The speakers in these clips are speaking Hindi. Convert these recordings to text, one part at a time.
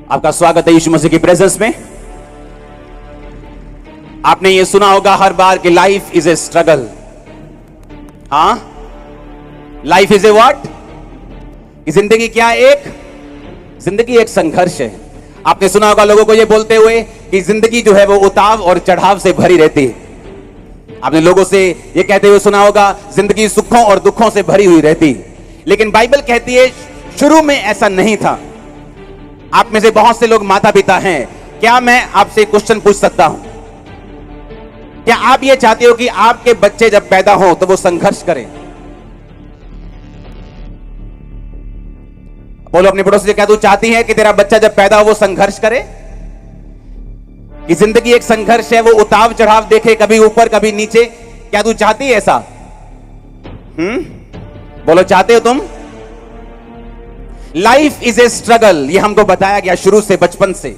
आपका स्वागत है यीशु मसीह की प्रेजेंस में। आपने ये सुना होगा हर बार कि लाइफ इज ए स्ट्रगल। हाँ, लाइफ इज ए व्हाट? जिंदगी क्या? जिंदगी एक संघर्ष है। आपने सुना होगा लोगों को ये बोलते हुए कि जिंदगी जो है वो उतार और चढ़ाव से भरी रहती है। आपने लोगों से ये कहते हुए सुना होगा जिंदगी सुखों और दुखों से भरी हुई रहती है। लेकिन बाइबल कहती है शुरू में ऐसा नहीं था। आप में से बहुत से लोग माता पिता हैं। क्या मैं आपसे क्वेश्चन पूछ सकता हूं? क्या आप ये चाहते हो कि आपके बच्चे जब पैदा हो तो वो संघर्ष करें? बोलो अपने पड़ोसी से, क्या तू चाहती है कि तेरा बच्चा जब पैदा हो वो संघर्ष करे? कि जिंदगी एक संघर्ष है, वो उतार चढ़ाव देखे, कभी ऊपर कभी नीचे। क्या तू चाहती है ऐसा? बोलो, चाहते हो तुम? लाइफ इज ए स्ट्रगल, ये हमको बताया गया शुरू से, बचपन से।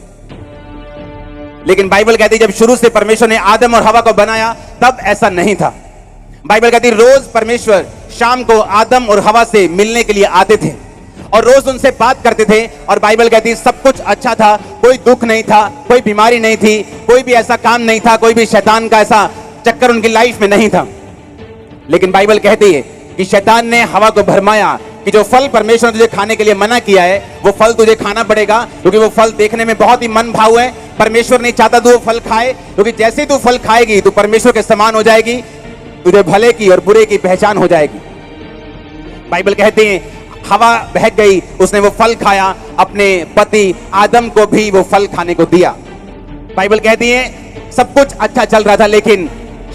लेकिन बाइबल कहती है जब शुरू से परमेश्वर ने आदम और हवा को बनाया तब ऐसा नहीं था। बाइबल कहती रोज परमेश्वर शाम को आदम और हवा से मिलने के लिए आते थे और रोज उनसे बात करते थे। और बाइबल कहती सब कुछ अच्छा था, कोई दुख नहीं था, कोई बीमारी नहीं थी, कोई भी ऐसा काम नहीं था, कोई भी शैतान का ऐसा चक्कर उनकी लाइफ में नहीं था। लेकिन बाइबल कहती है कि शैतान ने हवा को भरमाया कि जो फल परमेश्वर ने तुझे खाने के लिए मना किया है वो फल तुझे खाना पड़ेगा, क्योंकि वो फल देखने में बहुत ही मन भाव है। परमेश्वर नहीं चाहता तू वो फल खाए, क्योंकि जैसे तू फल खाएगी तू परमेश्वर के समान हो जाएगी, तुझे भले की और बुरे की पहचान हो जाएगी। बाइबल कहती है हवा बहक गई, उसने वो फल खाया, अपने पति आदम को भी वो फल खाने को दिया। बाइबल कहती है सब कुछ अच्छा चल रहा था, लेकिन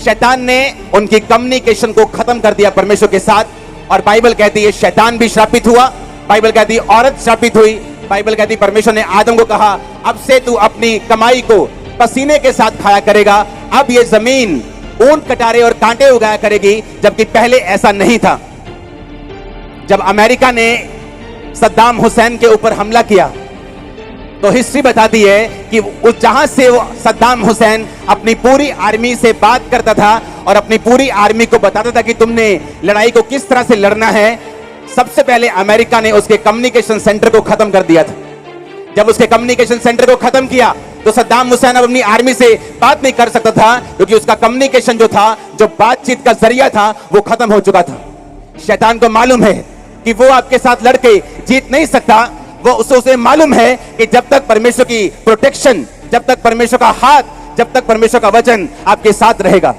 शैतान ने उनकी कम्युनिकेशन को खत्म कर दिया परमेश्वर के साथ। और बाइबल कहती है शैतान भी श्रापित हुआ, बाइबल कहती है औरत श्रापित हुई। बाइबल कहती है परमेश्वर ने आदम को कहा अब से तू अपनी कमाई को पसीने के साथ खाया करेगा, अब ये जमीन ऊन कटारे और कांटे उगाया करेगी, जबकि पहले ऐसा नहीं था। जब अमेरिका ने सद्दाम हुसैन के ऊपर हमला किया तो हिस्ट्री बताती है कि उस जहां से वो सद्दाम हुसैन अपनी पूरी आर्मी से बात करता था और अपनी पूरी आर्मी को बताता था कि तुमने लड़ाई को किस तरह से लड़ना है, सबसे पहले अमेरिका ने उसके कम्युनिकेशन सेंटर को खत्म कर दिया था। जब उसके कम्युनिकेशन सेंटर को खत्म किया तो सद्दाम हुसैन अब अपनी आर्मी से बात नहीं कर सकता था, क्योंकि उसका कम्युनिकेशन जो था, जो बातचीत का जरिया था, वो खत्म हो चुका था। शैतान को मालूम है कि वो आपके साथ लड़के जीत नहीं सकता। वो उसे मालूम है कि जब तक परमेश्वर की प्रोटेक्शन, जब तक परमेश्वर का हाथ, जब तक परमेश्वर का वचन आपके साथ रहेगा।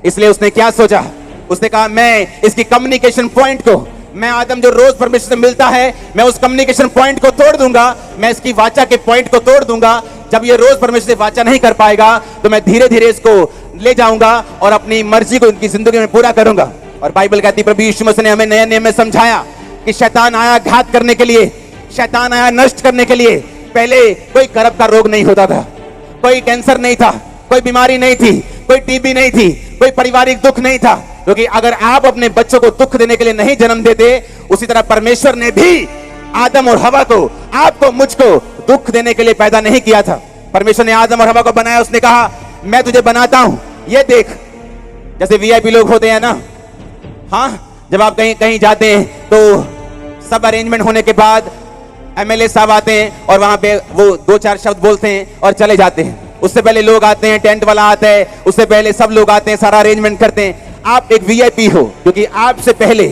इसलिए उसने क्या सोचा? उसने कहा मैं इसकी कम्युनिकेशन पॉइंट को, मैं आदम जो रोज परमेश्वर से मिलता है, मैं उस कम्युनिकेशन पॉइंट को तोड़ दूंगा, मैं इसकी वाचा के पॉइंट को तोड़ दूंगा। जब ये रोज परमेश्वर से वाचा नहीं कर पाएगा तो मैं धीरे धीरे इसको ले जाऊंगा और अपनी मर्जी को इनकी जिंदगी में पूरा करूंगा। और बाइबल कहती प्रभु यीशु मसीह ने हमें नए नियम में समझाया कि शैतान आया घात करने के लिए, शैतान आया नष्ट करने के लिए। पहले कोई गर्भ का रोग नहीं होता था, कोई कैंसर नहीं था, कोई बीमारी नहीं थी, कोई टीबी नहीं थी, कोई पारिवारिक दुख नहीं था, क्योंकि अगर आप अपने बच्चों को दुख देने के लिए नहीं जन्म देते, उसी तरह परमेश्वर ने भी आदम और हवा को, आपको, मुझको दुख देने के लिए पैदा नहीं किया था। परमेश्वर ने आदम और हवा को बनाया, उसने कहा मैं तुझे बनाता हूं, ये देख। जैसे वीआईपी लोग होते हैं ना, हाँ, जब आप कहीं कहीं जाते हैं तो सब अरेंजमेंट होने के बाद एमएलए साहब आते हैं और वहां पे वो दो चार शब्द बोलते हैं और चले जाते हैं। उससे पहले लोग आते हैं, टेंट वाला आता है, उससे पहले सब लोग आते हैं, सारा अरेंजमेंट करते हैं। आप एक वीआईपी हो, क्योंकि आपसे पहले,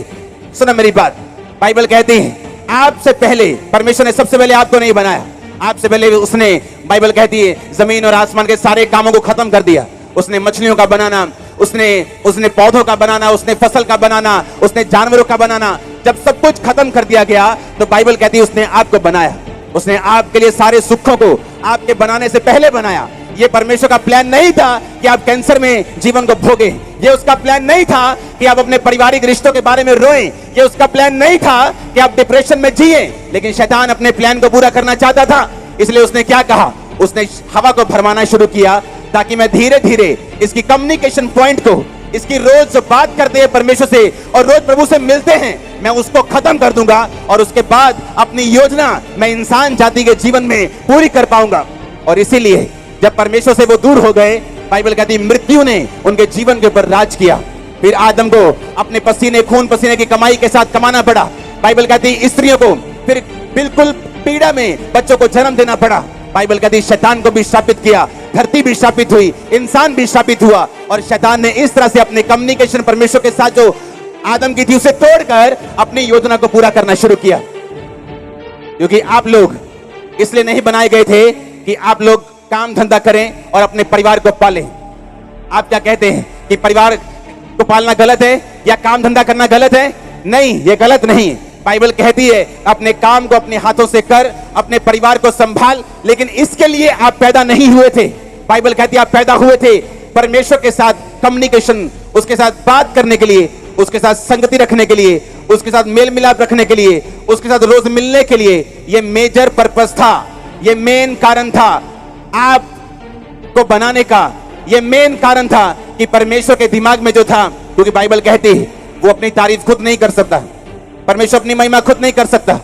सुना मेरी बात, बाइबल कहती है आपसे पहले परमेश्वर ने सबसे पहले आपको नहीं बनाया, आपसे पहले उसने, बाइबल कहती है जमीन और आसमान के सारे कामों को खत्म कर दिया। उसने मछलियों का बनाना, उसने पौधों का बनाना, उसने फसल का बनाना, उसने जानवरों का बनाना। जब सब कुछ खत्म कर दिया गया तो बाइबल कहती है उसने आपको बनाया। उसने आपके लिए सारे सुखों को आपके बनाने से पहले बनाया। ये परमेश्वर का प्लान नहीं था कि आप कैंसर में जीवन को भोगे, ये उसका प्लान नहीं था कि आप अपने पारिवारिक रिश्तों के बारे में रोएं, ये उसका प्लान नहीं था कि आप डिप्रेशन में जिए। लेकिन शैतान अपने प्लान को पूरा करना चाहता था, इसलिए उसने क्या कहा? उसने हवा को भरमाना शुरू किया ताकि मैं धीरे धीरे इसकी कम्युनिकेशन पॉइंट को, इसकी रोज जो बात करते हैं परमेश्वर से और रोज प्रभु से मिलते हैं, मैं उसको खत्म कर दूंगा और उसके बाद अपनी योजना मैं इंसान जाति के जीवन में पूरी कर पाऊंगा। और इसीलिए जब परमेश्वर से वो दूर हो गए, बाइबल कहती मृत्यु ने उनके जीवन के ऊपर राज किया। फिर आदम को अपने पसीने, खून पसीने की कमाई के साथ कमाना पड़ा। बाइबल कहती स्त्रियों को फिर बिल्कुल पीड़ा में बच्चों को जन्म देना पड़ा। बाइबल कहती है शैतान को भी श्रापित किया, धरती भी श्रापित हुई, इंसान भी श्रापित हुआ, और शैतान ने इस तरह से अपने कम्युनिकेशन परमेश्वर के साथ जो आदम की थी उसे तोड़कर अपनी योजना को पूरा करना शुरू किया। क्योंकि आप लोग इसलिए नहीं बनाए गए थे कि आप लोग काम धंधा करें और अपने परिवार को पालें। आप क्या कहते हैं कि परिवार को पालना गलत है या काम धंधा करना गलत है? नहीं, ये गलत नहीं है। बाइबल कहती है अपने काम को अपने हाथों से कर, अपने परिवार को संभाल, लेकिन इसके लिए आप पैदा नहीं हुए थे। बाइबल कहती है आप पैदा हुए थे परमेश्वर के साथ कम्युनिकेशन, उसके साथ बात करने के लिए, उसके साथ संगति रखने के लिए, उसके साथ मेल मिलाप रखने के लिए, उसके साथ रोज मिलने के लिए। ये मेजर पर्पस था, ये मेन कारण था आप को बनाने का। ये मेन कारण था कि परमेश्वर के दिमाग में जो था, क्योंकि बाइबल कहती है वो अपनी तारीफ खुद नहीं कर सकता, परमेश्वर अपनी महिमा खुद नहीं कर सकता।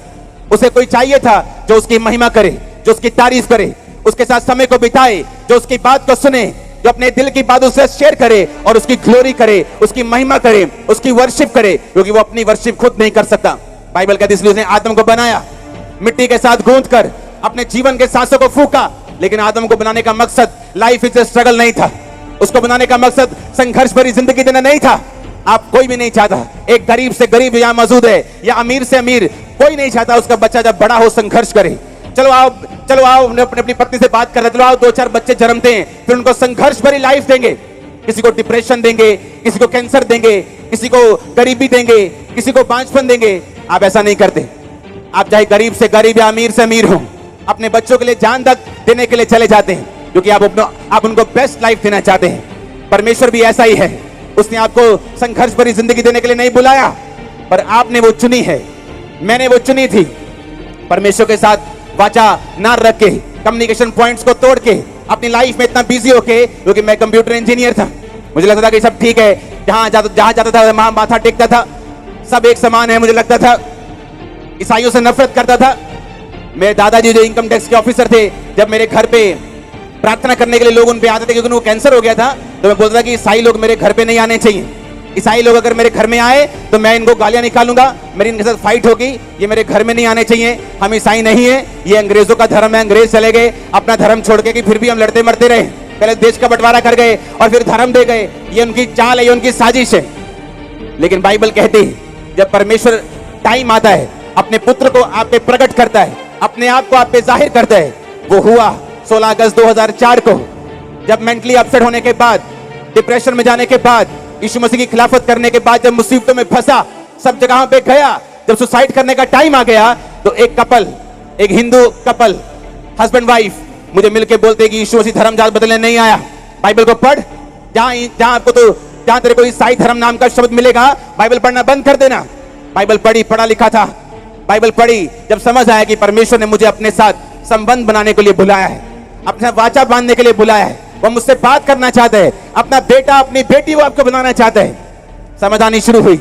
उसे कोई चाहिए था जो उसकी महिमा करे, जो उसकी तारीफ करे, उसके साथ समय को बिताए, जो उसकी बात को सुने, जो अपने दिल की बात उससे शेयर करे और उसकी ग्लोरी करे, उसकी महिमा करे, उसकी वर्शिप करे, क्योंकि वो अपनी वर्शिप खुद नहीं कर सकता। बाइबल कहती है इसलिए उसने आदम को बनाया, मिट्टी के साथ गूंथ कर अपने जीवन के सांसों को फूका। लेकिन आदम को बनाने का मकसद लाइफ इज ए स्ट्रगल नहीं था, उसको बनाने का मकसद संघर्ष भरी जिंदगी देना नहीं था। आप कोई भी नहीं चाहता एक गरीब से गरीब यहाँ मौजूद है या अमीर से अमीर, कोई नहीं चाहता उसका बच्चा जब बड़ा हो संघर्ष करे। चलो आओ अपनी पत्नी से बात कर रहे, चलो आओ 2-4 बच्चे जन्मते हैं, फिर उनको संघर्ष भरी लाइफ देंगे। किसी को डिप्रेशन देंगे, किसी को कैंसर देंगे, किसी को गरीबी देंगे, किसी को बांझपन देंगे। आप ऐसा नहीं करते। आप चाहे गरीब से गरीब या अमीर से अमीर हो, अपने बच्चों के लिए जान तक देने के लिए चले जाते हैं, क्योंकि आप उनको बेस्ट लाइफ देना चाहते हैं। परमेश्वर भी ऐसा ही है, उसने आपको संघर्ष भरी जिंदगी देने के लिए नहीं बुलाया, पर आपने वो चुनी है, मैंने वो चुनी थी। परमेश्वर के साथ वाचा ना रख के, कम्युनिकेशन पॉइंट्स को तोड़ के, अपनी लाइफ में इतना बिजी होके, क्योंकि मैं कंप्यूटर इंजीनियर था, मुझे लगता था कि सब ठीक है, जहां जाता था वहां माथा टेकता था, सब एक समान है, मुझे लगता था। ईसाइयों से नफरत करता था। मेरे दादाजी जो इनकम टैक्स के ऑफिसर थे, जब मेरे घर पे प्रार्थना करने के लिए लोग उन पे आते थे, क्योंकि उनको कैंसर हो गया था, तो मैं बोलता था कि ईसाई लोग मेरे घर पे नहीं आने चाहिए। ईसाई लोग अगर मेरे घर में आए तो मैं इनको गालियां निकालूंगा, मेरी इनके साथ फाइट होगी, ये मेरे घर में नहीं आने चाहिए। हम ईसाई नहीं है, ये अंग्रेजों का धर्म है, अंग्रेज चले गए अपना धर्म छोड़ के, कि फिर भी हम लड़ते मरते रहे, पहले देश का बंटवारा कर गए और फिर धर्म दे गए। ये उनकी चाल है, ये उनकी साजिश है। लेकिन बाइबल कहती है जब परमेश्वर टाइम आता है, अपने पुत्र को आप पे प्रकट करता है, अपने आप को आप पे जाहिर करता है। वो हुआ 16 अगस्त 2004 को, जब मेंटली अपसेट होने के बाद, डिप्रेशन में जाने के बाद, यीशु मसीह की खिलाफत करने के बाद, जब मुसीबतों में फंसा, सब जगह पे गया, जब सुसाइड करने का टाइम आ गया, तो एक कपल, एक हिंदू कपल, हस्बैंड वाइफ मुझे मिलके बोलते कि यीशु मसीह धर्म जात बदलने नहीं आया। बाइबल को पढ़, जहां तेरे को ईसाई धर्म नाम का शब्द मिलेगा, बाइबल पढ़ना बंद कर देना। बाइबल पढ़ी, पढ़ा लिखा था, बाइबल पढ़ी, जब समझ आया कि परमेश्वर ने मुझे अपने साथ संबंध बनाने के लिए बुलाया है, अपने वाचा बांधने के लिए बुलाया है, वो मुझसे बात करना चाहता है, अपना बेटा अपनी बेटी वो आपको बनाना चाहता है। समझ आनी शुरू हुई।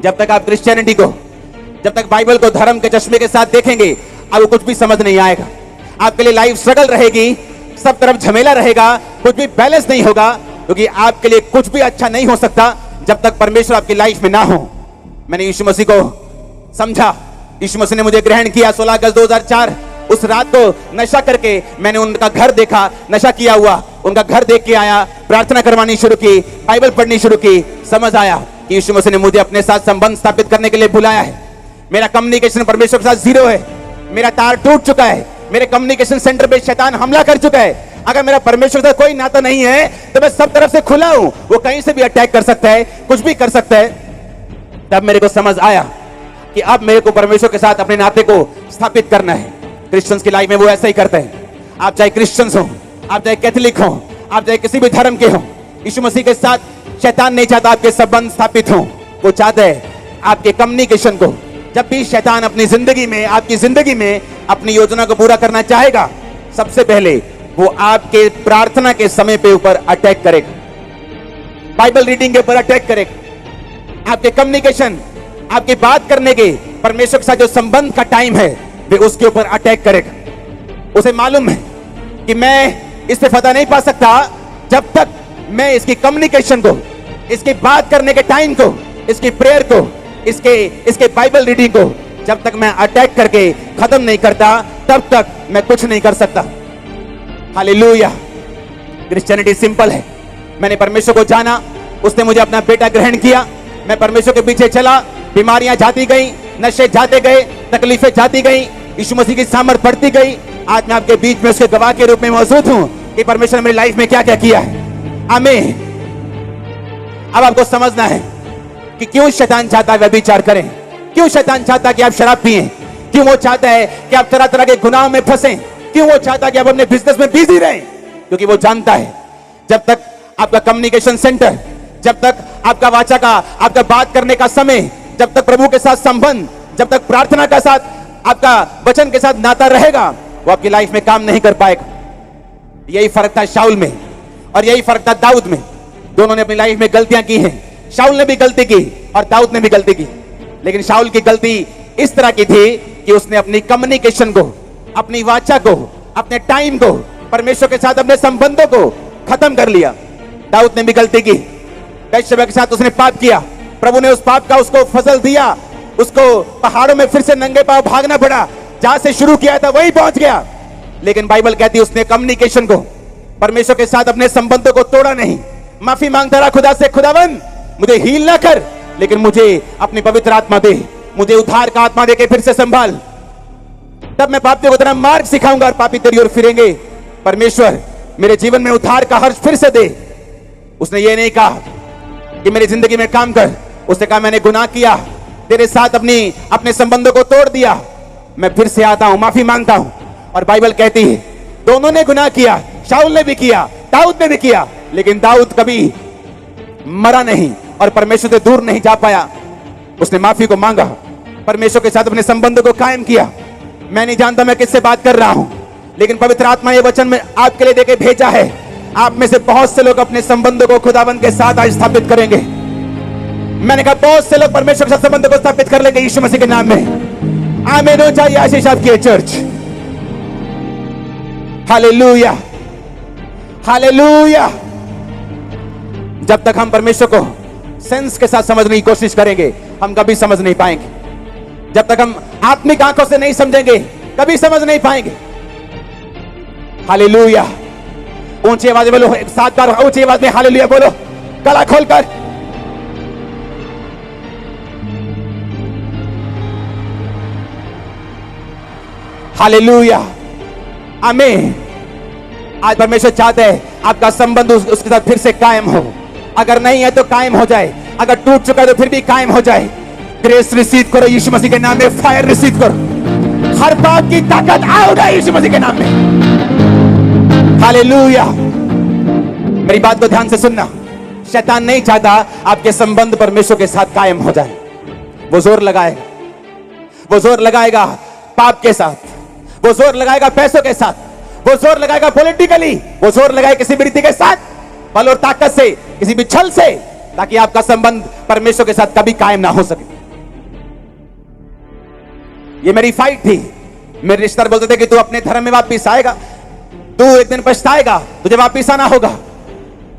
जब तक आप क्रिश्चियनिटी को, जब तक बाइबल को धर्म के चश्मे के साथ देखेंगे, आपको कुछ भी समझ नहीं आएगा। आपके लिए लाइफ स्ट्रगल रहेगी, सब तरफ झमेला रहेगा, कुछ भी बैलेंस नहीं होगा, क्योंकि आपके लिए कुछ भी अच्छा नहीं हो सकता जब तक परमेश्वर आपकी लाइफ में ना हो। मैंने यीशु मसीह को समझा, यीशु मसीह ने मुझे ग्रहण किया 16 अगस्त 2004। उस रात को नशा करके मैंने उनका घर देखा, नशा किया हुआ उनका घर देख के आया, प्रार्थना करवानी शुरू की, बाइबल पढ़नी शुरू की। समझ आया कि यीशु मसीह ने मुझे अपने साथ संबंध स्थापित करने के लिए बुलाया है। मेरा कम्युनिकेशन परमेश्वर के साथ जीरो है, मेरा तार टूट चुका है, मेरे कम्युनिकेशन सेंटर पे शैतान हमला कर चुका है। अगर मेरा परमेश्वर का कोई नाता नहीं है तो मैं सब तरफ से खुला हूं, वो कहीं से भी अटैक कर सकता है, कुछ भी कर सकता है। तब मेरे को समझ आया कि अब मेरे को परमेश्वर के साथ अपने नाते को स्थापित करना है। क्रिश्चियंस की लाइफ में वो ऐसा ही करते हैं। आप चाहे क्रिश्चियंस हो, आप चाहे कैथोलिक हो, आप चाहे किसी भी धर्म के हो, यीशु मसीह के साथ शैतान नहीं चाहता आपके संबंध स्थापित हो। वो चाहता है आपके कम्युनिकेशन को। जब भी शैतान अपनी जिंदगी में, आपकी जिंदगी में अपनी योजना को पूरा करना चाहेगा, सबसे पहले वो आपके प्रार्थना के समय पे ऊपर अटैक करेगा, बाइबल रीडिंग के ऊपर अटैक करेगा, आपके कम्युनिकेशन, आपकी बात करने के, परमेश्वर के साथ जो संबंध का टाइम है, वे उसके ऊपर अटैक करेगा। उसे मालूम है कि मैं इससे फायदा नहीं पा सकता जब तक मैं इसकी कम्युनिकेशन को, इसकी बात करने के टाइम को, इसकी प्रेयर को, इसके बाइबल रीडिंग को जब तक मैं अटैक करके खत्म नहीं करता तब तक मैं कुछ नहीं कर सकता। हालेलुया। क्रिश्चियनिटी सिंपल है। मैंने परमेश्वर को जाना, उसने मुझे अपना बेटा ग्रहण किया, मैं परमेश्वर के पीछे चला, बीमारियां जाती गई, नशे जाते गए, तकलीफें जाती गई, यीशु मसीह की सामर्थ बढ़ती गई। आज मैं आपके बीच में उसके गवाह के रूप में मौजूद हूं कि परमेश्वर ने मेरी लाइफ में क्या क्या किया है। आमीन। अब आपको समझना है कि क्यों शैतान चाहता है व्यभिचार करें, क्यों शैतान चाहता है कि आप शराब पिएं, क्यों वो चाहता है कि आप तरह तरह के गुनाहों में फंसें, क्यों वो चाहता है कि आप अपने बिजनेस में बिजी रहें। क्योंकि वो जानता है जब तक आपका कम्युनिकेशन सेंटर, जब तक आपका वाचा का, आपका बात करने का समय, जब तक प्रभु के साथ संबंध, जब तक प्रार्थना का साथ, आपका वचन के साथ नाता रहेगा, वो आपकी लाइफ में काम नहीं कर पाएगा। यही फर्क था शाऊल में और यही फर्क था दाऊद में। दोनों ने अपनी लाइफ में गलतियां की हैं। शाऊल ने भी गलती की और दाऊद ने भी गलती की। लेकिन शाऊल की गलती इस तरह की थी कि उसने अपनी कम्युनिकेशन को, अपनी वाचा को, अपने टाइम को, परमेश्वर के साथ अपने संबंधों को खत्म कर लिया। दाऊद ने भी गलती की, बैतशेबा के साथ उसने पाप किया। प्रभु ने उस पाप का उसको फजल दिया, उसको पहाड़ों में फिर से नंगे पांव भागना पड़ा, जहां से शुरू किया था वहीं पहुंच गया। लेकिन बाइबल कहती है उसने कम्युनिकेशन को, परमेश्वर के साथ अपने संबंधों को तोड़ा नहीं। माफी मांगता रहा खुदा से, खुदावन मुझे हील ना कर, लेकिन मुझे अपनी पवित्र आत्मा दे, मुझे उद्धार का आत्मा दे के फिर से संभाल, तब मैं पापियों को तेरा मार्ग सिखाऊंगा और पापी तेरी ओर फिरेंगे। परमेश्वर मेरे जीवन में उद्धार का हर्ष फिर से दे। उसने ये नहीं कहा कि मेरी जिंदगी में काम कर, उसने कहा मैंने गुनाह किया, तेरे साथ अपने संबंधों को तोड़ दिया, मैं फिर से आता हूं, माफी मांगता हूं। और बाइबल कहती है दोनों ने गुनाह किया, शाऊल ने भी किया, दाऊद ने भी किया, लेकिन दाऊद कभी मरा नहीं और परमेश्वर से दूर नहीं जा पाया। उसने माफी को मांगा, परमेश्वर के साथ अपने संबंधों को कायम किया। मैं नहीं जानता मैं किससे बात कर रहा हूं, लेकिन पवित्र आत्मा ये वचन में आपके लिए देके भेजा है। आप में से बहुत से लोग अपने संबंधों को खुदावंद के साथ आज स्थापित करेंगे। मैंने कहा बहुत से लोग परमेश्वर के साथ संबंधों को स्थापित कर लेंगे यीशु मसीह के नाम में। आमीन हो जाए आशीष आपकी चर्च। Hallelujah, hallelujah. जब तक हम परमेश्वर को सेंस के साथ समझने की कोशिश करेंगे, हम कभी समझ नहीं पाएंगे। जब तक हम आत्मिक आंखों से नहीं समझेंगे, कभी समझ नहीं पाएंगे। हालेलुया। ऊंची आवाज में बोलो, 7 बार ऊंची आवाज में हालेलुया बोलो, गला खोलकर। हालेलुया, आमीन। आज परमेश्वर चाहते हैं आपका संबंध उसके साथ फिर से कायम हो। अगर नहीं है तो कायम हो जाए, अगर टूट चुका है तो फिर भी कायम हो जाए। ग्रेस रिसीव करो यीशु मसीह के नाम में, फायर रिसीव करो। हर पाप की ताकत आओगा यीशु मसीह के नाम में। हालेलुया। मेरी बात को ध्यान से सुनना। शैतान नहीं चाहता आपके संबंध परमेश्वर के साथ कायम हो जाए। वो जोर लगाएगा, वो जोर लगाएगा पाप के साथ, वो जोर लगाएगा पैसों के साथ, वो जोर लगाएगा पॉलिटिकली, वो जोर लगाएगा किसी भी रीति के साथ, बल और ताकत से, किसी भी छल से, ताकि आपका संबंध परमेश्वर के साथ कभी कायम ना हो सके। ये मेरी फाइट थी। मेरे रिश्तेदार बोलते थे कि तू अपने धर्म में वापिस आएगा, तू एक दिन पछताएगा, तुझे वापिस आना होगा।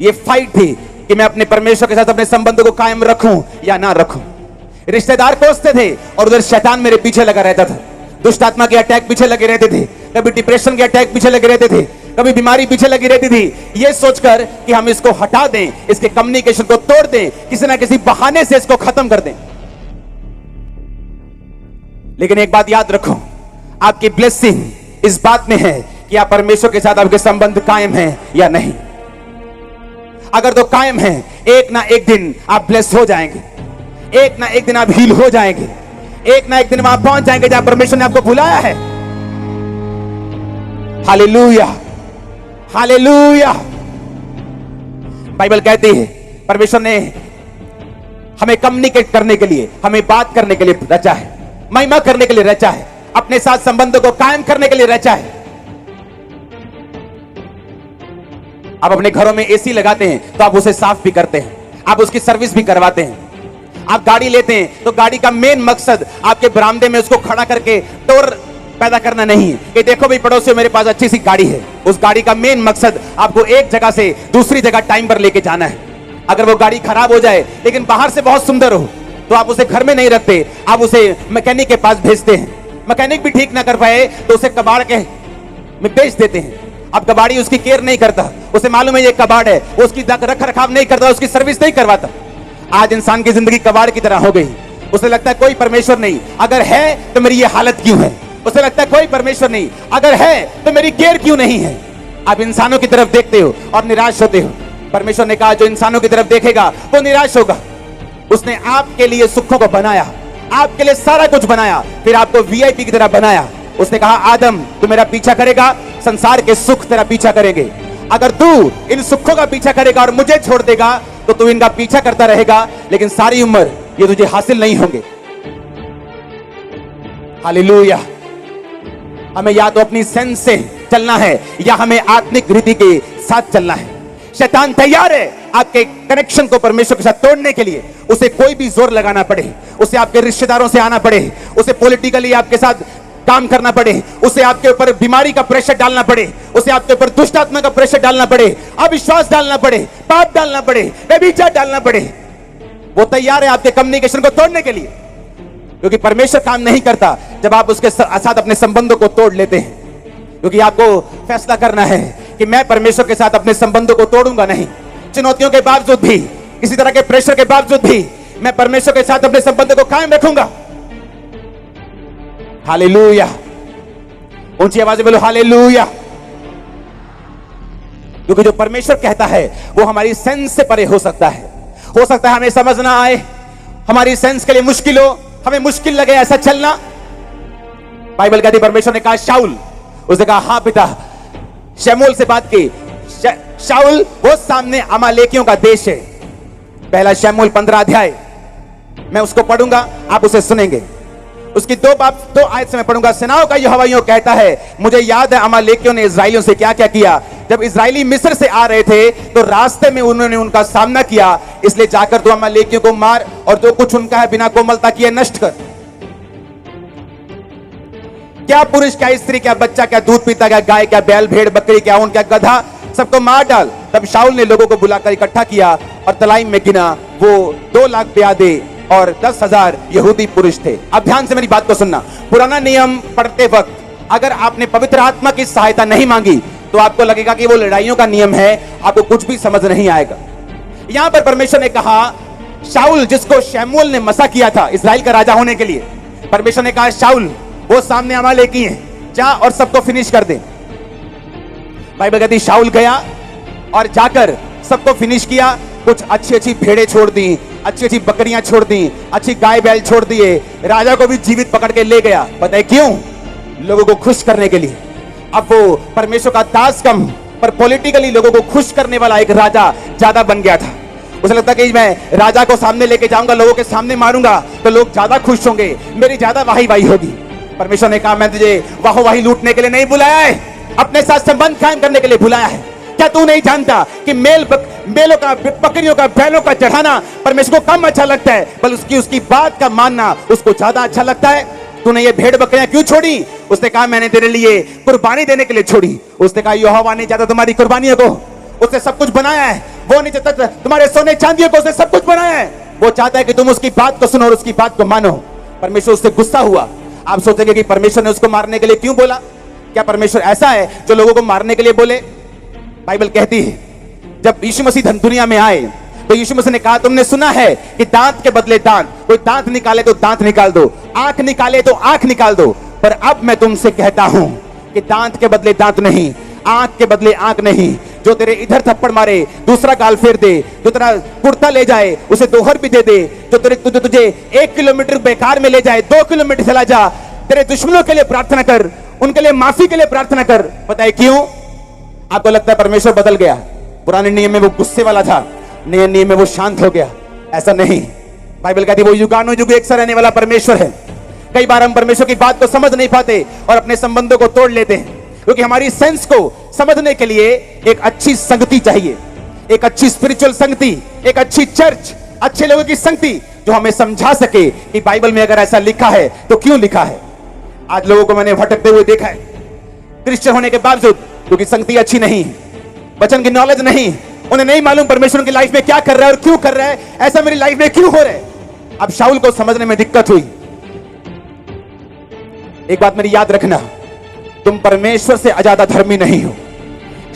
ये फाइट थी कि मैं अपने परमेश्वर के साथ अपने संबंध को कायम रखूं या ना रखूं। रिश्तेदार कोसते थे और उधर शैतान मेरे पीछे लगा रहता था। दुष्ट आत्मा के अटैक पीछे लगे रहते थे, कभी डिप्रेशन के अटैक पीछे लगे रहते थे, कभी बीमारी पीछे लगी रहती थी। ये सोचकर कि हम इसको हटा दें, इसके कम्युनिकेशन को तोड़ दें, किसी ना किसी बहाने से इसको खत्म कर दें। लेकिन एक बात याद रखो, आपकी ब्लेसिंग इस बात में है कि आप परमेश्वर के साथ आपके संबंध कायम हैं या नहीं। अगर तो कायम है, एक ना एक दिन आप ब्लेस हो जाएंगे, एक ना एक दिन आप हील हो जाएंगे, एक ना एक दिन वहां पहुंच जाएंगे जहां परमेश्वर ने आपको बुलाया है। Hallelujah, hallelujah. बाइबल कहती है परमेश्वर ने हमें कम्युनिकेट करने के लिए, हमें बात करने के लिए रचा है, महिमा करने के लिए रचा है, अपने साथ संबंधों को कायम करने के लिए रचा है। आप अपने घरों में एसी लगाते हैं तो आप उसे साफ भी करते हैं, आप उसकी सर्विस भी करवाते हैं। आप गाड़ी लेते हैं तो गाड़ी का मेन मकसद आपके बरामदे में उसको खड़ा करके टोर पैदा करना नहीं है कि देखो भाई पड़ोसियों मेरे पास अच्छी सी गाड़ी है। उस गाड़ी का मेन मकसद आपको एक जगह से दूसरी जगह टाइम पर लेके जाना है। अगर वो गाड़ी खराब हो जाए लेकिन बाहर से बहुत सुंदर हो, तो आप उसे घर में नहीं रखते, आप उसे मैकेनिक के पास भेजते हैं। मैकेनिक भी ठीक ना कर पाए तो उसे कबाड़ के में बेच देते हैं। अब कबाड़ी उसकी केयर नहीं करता, उसे मालूम है ये कबाड़ है, उसकी रख रखाव नहीं करता, उसकी सर्विस नहीं करवाता। आज इंसान की जिंदगी कबाड़ की तरह हो गई। उसे लगता है कोई परमेश्वर नहीं, अगर है तो मेरी ये हालत क्यों है। उसे लगता है कोई परमेश्वर नहीं, अगर है तो मेरी केयर क्यों नहीं है। आप इंसानों की तरफ देखते हो और निराश होते हो। परमेश्वर ने कहा जो इंसानों की तरफ देखेगा वो निराश होगा। उसने आपके लिए सुखों को बनाया, आपके लिए सारा कुछ बनाया, फिर आपको वीआईपी की तरह बनाया। उसने कहा आदम तू मेरा पीछा करेगा, संसार के सुख तेरा पीछा करेंगे। अगर तू इन सुखों का पीछा करेगा और मुझे छोड़ देगा तो तू इनका पीछा करता रहेगा, लेकिन सारी उम्र ये तुझे हासिल नहीं होंगे। हालेलुया। हमें या तो अपनी सेंस से चलना है या हमें आत्मिक रीति के साथ चलना है। शैतान तैयार है आपके कनेक्शन को परमेश्वर के साथ तोड़ने के लिए। उसे कोई भी जोर लगाना पड़े, उसे आपके रिश्तेदारों से आना पड़े, उसे पॉलिटिकली आपके साथ काम करना पड़े, उसे आपके ऊपर बीमारी का प्रेशर डालना पड़े, उसे आपके ऊपर दुष्ट आत्मा का प्रेशर डालना पड़े, अविश्वास डालना पड़े, पाप डालना पड़े, व्यभिचार डालना पड़े, वो तैयार है आपके कम्युनिकेशन को तोड़ने के लिए। क्योंकि परमेश्वर काम नहीं करता जब आप उसके साथ अपने संबंधों को तोड़ लेते हैं। क्योंकि आपको फैसला करना है कि मैं परमेश्वर के साथ अपने संबंधों को तोड़ूंगा नहीं। चुनौतियों के बावजूद भी, किसी तरह के प्रेशर के बावजूद भी मैं परमेश्वर के साथ अपने संबंधों को कायम रखूंगा। हालेलुया। ऊंची आवाज में बोलो हालेलुया। क्योंकि जो परमेश्वर कहता है वो हमारी सेंस से परे हो सकता है। हो सकता है हमें समझ ना आए, हमारी सेंस के लिए मुश्किल हो, हमें मुश्किल लगे ऐसा चलना। बाइबल कहती परमेश्वर ने कहा शाऊल, उसने कहा हाँ पिता। शमूएल से बात की। शाऊल वो सामने अमालेकियों का देश है। पहला शमूएल 15 अध्याय मैं उसको पढ़ूंगा, आप उसे सुनेंगे। उसकी दो आयत से मैं पढ़ूंगा। सेनाओं का यहोवा यूं कहता है, मुझे याद है अमालेकियों ने इस्राएलियों से क्या क्या किया। जब इस्राएली मिस्र से आ रहे थे तो रास्ते में उन्होंने उनका सामना किया, इसलिए जाकर तू अमालेकियों को मार और जो कुछ उनका है बिना कोमलता किए नष्ट कर। क्या पुरुष, क्या स्त्री, क्या बच्चा, क्या दूध पीता, क्या गाय, क्या बैल, भेड़, बकरी, क्या ऊंट, क्या गधा, सबको मार डाल। तब शाऊल ने लोगों को बुलाकर इकट्ठा किया और तलाइम में गिना, वो 2 लाख प्यादे और 10,000 यहूदी पुरुष थे। अब ध्यान से मेरी बात को सुनना। पुराना नियम पढ़ते वक्त अगर आपने पवित्र आत्मा की सहायता नहीं मांगी तो आपको लगेगा कि वो लड़ाइयों का नियम है, आपको कुछ भी समझ नहीं आएगा। यहां पर परमेश्वर ने कहा शाऊल, जिसको शमूएल ने मसा किया था इस्राएल का राजा होने के लिए, परमेश्वर ने कहा शाऊल वो सामने अमालेकी हैं, जा और सबको फिनिश कर दे। बाइबल कहती शाऊल गया और जाकर सबको फिनिश किया। कुछ अच्छी अच्छी भेड़ें छोड़ दी, अच्छी अच्छी बकरियां छोड़ दी, अच्छी गाय बैल छोड़ दिए, राजा को भी जीवित पकड़ के ले गया। पता है क्यों? लोगों को खुश करने के लिए। अब वो परमेश्वर का दास कम पर पॉलिटिकली लोगों को खुश करने वाला एक राजा ज्यादा बन गया था। उसे लगता कि मैं राजा को सामने लेके जाऊंगा, लोगों के सामने मारूंगा तो लोग ज्यादा खुश होंगे, मेरी ज्यादा वाही वाही होगी। परमेश्वर ने कहा मैं तुझे वाही लूटने के लिए नहीं बुलाया है, अपने साथ संबंध कायम करने के लिए बुलाया है। क्या तू नहीं जानता कि मेलों का, बकरियों का, बैलों का चढ़ाना परमेश्वर को कम अच्छा लगता है, बल्कि उसकी बात का मानना उसको ज्यादा अच्छा लगता है। तूने ये भेड़ बकरियां क्यों छोड़ी? उसने कहा मैंने तेरे लिए कुर्बानी देने के लिए छोड़ी। उसने कहा यहोवा नहीं चाहता तुम्हारी कुर्बानियों को, उसने सब कुछ बनाया है। वो नहीं चाहता तुम्हारे सोने चांदियों को, उसने सब कुछ बनाया है। वो चाहता है कि तुम उसकी बात को सुनो और उसकी बात को मानो। परमेश्वर उससे गुस्सा हुआ। आप सोचेंगे कि परमेश्वर ने उसको मारने के लिए क्यों बोला? क्या परमेश्वर ऐसा है जो लोगों को मारने के लिए बोले? बाइबल कहती है जब यीशु मसीह दुनिया में आए तो यीशु मसीह ने कहा तुमने सुना है कि दांत के बदले दांत, कोई दांत निकाले तो दांत निकाल दो, आंख निकाले तो आंख निकाल दो, पर अब मैं तुमसे कहता हूं कि दांत के बदले दांत नहीं, आंख के बदले आंख नहीं। जो तेरे इधर थप्पड़ मारे दूसरा गाल फेर दे, जो तेरा कुर्ता ले जाए उसे दोहर भी दे दे, जो तुझे 1 किलोमीटर बेकार में ले जाए 2 किलोमीटर चला जा। तेरे दुश्मनों के लिए प्रार्थना कर, उनके लिए माफी के लिए प्रार्थना कर। पता है क्यों? आपको लगता है परमेश्वर बदल गया, पुराने नियम में वो गुस्से वाला था, नए नियम में वो शांत हो गया। ऐसा नहीं। बाइबल कहती है वो युगानुयुग एक सा रहने वाला परमेश्वर है। कई बार हम परमेश्वर की बात को समझ नहीं पाते और अपने संबंधों को तोड़ लेते हैं, क्योंकि हमारी सेंस को समझने के लिए एक अच्छी संगति चाहिए, एक अच्छी स्पिरिचुअल संगति, एक अच्छी चर्च, अच्छे लोगों की संगति जो हमें समझा सके कि बाइबल में अगर ऐसा लिखा है तो क्यों लिखा है। आज लोगों को मैंने भटकते हुए देखा है क्रिश्चियन होने के बावजूद, क्योंकि संगति अच्छी नहीं, वचन की नॉलेज नहीं, उन्हें नहीं मालूम परमेश्वर की लाइफ में क्या कर रहा है और क्यों कर रहा है, ऐसा मेरी लाइफ में क्यों हो रहा है। अब शाऊल को समझने में दिक्कत हुई। एक बात मेरी याद रखना, तुम परमेश्वर से ज्यादा धर्मी नहीं हो।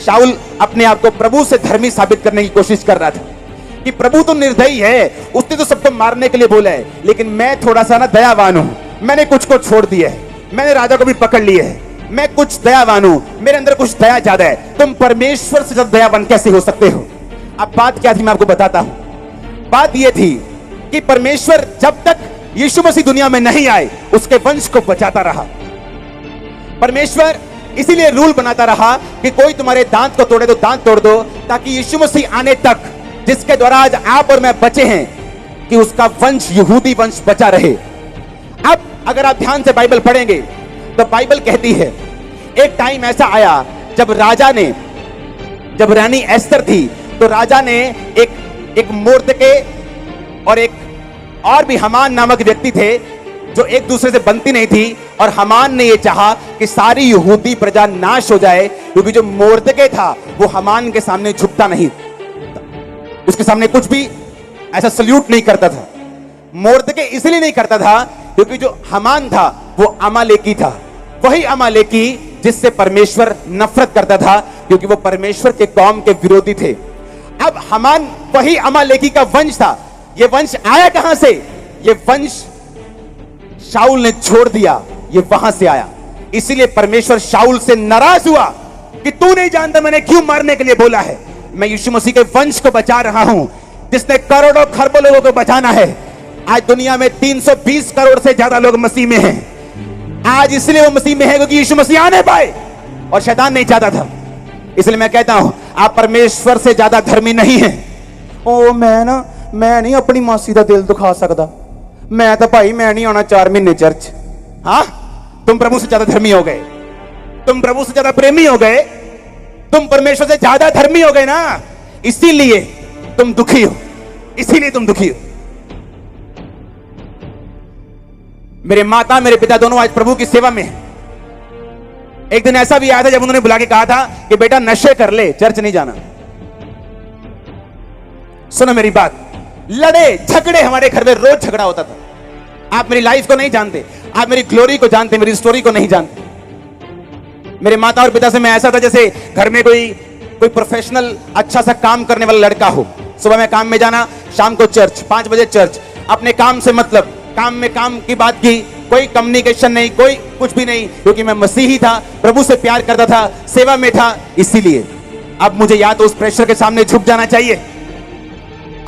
शाऊल अपने आप को प्रभु से धर्मी साबित करने की कोशिश कर रहा था कि प्रभु तो निर्दयी है, उसने तो सबको मारने के लिए बोला है, लेकिन मैं थोड़ा सा ना दयावान हूं, मैंने कुछ को छोड़ दिया है, मैंने राजा को भी पकड़ लिया है, मैं कुछ दयावान हूं, मेरे अंदर कुछ दया ज्यादा है। तुम परमेश्वर से ज्यादा दयावान कैसे हो सकते हो? अब बात क्या थी मैं आपको बताता हूं। बात यह थी कि परमेश्वर जब तक यीशु मसीह दुनिया में नहीं आए उसके वंश को बचाता रहा। परमेश्वर इसीलिए रूल बनाता रहा कि कोई तुम्हारे दांत को तोड़े तो दांत तोड़ दो, ताकि यीशु मसीह आने तक, जिसके द्वारा आज आप और मैं बचे हैं, कि उसका वंश, यहूदी वंश बचा रहे। अब अगर आप ध्यान से बाइबल पढ़ेंगे तो बाइबल कहती है एक टाइम ऐसा आया जब रानी एस्तर थी, तो राजा ने एक मोर्दके और एक और भी हमान नामक व्यक्ति थे जो एक दूसरे से बनती नहीं थी, और हमान ने यह चाहा कि सारी यहूदी प्रजा नाश हो जाए, क्योंकि जो मोर्दके था वो हमान के सामने झुकता नहीं, उसके सामने कुछ भी ऐसा सल्यूट नहीं करता था। मोर्दके इसलिए नहीं करता था क्योंकि जो हमान था वो अमालेकी था, वही अमालेकी जिससे परमेश्वर नफरत करता था, क्योंकि वो परमेश्वर के कौम के विरोधी थे। अब हमान वही अमालेकी का वंश था। ये वंश आया कहां से? ये वंश शाऊल ने छोड़ दिया, ये वहां से आया। इसीलिए परमेश्वर शाऊल से नाराज हुआ कि तू नहीं जानता मैंने क्यों मारने के लिए बोला है। मैं यीशु मसीह के वंश को बचा रहा हूं, जिसने करोड़ों खरबों लोगों को बचाना है। आज दुनिया में 320 करोड़ से ज्यादा लोग मसीह में हैं। आज इसलिए वो मसीह में है क्योंकि यीशु मसीह आने पाए, और शैतान नहीं चाहता था। इसलिए मैं कहता हूं आप परमेश्वर से ज्यादा धर्मी नहीं हैं। ओ मैं नहीं अपनी मासी का दिल दुखा सकता, मैं तो भाई मैं नहीं आना 4 महीने चर्च। हाँ, तुम प्रभु से ज्यादा धर्मी हो गए, तुम प्रभु से ज्यादा प्रेमी हो गए, तुम परमेश्वर से ज्यादा धर्मी हो गए ना, इसीलिए तुम दुखी हो, इसीलिए तुम दुखी हो। मेरे माता मेरे पिता दोनों आज प्रभु की सेवा में हैं। एक दिन ऐसा भी आया था जब उन्होंने बुला के कहा था कि बेटा नशे कर ले, चर्च नहीं जाना। सुनो मेरी बात, लड़े झगड़े हमारे घर में रोज झगड़ा होता था। आप मेरी लाइफ को नहीं जानते, आप मेरी ग्लोरी को जानते, मेरी स्टोरी को नहीं जानते। मेरे माता और पिता से मैं ऐसा था जैसे घर में कोई प्रोफेशनल अच्छा सा काम करने वाला लड़का हो। सुबह में काम में जाना, शाम को चर्च, 5 बजे चर्च, अपने काम से मतलब, काम में काम की बात की, कोई कम्युनिकेशन नहीं, कोई कुछ भी नहीं, क्योंकि मैं मसीही था, प्रभु से प्यार करता था, सेवा में था। इसीलिए अब मुझे या तो उस प्रेशर के सामने झुक जाना चाहिए।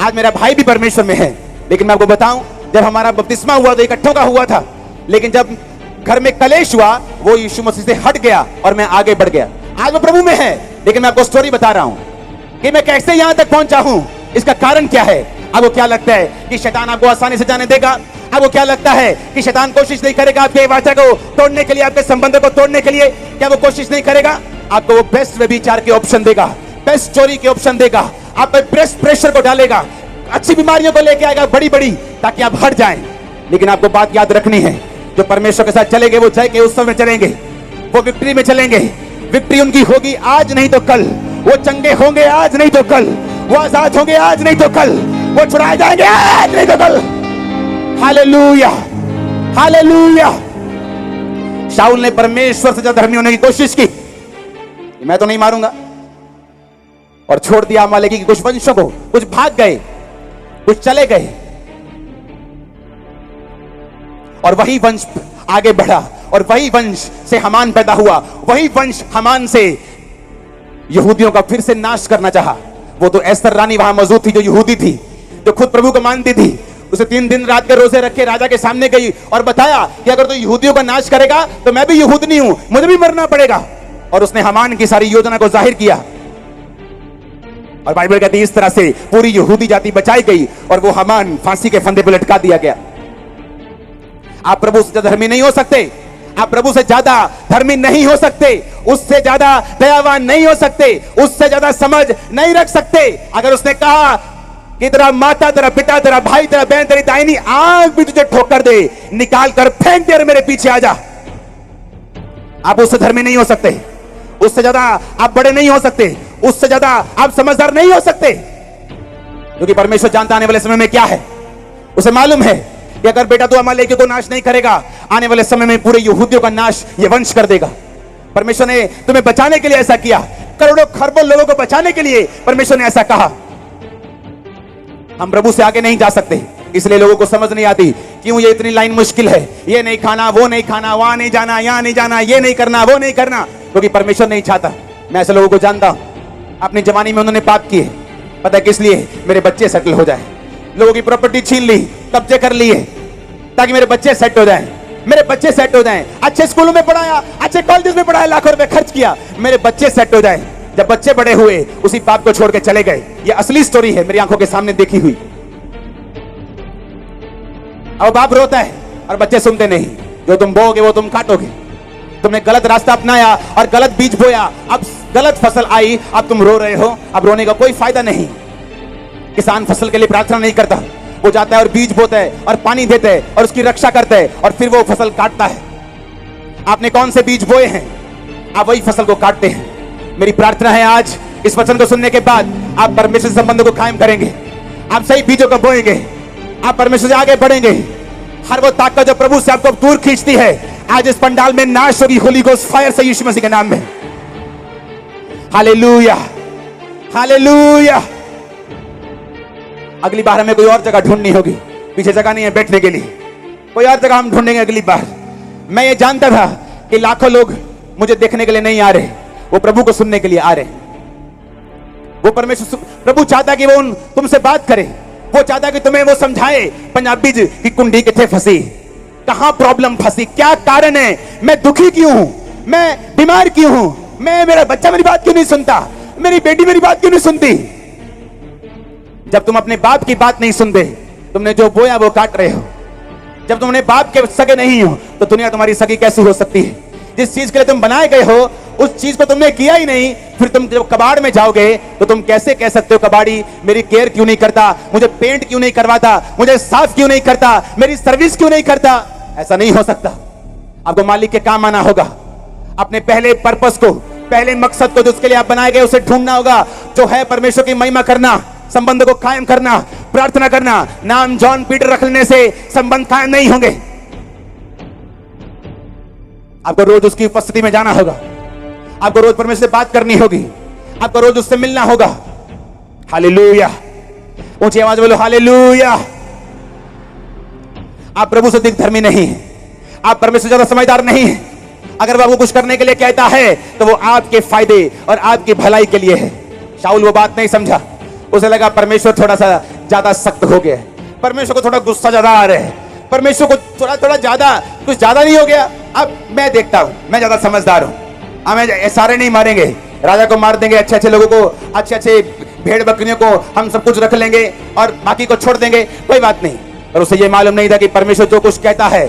आज मेरा भाई भी परमेश्वर में है, लेकिन मैं आपको बताऊं, जब हमारा बपतिस्मा हुआ तो इकट्ठों का हुआ था, लेकिन जब घर में कलेश हुआ वो यीशु मसीह से हट गया और मैं आगे बढ़ गया। आज वो प्रभु में है, लेकिन मैं आपको स्टोरी बता रहा हूं कि मैं कैसे यहां तक पहुंचा हूं। इसका कारण क्या है? आपको क्या लगता है कि शैतान आपको आसानी से जाने देगा? आपको क्या लगता है कि शैतान कोशिश नहीं करेगा आपके वाचा को तोड़ने के लिए, आपके संबंधों को तोड़ने के लिए? क्या वो कोशिश नहीं करेगा? आपको वो बेस्ट व्यभिचार के ऑप्शन देगा, बेस्ट चोरी के ऑप्शन देगा, आप पे बेस्ट प्रेशर को डालेगा, अच्छी बीमारियों को लेके आएगा बड़ी बड़ी, ताकि आप हट जाएं। लेकिन आपको बात याद रखनी है, जो परमेश्वर के साथ चलेंगे वो जय के उत्सव में चलेंगे, वो विक्ट्री में चलेंगे। विक्ट्री उनकी होगी आज नहीं तो कल, वो चंगे होंगे आज नहीं तो कल, वो आजाद होंगे आज नहीं तो कल, वो छुड़ाए जाएंगे आज नहीं तो कल। Hallelujah, hallelujah. शाऊल ने परमेश्वर से ज्यादा धर्मी होने की कोशिश की, मैं तो नहीं मारूंगा, और छोड़ दिया अमालेकी के कुछ वंशों को। कुछ भाग गए, कुछ चले गए, और वही वंश आगे बढ़ा, और वही वंश से हमान पैदा हुआ। वही वंश हमान से यहूदियों का फिर से नाश करना चाहा। वो तो एस्तर रानी वहां मौजूद थी, जो यहूदी थी, जो खुद प्रभु को मानती थी। उसे 3 दिन रात के रोजे रख के राजा के सामने गई और बताया कि अगर तो यहूदियों का नाश करेगा तो मैं भी यहूदनी हूं, मुझे भी मरना पड़ेगा। और उसने हमान की सारी योजना को जाहिर किया, और बाइबल कहती है इस तरह से पूरी यहूदी जाति बचाई गई, और वो हमान फांसी के फंदे पर लटका दिया गया। आप प्रभु से ज्यादा धर्मी नहीं हो सकते, आप प्रभु से ज्यादा धर्मी नहीं हो सकते, उससे ज्यादा दयावान नहीं हो सकते, उससे ज्यादा समझ नहीं रख सकते। अगर उसने कहा कि तेरा माता, तेरा पिता, तेरा भाई, तेरा बहन, तेरी दाहिनी आंख भी तुझे ठोकर दे, निकाल कर फेंक दे और मेरे पीछे आ जा, आप उससे धर्मी नहीं हो सकते, उससे ज्यादा आप बड़े नहीं हो सकते, उससे ज्यादा आप समझदार नहीं हो सकते, क्योंकि परमेश्वर जानता आने वाले समय में क्या है। उसे मालूम है कि अगर बेटा तू अमालेकी को नाश नहीं करेगा, आने वाले समय में पूरे यहूदियों का नाश ये वंश कर देगा। परमेश्वर ने तुम्हें बचाने के लिए ऐसा किया, करोड़ों खरबों लोगों को बचाने के लिए परमेश्वर ने ऐसा कहा। हम प्रभु से आगे नहीं जा सकते, इसलिए लोगों को समझ नहीं आती क्यों ये इतनी लाइन मुश्किल है, ये नहीं खाना, वो नहीं खाना, वहां नहीं जाना, यहां नहीं जाना, ये नहीं करना, वो नहीं करना, क्योंकि परमेश्वर नहीं चाहता। मैं ऐसे लोगों को जानता हूं, अपनी जवानी में उन्होंने पाप किए, पता है किस लिए? मेरे बच्चे सेटल हो जाए। लोगों की प्रॉपर्टी छीन ली, कब्जे कर लिए, ताकि मेरे बच्चे सेट हो जाएं, मेरे बच्चे सेट हो जाएं। अच्छे स्कूलों में पढ़ाया, अच्छे कॉलेज में पढ़ाया, लाखों रुपए खर्च किया, मेरे बच्चे सेट हो जाएं। जब बच्चे बड़े हुए, उसी बाप को छोड़ के चले गए। ये असली स्टोरी है, मेरी आंखों के सामने देखी हुई। अब बाप रोता है और बच्चे सुनते नहीं। जो तुम बोओगे वो तुम काटोगे। तुमने गलत रास्ता अपनाया और गलत बीज बोया, अब गलत फसल आई, अब तुम रो रहे हो। अब रोने का कोई फायदा नहीं। किसान फसल के लिए प्रार्थना नहीं करता, वो जाता है और बीज बोता है और पानी देता है और उसकी रक्षा करता है और फिर वो फसल काटता है। आपने कौन से बीज बोए हैं, आप वही फसल को काटते हैं। मेरी प्रार्थना है आज इस वचन को सुनने के बाद आप परमेश्वर से संबंध को कायम करेंगे, आप सही बीजों को बोएंगे, आप परमेश्वर से आगे बढ़ेंगे। हर वो ताकत जो प्रभु से आपको दूर खींचती है, आज इस पंडाल में नाश होगी होली गोस्ट फायर से, यीशु मसीह के नाम में। Hallelujah, hallelujah. अगली बार हमें कोई और जगह ढूंढनी होगी, पीछे जगह नहीं है बैठने के लिए, कोई और जगह हम ढूंढेंगे अगली बार। मैं ये जानता था कि लाखों लोग मुझे देखने के लिए नहीं आ रहे, वो प्रभु को सुनने के लिए आ रहे। वो परमेश्वर प्रभु चाहता कि वो तुमसे बात करे, वो चाहता कि तुम्हें वो समझाए पंजाबी जी की कुंडी किथे फंसी, कहां प्रॉब्लम फंसी, क्या कारण है, मैं दुखी क्यों हूं, मैं बीमार क्यों हूं, मेरा बच्चा मेरी बात क्यों नहीं सुनता, मेरी बेटी मेरी बात क्यों नहीं सुनती। जब तुम अपने बाप की बात नहीं सुनते, तुमने जो बोया वो काट रहे हो। जब तुम अपने बाप के सगे नहीं हो, तो दुनिया तुम्हारी सगी कैसी हो सकती है? जिस चीज के लिए तुम बनाए गए हो, उस चीज को तुमने किया ही नहीं, फिर तुम जब कबाड़ में जाओगे तो तुम कैसे कह सकते हो कबाड़ी मेरी केयर क्यों नहीं करता, मुझे पेंट क्यों नहीं करवाता, मुझे साफ क्यों नहीं करता, मेरी सर्विस क्यों नहीं करता? ऐसा नहीं हो सकता। आपको मालिक के काम आना होगा, अपने पहले पर्पस को, पहले मकसद को जिसके लिए आप बनाए गए उसे ढूंढना होगा, जो है परमेश्वर की महिमा करना, संबंध को कायम करना, प्रार्थना करना। नाम जॉन पीटर रख लेने से संबंध कायम नहीं होंगे। आपको रोज उसकी उपस्थिति में जाना होगा, आपको रोज परमेश्वर से बात करनी होगी, आपको रोज उससे मिलना होगा। हालेलुया, ऊंची आवाज बोलो हालेलुया। आप प्रभु से अधिक धर्मी नहीं है, आप परमेश्वर से ज्यादा समझदार नहीं है। अगर वो आपको कुछ करने के लिए कहता है तो वो आपके फायदे और आपकी भलाई के लिए है। शाऊल वो बात नहीं समझा, उसे लगा परमेश्वर थोड़ा सा ज्यादा सख्त हो गया, परमेश्वर को थोड़ा गुस्सा ज्यादा आ रहा है, परमेश्वर को थोड़ा थोड़ा ज्यादा, कुछ ज्यादा नहीं हो गया। अब मैं देखता हूं, मैं ज्यादा समझदार हूं, हमें सारे नहीं मारेंगे, राजा को मार देंगे, अच्छे अच्छे लोगों को, अच्छे अच्छे भेड़ बकरियों को हम सब कुछ रख लेंगे और बाकी को छोड़ देंगे, कोई बात नहीं। और उसे ये मालूम नहीं था कि परमेश्वर जो कुछ कहता है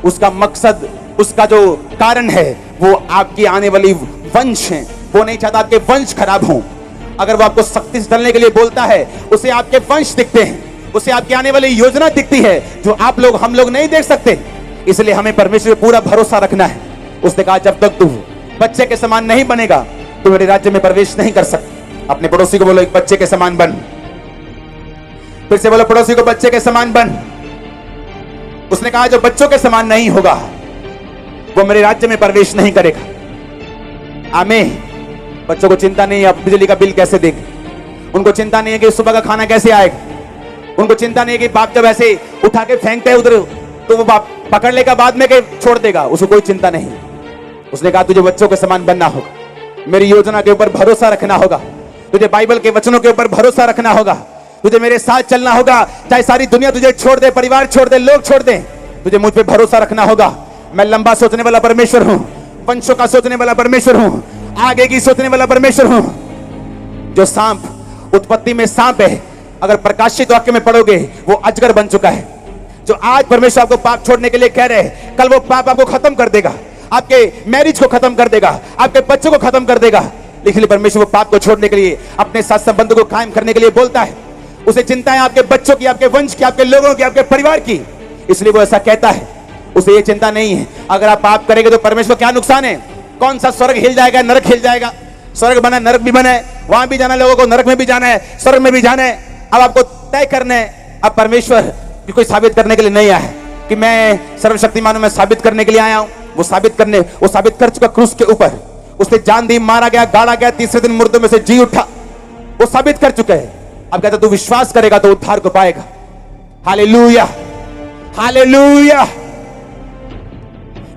उसका मकसद, उसका जो कारण है वो आपकी आने वाली वंश है। वो नहीं चाहता आपके वंश खराब हों। अगर वो आपको सख्ती से चलने के लिए बोलता है, उसे आपके वंश दिखते हैं, उसे आपकी आने वाली योजना दिखती है जो आप लोग, हम लोग नहीं देख सकते। इसलिए हमें परमेश्वर पर पूरा भरोसा रखना है। उसने कहा जब तक तू बच्चे के समान नहीं बनेगा तो मेरे राज्य में प्रवेश नहीं कर सकता। अपने पड़ोसी को बोलो एक बच्चे के समान बन। फिर से बोलो पड़ोसी को बच्चे के समान बन। उसने कहा जो बच्चों के समान नहीं होगा वो मेरे राज्य में प्रवेश नहीं करेगा। आमीन। बच्चों को चिंता नहीं है अब बिजली का बिल कैसे देंगे, उनको चिंता नहीं है कि सुबह का खाना कैसे आएगा, उनको चिंता नहीं है कि बाप जब ऐसे उठा के फेंकते है उधर तो वो बाप पकड़ लेगा बाद में के छोड़ देगा, उसको कोई चिंता नहीं। उसने कहा तुझे बच्चों के समान बनना होगा, मेरी योजना के ऊपर भरोसा रखना होगा, तुझे बाइबल के वचनों के ऊपर भरोसा रखना होगा, तुझे मेरे साथ चलना होगा, चाहे सारी दुनिया तुझे छोड़ दे, परिवार छोड़ दे, लोग छोड़ दे, तुझे मुझ पे भरोसा रखना होगा। मैं लंबा सोचने वाला परमेश्वर हूं, वंशों का सोचने वाला परमेश्वर हूं, आगे की सोचने वाला परमेश्वर हूं। जो सांप, उत्पत्ति में सांप है, अगर प्रकाशित वाक्य में पढ़ोगे वो अजगर बन चुका है। जो आज परमेश्वर आपको पाप छोड़ने के लिए कह रहे हैं, कल वो पाप आपको खत्म कर देगा, आपके मैरिज को खत्म कर देगा, आपके बच्चों को खत्म कर देगा। इसलिए परमेश्वर वो पाप को छोड़ने के लिए, अपने साथ संबंध को कायम करने के लिए बोलता है। उसे चिंता है आपके बच्चों की, आपके वंश की, आपके लोगों की, आपके परिवार की, इसलिए वो ऐसा कहता है। उसे ये चिंता नहीं है अगर आप पाप करेंगे तो परमेश्वर क्या नुकसान है, कौन सा स्वर्ग हिल जाएगा, नरक हिल जाएगा। स्वर्ग बना, नरक भी बना है, वहां भी जाना है लोगों को, नरक में भी जाना है, स्वर्ग में भी जाना है। अब आपको तय करना है। अब परमेश्वर कोई साबित करने के लिए नहीं आया है कि मैं सर्वशक्तिमान हूं, मैं साबित करने के लिए आया हूं। वो साबित कर चुका क्रूस के ऊपर। उसने जान दी, मारा गया, गाड़ा गया, तीसरे दिन मुर्दों में से जी उठा। वो साबित कर चुका है। अब कहता तू विश्वास करेगा तो उद्धार को पाएगा। Hallelujah, hallelujah.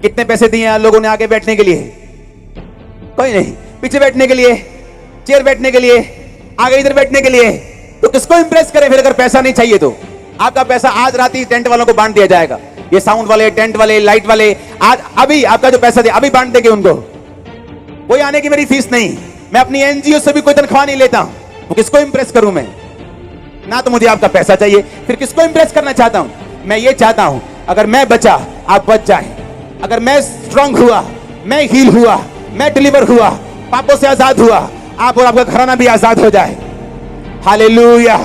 कितने पैसे दिए हैं लोगों ने आगे बैठने के लिए? कोई नहीं। पीछे बैठने के लिए, चेयर बैठने के लिए, आगे इधर बैठने के लिए। तो किसको इंप्रेस करें फिर अगर पैसा नहीं चाहिए तो? आपका पैसा आज रात ही टेंट वालों को बांट दिया जाएगा। ये साउंड वाले, टेंट वाले, लाइट वाले, आज अभी आपका जो पैसा दे अभी बांट देंगे उनको। कोई आने की मेरी फीस नहीं। मैं अपनी एनजीओ से भी कोई तनख्वाह नहीं लेता। वो किसको इंप्रेस करूं मैं? ना तो मुझे आपका पैसा चाहिए, फिर किसको इंप्रेस करना चाहता हूं? मैं ये चाहता हूं अगर मैं बचा आप बच जाएं। अगर मैं स्ट्रांग हुआ, मैं हील हुआ, मैं डिलीवर हुआ, पापों से आजाद हुआ, आप और आपका घराना भी आजाद हो जाए। हालेलुया।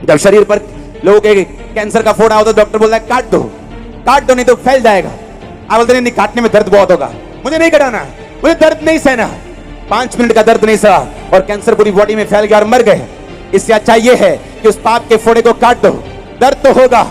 जब शरीर पर लोगों के कैंसर का फोड़ा होता तो डॉक्टर बोलता है काट दो नहीं तो फैल जाएगा। आप बोलते नहीं, काटने में दर्द बहुत होगा, मुझे नहीं कटाना, मुझे दर्द नहीं सहना। 5 मिनट का दर्द नहीं सहा और कैंसर पूरी बॉडी में फैल गया और मर गए। इससे अच्छा ये है कि उस पाप के फोड़े को काट दो। दर्द तो होगा,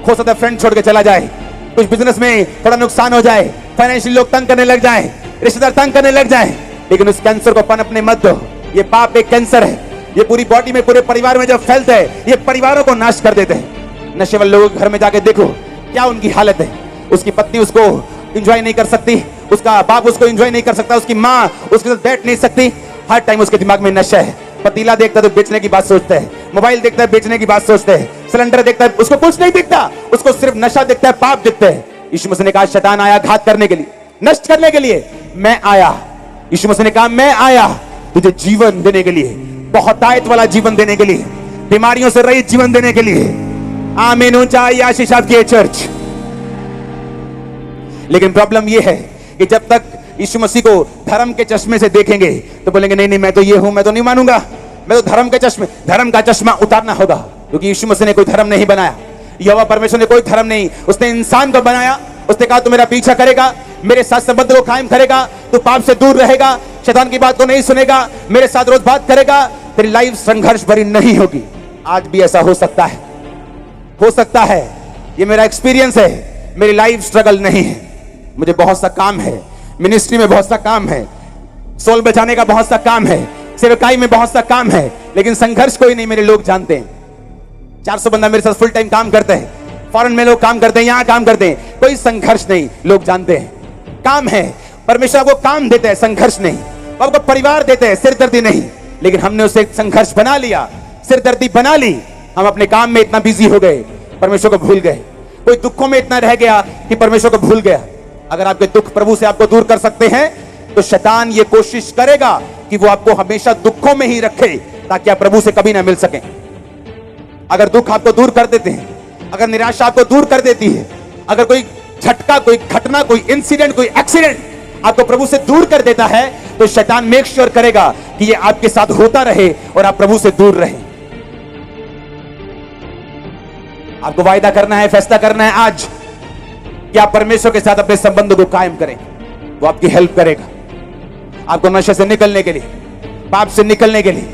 हो सकता है फ्रेंड छोड़ के चला जाए, कुछ बिजनेस में थोड़ा नुकसान हो जाए, फाइनेंशियल लोग तंग करने लग जाए, रिश्तेदार तंग करने लग जाए, लेकिन उस कैंसर को पनपने मत दो। ये पाप एक कैंसर है, ये पूरी बॉडी में, पूरे परिवार में जब फैलता है ये परिवारों को नाश कर देते हैं। नशे वाले लोगों के घर में जाके देखो क्या उनकी हालत है। उसकी पत्नी उसको एंजॉय नहीं कर सकती, उसका बाप उसको एंजॉय नहीं कर सकता, उसकी माँ उसके साथ बैठ नहीं सकती। हर टाइम उसके दिमाग में नशा है। पतीला देखता है तो बेचने की बात सोचता है, मोबाइल देखता है बेचने की बात सोचता है, सिलेंडर देखता है उसको कुछ नहीं दिखता, उसको सिर्फ नशा दिखता है, पाप दिखता है। यीशु मसीह ने कहा शैतान आया घात करने के लिए, नष्ट करने के लिए, मैं आया। यीशु मसीह ने कहा मैं आया तुझे जीवन देने के लिए, बहुतायत वाला जीवन देने के लिए, बीमारियों से रहित जीवन देने के लिए। आमीन। ऊंचा आशीष आपकी चर्च। लेकिन प्रॉब्लम यह है कि जब तक यीशु मसीह को धर्म के चश्मे से देखेंगे तो बोलेंगे नहीं मैं तो ये हूं, मैं तो नहीं मानूंगा, मैं तो धर्म का चश्मा उतारना होगा, क्योंकि यीशु मसीह ने कोई धर्म नहीं बनाया। यहोवा परमेश्वर ने कोई धर्म नहीं, उसने इंसान को बनाया। उसने कहा तू मेरा पीछा करेगा, मेरे साथ संबंध को कायम करेगा, तू पाप से दूर रहेगा, शैतान की बात को नहीं सुनेगा, मेरे साथ रोज बात करेगा, तेरी लाइफ संघर्ष भरी नहीं होगी। आज भी ऐसा हो सकता है, हो सकता है। ये मेरा एक्सपीरियंस है। मेरी लाइफ स्ट्रगल नहीं है, मुझे बहुत सा काम है, मिनिस्ट्री में बहुत सा काम है, सोल बचाने का बहुत सा काम है, सेवकाई में बहुत सा काम है, लेकिन संघर्ष कोई नहीं। मेरे लोग जानते हैं 400 बंदा मेरे साथ फुल टाइम काम करते हैं, फॉरेन में लोग काम करते हैं, यहां काम करते हैं, कोई संघर्ष नहीं। लोग जानते हैं काम है, परमेश्वर आपको काम देते हैं, संघर्ष नहीं। वो आपको परिवार देते हैं, सिरदर्दी नहीं। लेकिन हमने उसे संघर्ष बना लिया, सिरदर्दी बना ली। हम अपने काम में इतना बिजी हो गए, परमेश्वर को भूल गए। कोई दुखों में इतना रह गया कि परमेश्वर को भूल गया। अगर आपके दुख प्रभु से आपको दूर कर सकते हैं तो शैतान ये कोशिश करेगा कि वो आपको हमेशा दुखों में ही रखे ताकि आप प्रभु से कभी ना मिल सकें। अगर दुख आपको दूर कर देते हैं, अगर निराशा आपको दूर कर देती है, अगर कोई झटका, कोई घटना, कोई इंसिडेंट, कोई एक्सीडेंट आपको प्रभु से दूर कर देता है तो शैतान मेक श्योर करेगा कि ये आपके साथ होता रहे और आप प्रभु से दूर रहे। आपको वायदा करना है, फैसला करना है आज कि आप परमेश्वर के साथ अपने संबंध को कायम करें। वो आपकी हेल्प करेगा, आपको नशे से निकलने के लिए, पाप से निकलने के लिए,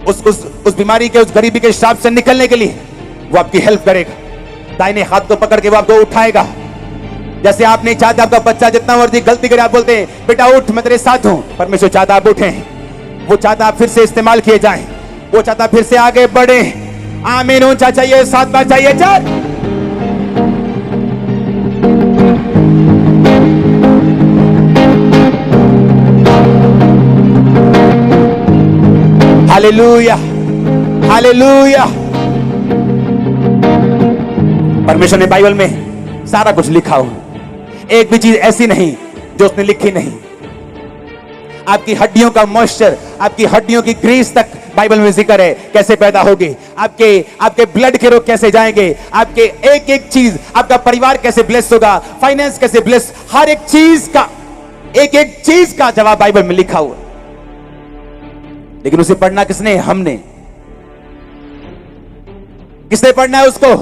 उस बीमारी के, उस गरीबी के श्राप से निकलने के लिए वो आपकी हेल्प करेगा। दाहिने हाथ को पकड़ के वो आपको उठाएगा। जैसे आप नहीं चाहते आपका बच्चा जितना मर्जी गलती करे, आप बोलते हैं बेटा उठ, मैं तेरे साथ हूं। परमेश्वर चाहता आप उठें, वो चाहता आप फिर से इस्तेमाल किए जाएं, वो चाहता फिर से आगे बढ़े। आमीन। ऊंचा चाहिए, 7 बार चाहिए, चल। Hallelujah, hallelujah. परमेश्वर ने बाइबल में सारा कुछ लिखा हुआ, एक भी चीज ऐसी नहीं जो उसने लिखी नहीं। आपकी हड्डियों का मॉइस्चर, आपकी हड्डियों की ग्रीस तक बाइबल में जिक्र है, कैसे पैदा होगी, आपके ब्लड के रोग कैसे जाएंगे, आपके एक एक चीज, आपका परिवार कैसे ब्लेस होगा, फाइनेंस कैसे ब्लेस, हर एक चीज का, एक एक चीज का जवाब बाइबल में लिखा हुआ। लेकिन उसे पढ़ना किसने? हमने। किसने पढ़ना है उसको?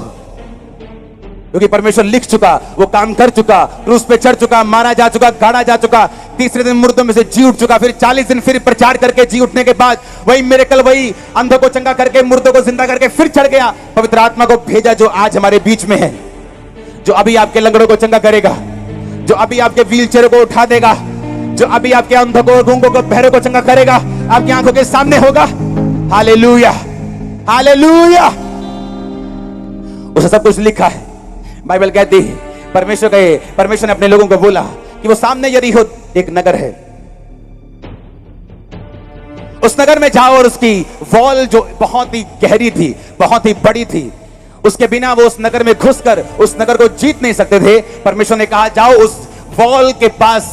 क्योंकि परमेश्वर लिख चुका, वो काम कर चुका, क्रूस पे चढ़ चुका, मारा जा चुका, गाड़ा जा चुका, तीसरे दिन मुर्दों में से जी उठ चुका, फिर 40 दिन फिर प्रचार करके जी उठने के बाद वही मिरेकल, वही अंधों को चंगा करके, मुर्दों को जिंदा करके फिर चढ़ गया। पवित्र आत्मा को भेजा जो आज हमारे बीच में है, जो अभी आपके लंगड़ों को चंगा करेगा, जो अभी आपके व्हील चेयर को उठा देगा, जो अभी आपके अंधों को, गूंगों को, बहरे को चंगा करेगा, आपकी आंखों के सामने होगा। Hallelujah, hallelujah. उसे सब कुछ लिखा है। बाइबल कहती है परमेश्वर ने अपने लोगों को बोला कि वो सामने यरीहो एक नगर है, उस नगर में जाओ और उसकी वॉल जो बहुत ही गहरी थी, बहुत ही बड़ी थी, उसके बिना वो उस नगर में घुसकर उस नगर को जीत नहीं सकते थे। परमेश्वर ने कहा जाओ उस वॉल के पास,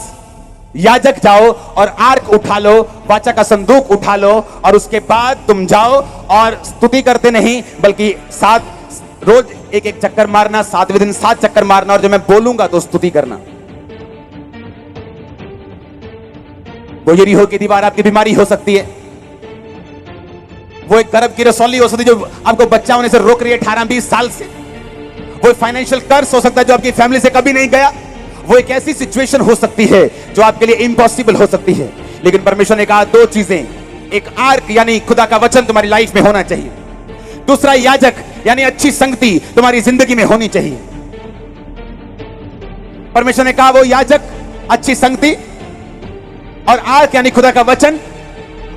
याजक जाओ और आर्क उठा लो, वाचा का संदूक उठा लो, और उसके बाद तुम जाओ और स्तुति करते नहीं बल्कि रोज एक एक चक्कर मारना, 7वें दिन 7 चक्कर मारना, और जब मैं बोलूंगा तो स्तुति करना। वो यरीहो की दीवार आपकी बीमारी हो सकती है, वो एक गर्भ की रसौली हो सकती है जो आपको बच्चा होने से रोक रही है 18-20 साल से, वो फाइनेंशियल कर्ज हो सकता है जो आपकी फैमिली से कभी नहीं गया, वो एक ऐसी सिचुएशन हो सकती है जो आपके लिए इम्पॉसिबल हो सकती है। लेकिन परमेश्वर ने कहा 2 चीजें, एक आर्क यानी खुदा का वचन तुम्हारी लाइफ में होना चाहिए, दूसरा याजक यानी अच्छी संगति तुम्हारी जिंदगी में होनी चाहिए। परमेश्वर ने कहा वो याजक, अच्छी संगति, और आर्क यानी खुदा का वचन,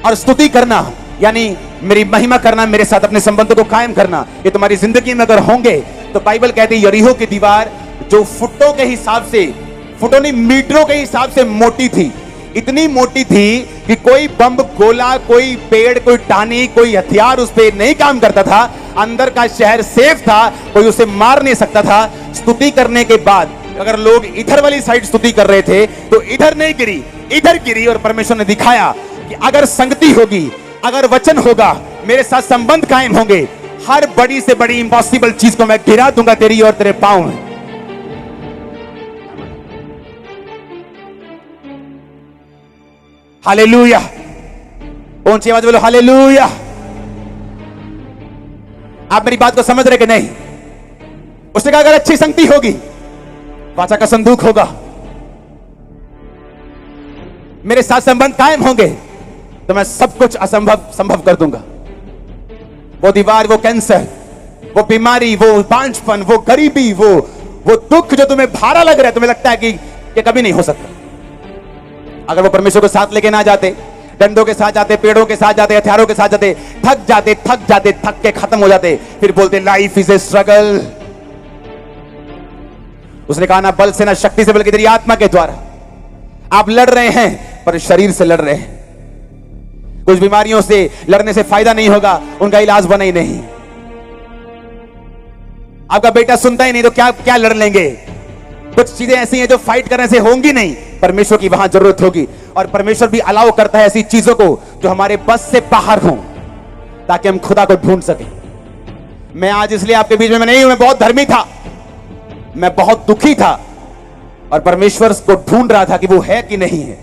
और स्तुति करना यानी मेरी महिमा करना, मेरे साथ अपने संबंधों को कायम करना, ये तुम्हारी जिंदगी में अगर होंगे तो बाइबल कहती है यरीहो की दीवार जो फुटों के हिसाब से, फुटों नहीं मीटरों के हिसाब से मोटी थी, इतनी मोटी थी कि कोई बम, गोला, कोई पेड़, कोई टानी, कोई हथियार उस पर नहीं काम करता था। अंदर का शहर सेफ था, कोई उसे मार नहीं सकता था। स्तुति करने के बाद अगर लोग इधर वाली साइड स्तुति कर रहे थे तो इधर नहीं गिरी, इधर गिरी, और परमेश्वर ने दिखाया कि अगर संगति होगी, अगर वचन होगा, मेरे साथ संबंध कायम होंगे, हर बड़ी से बड़ी इंपॉसिबल चीज को मैं गिरा दूंगा तेरी और तेरे पांव में। हालेलुया, ऊंची आवाज बोलो हालेलुया। आप मेरी बात को समझ रहे कि नहीं? उसने कहा अगर अच्छी संगति होगी, वाचा का संदूक होगा, मेरे साथ संबंध कायम होंगे, तो मैं सब कुछ असंभव संभव कर दूंगा। वो दीवार, वो कैंसर, वो बीमारी, वो बांझपन, वो गरीबी, वो दुख जो तुम्हें भारा लग रहा है, तुम्हें लगता है कि ये कभी नहीं हो सकता, अगर वो परमेश्वर को साथ लेके ना जाते, डंडों के साथ जाते, पेड़ों के साथ जाते, हथियारों के साथ जाते, थक जाते, थक के खत्म हो जाते, फिर बोलते लाइफ इज ए स्ट्रगल। उसने कहा ना बल से ना शक्ति से बल्कि तेरी आत्मा के द्वारा। आप लड़ रहे हैं पर शरीर से लड़ रहे हैं। कुछ बीमारियों से लड़ने से फायदा नहीं होगा, उनका इलाज बना ही नहीं। आपका बेटा सुनता ही नहीं तो क्या लड़ लेंगे। कुछ चीजें ऐसी हैं जो फाइट करने से होंगी नहीं, परमेश्वर की वहां जरूरत होगी। और परमेश्वर भी अलाउ करता है ऐसी चीजों को जो हमारे बस से बाहर हों, ताकि हम खुदा को ढूंढ सकें। मैं आज इसलिए आपके बीच में नहीं हूं, मैं बहुत धर्मी था, मैं बहुत दुखी था और परमेश्वर को ढूंढ रहा था कि वो है कि नहीं है।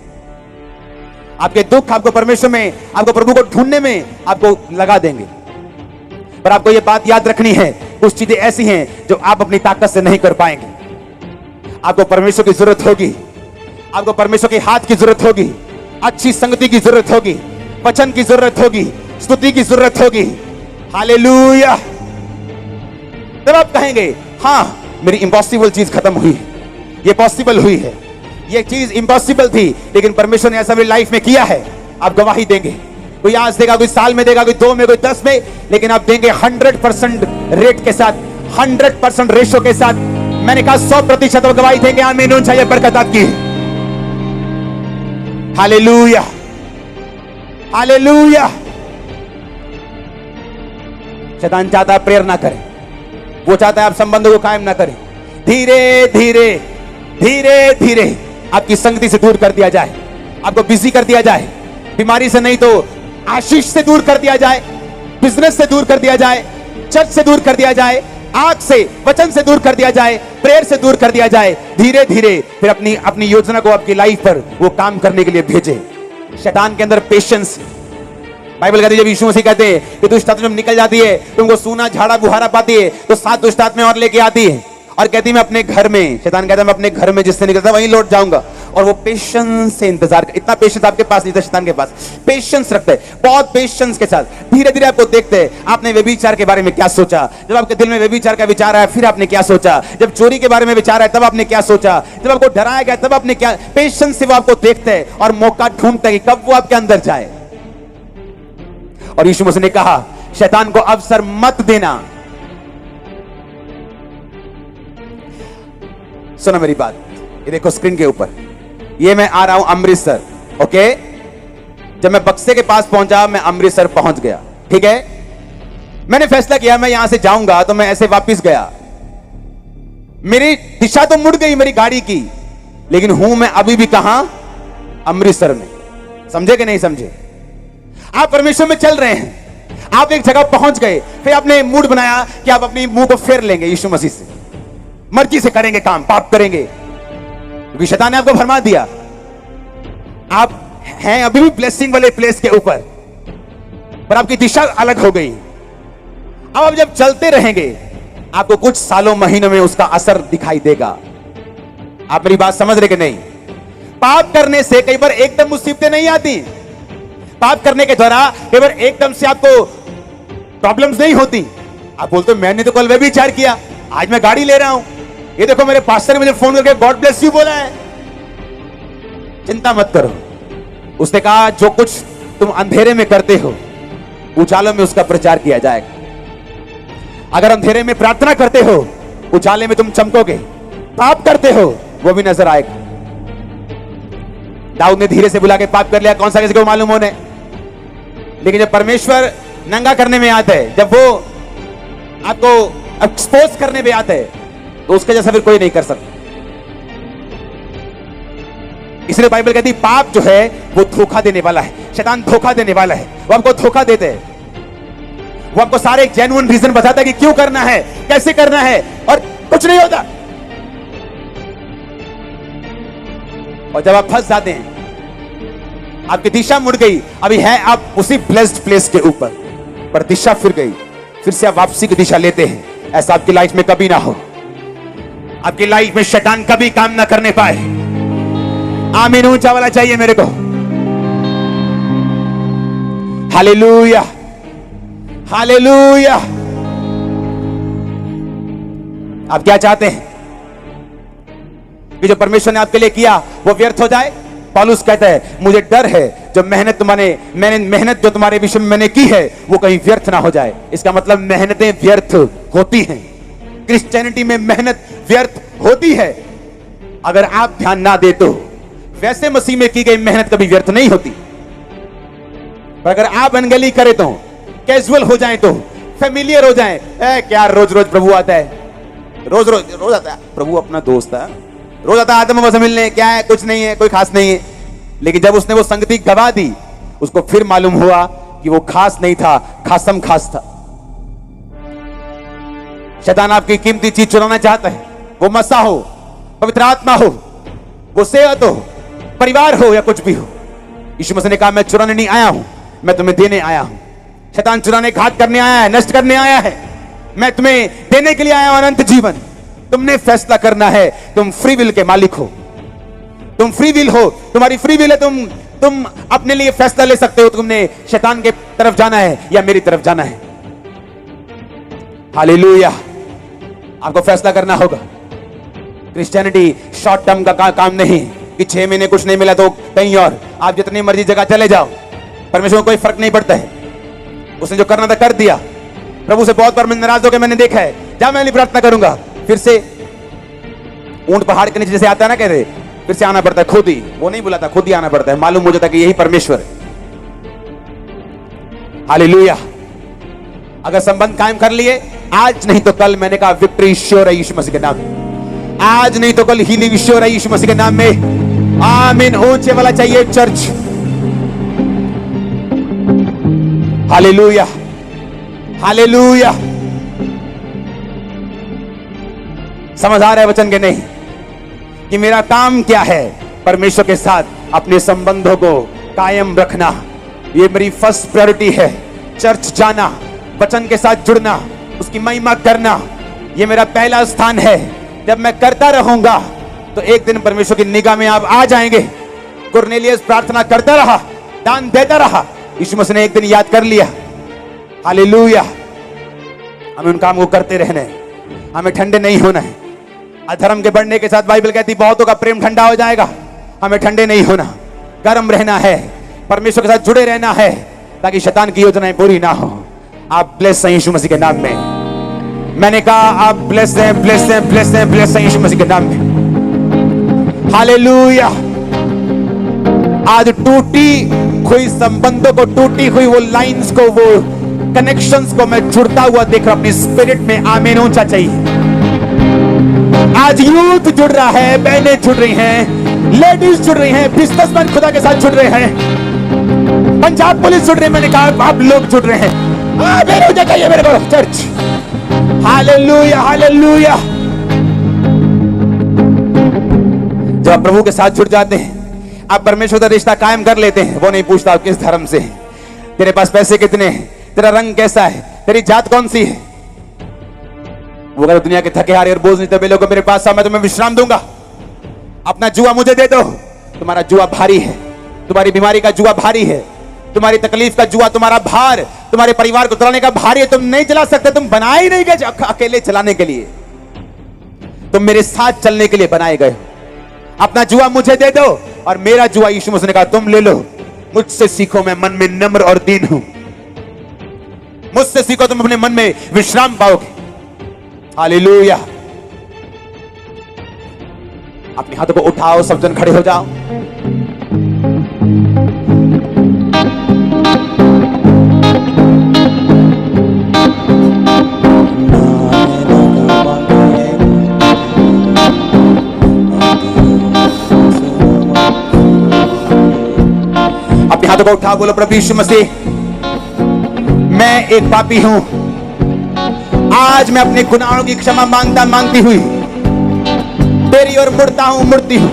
आपके दुख आपको परमेश्वर में, आपको प्रभु को ढूंढने में आपको लगा देंगे। पर आपको यह बात याद रखनी है, कुछ चीजें ऐसी हैं जो आप अपनी ताकत से नहीं कर पाएंगे। आपको परमेश्वर की जरूरत होगी, आपको परमेश्वर के हाथ की जरूरत होगी, अच्छी संगति की जरूरत होगी, वचन की जरूरत होगी, स्तुति की जरूरत होगी। हालेलुया। तब आप कहेंगे हां मेरी इम्पॉसिबल चीज खत्म हुई है, ये पॉसिबल हुई है। ये चीज इम्पॉसिबल थी लेकिन परमेश्वर ने ऐसा मेरी लाइफ में किया है। आप गवाही देंगे, कोई आज देगा, कोई साल में देगा, कोई 2 में, कोई 10 में, लेकिन आप देंगे 100% रेट के साथ, 100% रेशो के साथ। मैंने कहा 100% गवाही देंगे। आमीन। उन चाहिए बरकत आपकी। Hallelujah, hallelujah. शैतान चाहता है प्रेयर ना करें, वो चाहता है आप संबंधों को कायम ना करें। धीरे धीरे धीरे धीरे आपकी संगति से दूर कर दिया जाए, आपको बिजी कर दिया जाए, बीमारी से नहीं तो आशीष से दूर कर दिया जाए, बिजनेस से दूर कर दिया जाए, चर्च से दूर कर दिया जाए, आग से, वचन से दूर कर दिया जाए, प्रेयर से दूर कर दिया जाए। धीरे धीरे फिर अपनी योजना को आपकी लाइफ पर वो काम करने के लिए भेजे। शैतान के अंदर पेशेंस। बाइबल कहती है जब यीशु मसीह कहते हैं कि दुष्ट आत्मा जब निकल जाती है तुमको सूना झाड़ा बुहारा पाती है तो 7 दुष्ट आत्माएं और लेके आती है और कहती मैं अपने घर में, शैतान कहता मैं अपने घर में जिससे निकलता वहीं लौट जाऊंगा। और वो पेशेंस से इंतजार, इतना पेशेंस आपके पास नहीं था शैतान के पास, पेशेंस रखते हैं, बहुत पेशेंस के साथ धीरे धीरे आपको देखते हैं। आपने व्यभिचार के बारे में क्या सोचा, जब आपके दिल में व्यभिचार का विचार आया फिर आपने क्या सोचा, जब चोरी के बारे में विचार आया तब आपने क्या सोचा, जब आपको डराया गया तब आपने क्या, पेशेंस से वो आपको देखते हैं और मौका ढूंढते हैं कि कब वो आपके अंदर जाए। और यीशु मसीह ने कहा शैतान को अवसर मत देना। सुनो मेरी बात, ये देखो स्क्रीन के ऊपर, ये मैं आ रहा हूं अमृतसर, ओके। जब मैं बक्से के पास पहुंचा मैं अमृतसर पहुंच गया, ठीक है। मैंने फैसला किया मैं यहां से जाऊंगा, तो मैं ऐसे वापस गया। मेरी दिशा तो मुड़ गई मेरी गाड़ी की, लेकिन हूं मैं अभी भी कहां, अमृतसर में। समझे कि नहीं समझे? आप परमेश्वर में चल रहे हैं, आप एक जगह पहुंच गए, फिर आपने मूड बनाया कि आप अपनी मुंह को फेर लेंगे यीशु मसीह से, मर्जी से करेंगे काम, पाप करेंगे, क्योंकि शैतान ने आपको भरमा दिया। आप हैं अभी भी ब्लेसिंग वाले प्लेस के ऊपर, पर आपकी दिशा अलग हो गई। अब आप जब चलते रहेंगे आपको कुछ सालों महीनों में उसका असर दिखाई देगा। आप मेरी बात समझ रहे कि नहीं? पाप करने से कई बार एकदम मुसीबतें नहीं आती, पाप करने के द्वारा कई बार एकदम से आपको प्रॉब्लम्स नहीं होती। आप बोलते हो मैंने तो कल व्यभिचार किया, आज मैं गाड़ी ले रहा हूं, ये देखो मेरे पास्टर ने मुझे फोन करके गॉड ब्लेस यू बोला है। चिंता मत करो, उसने कहा जो कुछ तुम अंधेरे में करते हो उजालों में उसका प्रचार किया जाएगा। अगर अंधेरे में प्रार्थना करते हो उजाले में तुम चमकोगे, पाप करते हो वो भी नजर आएगा। दाऊद ने धीरे से बुला के पाप कर लिया, कौन सा किसी को मालूम होने, लेकिन जब परमेश्वर नंगा करने में आता है, जब वो आपको एक्सपोज करने में आता है, तो उसके जैसा फिर कोई नहीं कर सकता। इसलिए बाइबल कहती है पाप जो है वो धोखा देने वाला है, शैतान धोखा देने वाला है, वो आपको धोखा देते हैं। वो आपको सारे जेन्युइन रीजन बताता है कि क्यों करना है, कैसे करना है, और कुछ नहीं होता। और जब आप फंस जाते हैं, आपकी दिशा मुड़ गई, अभी है आप उसी ब्लेस्ड प्लेस के ऊपर, पर दिशा फिर गई, फिर से आप वापसी की दिशा लेते हैं। ऐसा आपकी लाइफ में कभी ना हो, आपकी लाइफ में शैतान कभी काम ना करने पाए। आमीन ऊंचा वाला चाहिए मेरे को। Hallelujah, hallelujah. आप क्या चाहते हैं कि जो परमेश्वर ने आपके लिए किया वो व्यर्थ हो जाए? पौलुस कहता है मुझे डर है जो मेहनत मेहनत जो तुम्हारे विषय में मैंने की है वो कहीं व्यर्थ ना हो जाए। इसका मतलब मेहनतें व्यर्थ होती हैं, क्रिश्चियनिटी में मेहनत व्यर्थ होती है। अगर आप ध्यान ना दे तो वैसे मसीह में की गई मेहनत कभी व्यर्थ नहीं होती। पर अगर आप अनगली करें तो, कैजुअल हो जाए तो, फेमिलियर हो जाए, क्या रोज रोज प्रभु आता है, रोज आता है प्रभु, अपना दोस्त है, रोज आता है आदम से मिलने, क्या है, कुछ नहीं है, कोई खास नहीं है। लेकिन जब उसने वो संगति गवा दी, उसको फिर मालूम हुआ कि वो खास नहीं था, खासम खास था। शैतान आपकी कीमती चीज चुराना चाहता है, वो मसा हो, पवित्र आत्मा हो, वो सेहत हो, परिवार हो, या कुछ भी हो। यीशु मसीह ने कहा मैं चुराने नहीं आया हूं, मैं तुम्हें देने आया हूं। शैतान चुराने, घात करने आया है, नष्ट करने आया है, मैं तुम्हें देने के लिए आया हूं अनंत जीवन। तुमने फैसला करना है, तुम फ्री विल के मालिक हो, तुम फ्री विल हो, तुम्हारी फ्री विल है, तुम अपने लिए फैसला ले सकते हो, तुमने शैतान के तरफ जाना है या मेरी तरफ जाना है। हालेलुया। आपको फैसला करना होगा। क्रिश्चियनिटी शॉर्ट टर्म का काम नहीं कि 6 महीने कुछ नहीं मिला तो कहीं और, आप जितनी मर्जी जगह चले जाओ, परमेश्वर को कोई फर्क नहीं पड़ता है। उसने जो करना था कर दिया। प्रभु से बहुत बार मैं नाराज होकर मैंने देखा है, जब मैं प्रार्थना करूंगा फिर से ऊंट पहाड़ के नीचे जैसे आता है ना, कहते फिर से आना पड़ता है, खुद ही, वो नहीं बुलाता, खुद ही आना पड़ता है। मालूम हो जाता कि यही परमेश्वर है। हालेलुया। अगर संबंध कायम कर लिए, आज नहीं तो कल, मैंने कहा विक्ट्री श्योर है यीशु मसीह के नाम में, आज नहीं तो कल हीलिंग श्योर है यीशु मसीह के नाम में। आमीन। ऊंचे वाला चाहिए चर्च। Hallelujah, hallelujah. समझ आ रहा है वचन के नहीं कि मेरा काम क्या है? परमेश्वर के साथ अपने संबंधों को कायम रखना, ये मेरी फर्स्ट प्रायोरिटी है। चर्च जाना, वचन के साथ जुड़ना, उसकी महिमा करना, ये मेरा पहला स्थान है। जब मैं करता रहूंगा तो एक दिन परमेश्वर की निगाह में आप आ जाएंगे। कुरनेलियस प्रार्थना करता रहा, दान देता रहा, यीशु मसीह ने एक दिन याद कर लिया। हालेलुया। हमें उन काम को करते रहना है, हमें ठंडे नहीं होना है। अधर्म के बढ़ने के साथ बाइबल कहती बहुतों का प्रेम ठंडा हो जाएगा। हमें ठंडे नहीं होना, गर्म रहना है, परमेश्वर के साथ जुड़े रहना है, ताकि शैतान की योजनाएं पूरी ना हो। आप ब्लेस हैं यीशु मसीह के नाम में। मैंने कहा आप ब्लेस हैं, ब्लेस हैं, ब्लेस हैं, ब्लेस हैं यीशु मसीह के नाम में। हालेलुया। आज टूटी हुई संबंधों को, टूटी हुई वो लाइंस को, वो कनेक्शंस को मैं जुड़ता हुआ देख रहा हूं अपनी स्पिरिट में। आमीन ऊंचा चाहिए। आज यूथ जुड़ रहा है, बहनें जुड़ रही हैं, लेडीज जुड़ रही हैं, बिजनेसमैन खुदा के साथ जुड़ रहे हैं, पंजाब पुलिस जुड़ रही है। मैंने कहा आप लोग जुड़ रहे हैं। चाहिए मेरे को चर्च। Hallelujah, hallelujah. जब आप प्रभु के साथ जुड़ जाते हैं, आप परमेश्वर का रिश्ता कायम कर लेते हैं। वो नहीं पूछता आप किस धर्म से, तेरे पास पैसे कितने हैं, तेरा रंग कैसा है, तेरी जात कौन सी है। वो अगर दुनिया के थके हारे और बोझ नहीं दबे लोगों मेरे पास आओ, मैं तुम्हें विश्राम दूंगा। अपना जुआ मुझे दे दो। तुम्हारा जुआ भारी है, तुम्हारी बीमारी का जुआ भारी है, तुम्हारी तकलीफ का जुआ, तुम्हारा भार, तुम्हारे परिवार को चलाने का भारी है। तुम नहीं चला सकते, तुम बनाए ही नहीं गए अकेले चलाने के लिए, तुम मेरे साथ चलने के लिए बनाए गए। अपना जुआ मुझे दे दो और मेरा जुआ, यीशु मसीह ने कहा, तुम ले लो। मुझसे सीखो, मैं मन में नम्र और दीन हूं। मुझसे सीखो, तुम अपने मन में विश्राम पाओगे। हालेलुया। अपने हाथों को उठाओ, सब जन खड़े हो जाओ। अपने हाथों को उठाओ, बोलो प्रभु यीशु मसीह, मैं एक पापी हूं। आज मैं अपने गुनाहों की क्षमा मांगती हुई तेरी ओर मुड़ता हूं, मुड़ती हूं।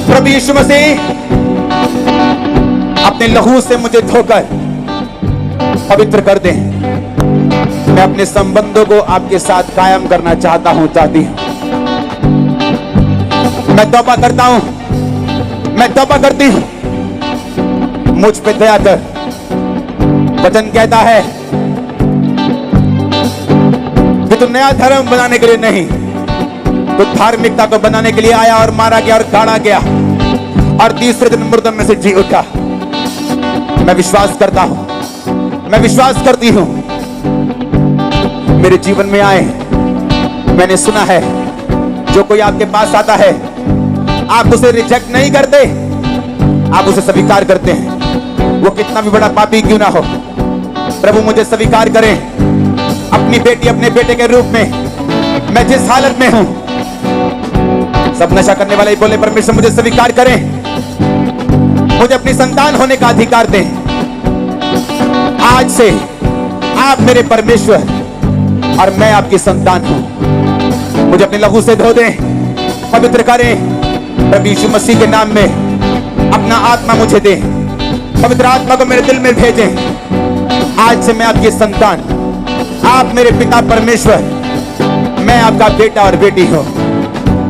प्रभु यीशु मसीह, अपने लहू से मुझे धोकर पवित्र कर दे। मैं अपने संबंधों को आपके साथ कायम करना चाहता हूं, चाहती हूं। मैं तौबा करता हूं, मैं तौबा करती हूं, मुझ पे दया कर। वचन कहता है कि तू नया धर्म बनाने के लिए नहीं, तो धार्मिकता को बनाने के लिए आया और मारा गया और गाड़ा गया और तीसरे दिन मुर्दों में से जी उठा। मैं विश्वास करता हूं, मैं विश्वास करती हूं, मेरे जीवन में आए। मैंने सुना है जो कोई आपके पास आता है, आप उसे रिजेक्ट नहीं करते, आप उसे स्वीकार करते हैं, वो कितना भी बड़ा पापी क्यों ना हो। प्रभु मुझे स्वीकार करें अपनी बेटी, अपने बेटे के रूप में, मैं जिस हालत में हूं। सब नशा करने वाले बोले, परमेश्वर मुझे स्वीकार करें, मुझे अपनी संतान होने का अधिकार दें। आज से आप मेरे परमेश्वर और मैं आपकी संतान हूं। मुझे अपने लहू से धो दें, पवित्र करें। प्रभु यीशु मसीह के नाम में अपना आत्मा मुझे दें, पवित्र आत्मा को मेरे दिल में भेजें। आज से मैं आपकी संतान, आप मेरे पिता परमेश्वर, मैं आपका बेटा और बेटी हूं।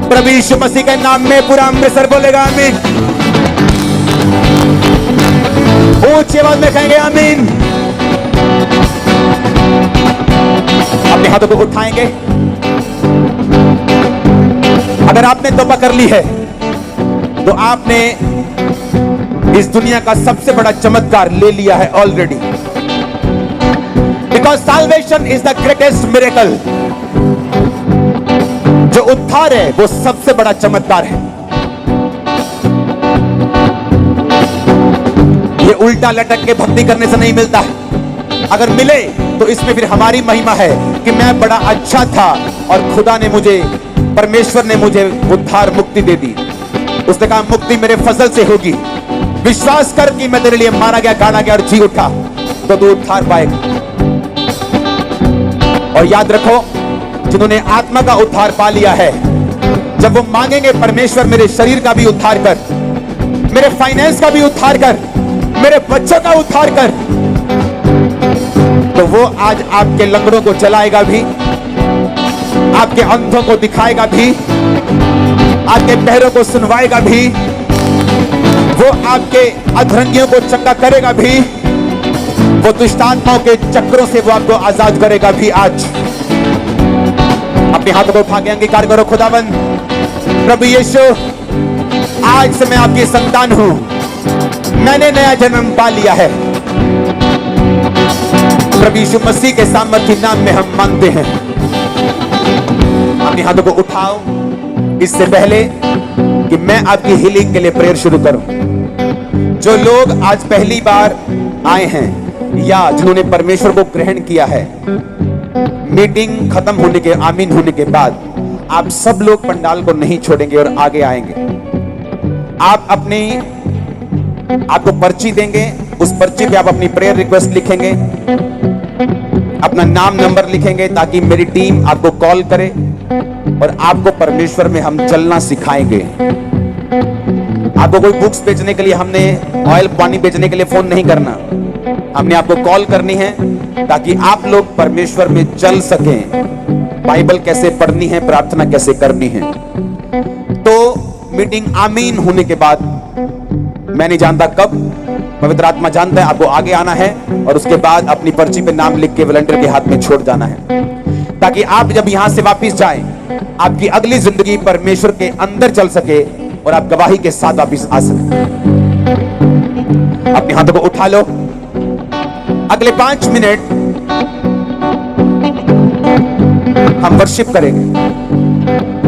प्रभु यीशु मसीह के नाम में पूरा अमृतसर बोलेगा आमीन। ऊंची आवाज में कहेंगे आमीन। अपने हाथों को उठाएंगे। अगर आपने तौबा कर ली है तो आपने इस दुनिया का सबसे बड़ा चमत्कार ले लिया है already. Because salvation is the greatest miracle. जो उद्धार है वो सबसे बड़ा चमत्कार है। ये उल्टा लटक के भक्ति करने से नहीं मिलता है। अगर मिले तो इसमें फिर हमारी महिमा है कि मैं बड़ा अच्छा था और खुदा ने मुझे, परमेश्वर ने मुझे उद्धार मुक्ति दे दी। उसने कहा मुक्ति मेरे फजल से होगी। विश्वास कर कि मैं तेरे लिए मारा गया, गाड़ा गया और जी उठा, तो तू उद्धार पाएगा। और याद रखो, जिन्होंने आत्मा का उद्धार पा लिया है, जब वो मांगेंगे परमेश्वर मेरे शरीर का भी उद्धार कर, मेरे फाइनेंस का भी उद्धार कर, मेरे बच्चों का उद्धार कर, तो वो आज आपके लंगड़ों को चलाएगा भी, आपके अंधों को दिखाएगा भी, आपके बहरों को सुनवाएगा भी, वो आपके अधरंगियों को चंगा करेगा भी, वो दुष्टात्माओं के चक्रों से वो आपको आजाद करेगा भी। आज अपने हाथों को उठा के अंगीकार करो। खुदावन प्रभु यीशु, आज से मैं आपकी संतान हूं, मैंने नया जन्म पा लिया है। प्रभु यीशु मसीह के सामर्थ्य नाम में हम मांगते हैं। अपने हाथों को उठाओ। इससे पहले कि मैं आपकी हीलिंग के लिए प्रेयर शुरू करूं, जो लोग आज पहली बार आए हैं या जिन्होंने परमेश्वर को ग्रहण किया है, मीटिंग खत्म होने के, आमीन होने के बाद आप सब लोग पंडाल को नहीं छोड़ेंगे और आगे आएंगे। आप आपको पर्ची देंगे, उस पर्ची पे आप अपनी प्रेयर रिक्वेस्ट लिखेंगे, अपना नाम नंबर लिखेंगे, ताकि मेरी टीम आपको कॉल करे और आपको परमेश्वर में हम चलना सिखाएंगे। आपको कोई बुक्स बेचने के लिए, हमने ऑयल पानी बेचने के लिए फोन नहीं करना, हमने आपको कॉल करनी है ताकि आप लोग परमेश्वर में चल सकें। बाइबल कैसे पढ़नी है, प्रार्थना कैसे करनी है। तो मीटिंग आमीन होने के बाद, मैं नहीं जानता कब, पवित्र आत्मा जानता है, आपको आगे आना है और उसके बाद अपनी पर्ची पे नाम लिख के वॉलंटियर के हाथ में छोड़ जाना है, ताकि आप जब यहां से वापस जाएं, आपकी अगली जिंदगी परमेश्वर के अंदर चल सके और आप गवाही के साथ वापस आ सके। अपने हाथों को उठा लो। अगले 5 मिनट हम वर्शिप करेंगे।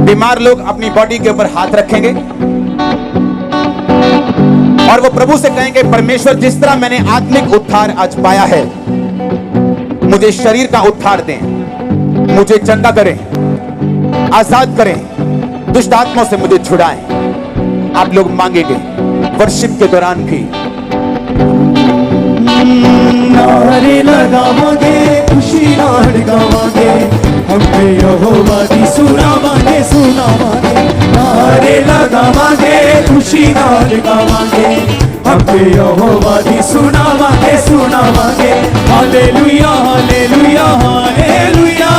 बीमार लोग अपनी बॉडी के ऊपर हाथ रखेंगे और वो प्रभु से कहेंगे, परमेश्वर जिस तरह मैंने आत्मिक उद्धार आज पाया है, मुझे शरीर का उद्धार दें, मुझे चंगा करें, आजाद करें, दुष्ट आत्माओं से मुझे छुड़ाएं। आप लोग मांगेंगे वर्शिप के दौरान भी। नारे लगावांगे, खुशी नार गावांगे, हम पे यहोवा दी सुनावांगे, सुनावांगे। नारे लगावांगे, खुशी नार गावांगे, हम पे यहोवा दी सुनावांगे, सुनावांगे। Hallelujah hallelujah hallelujah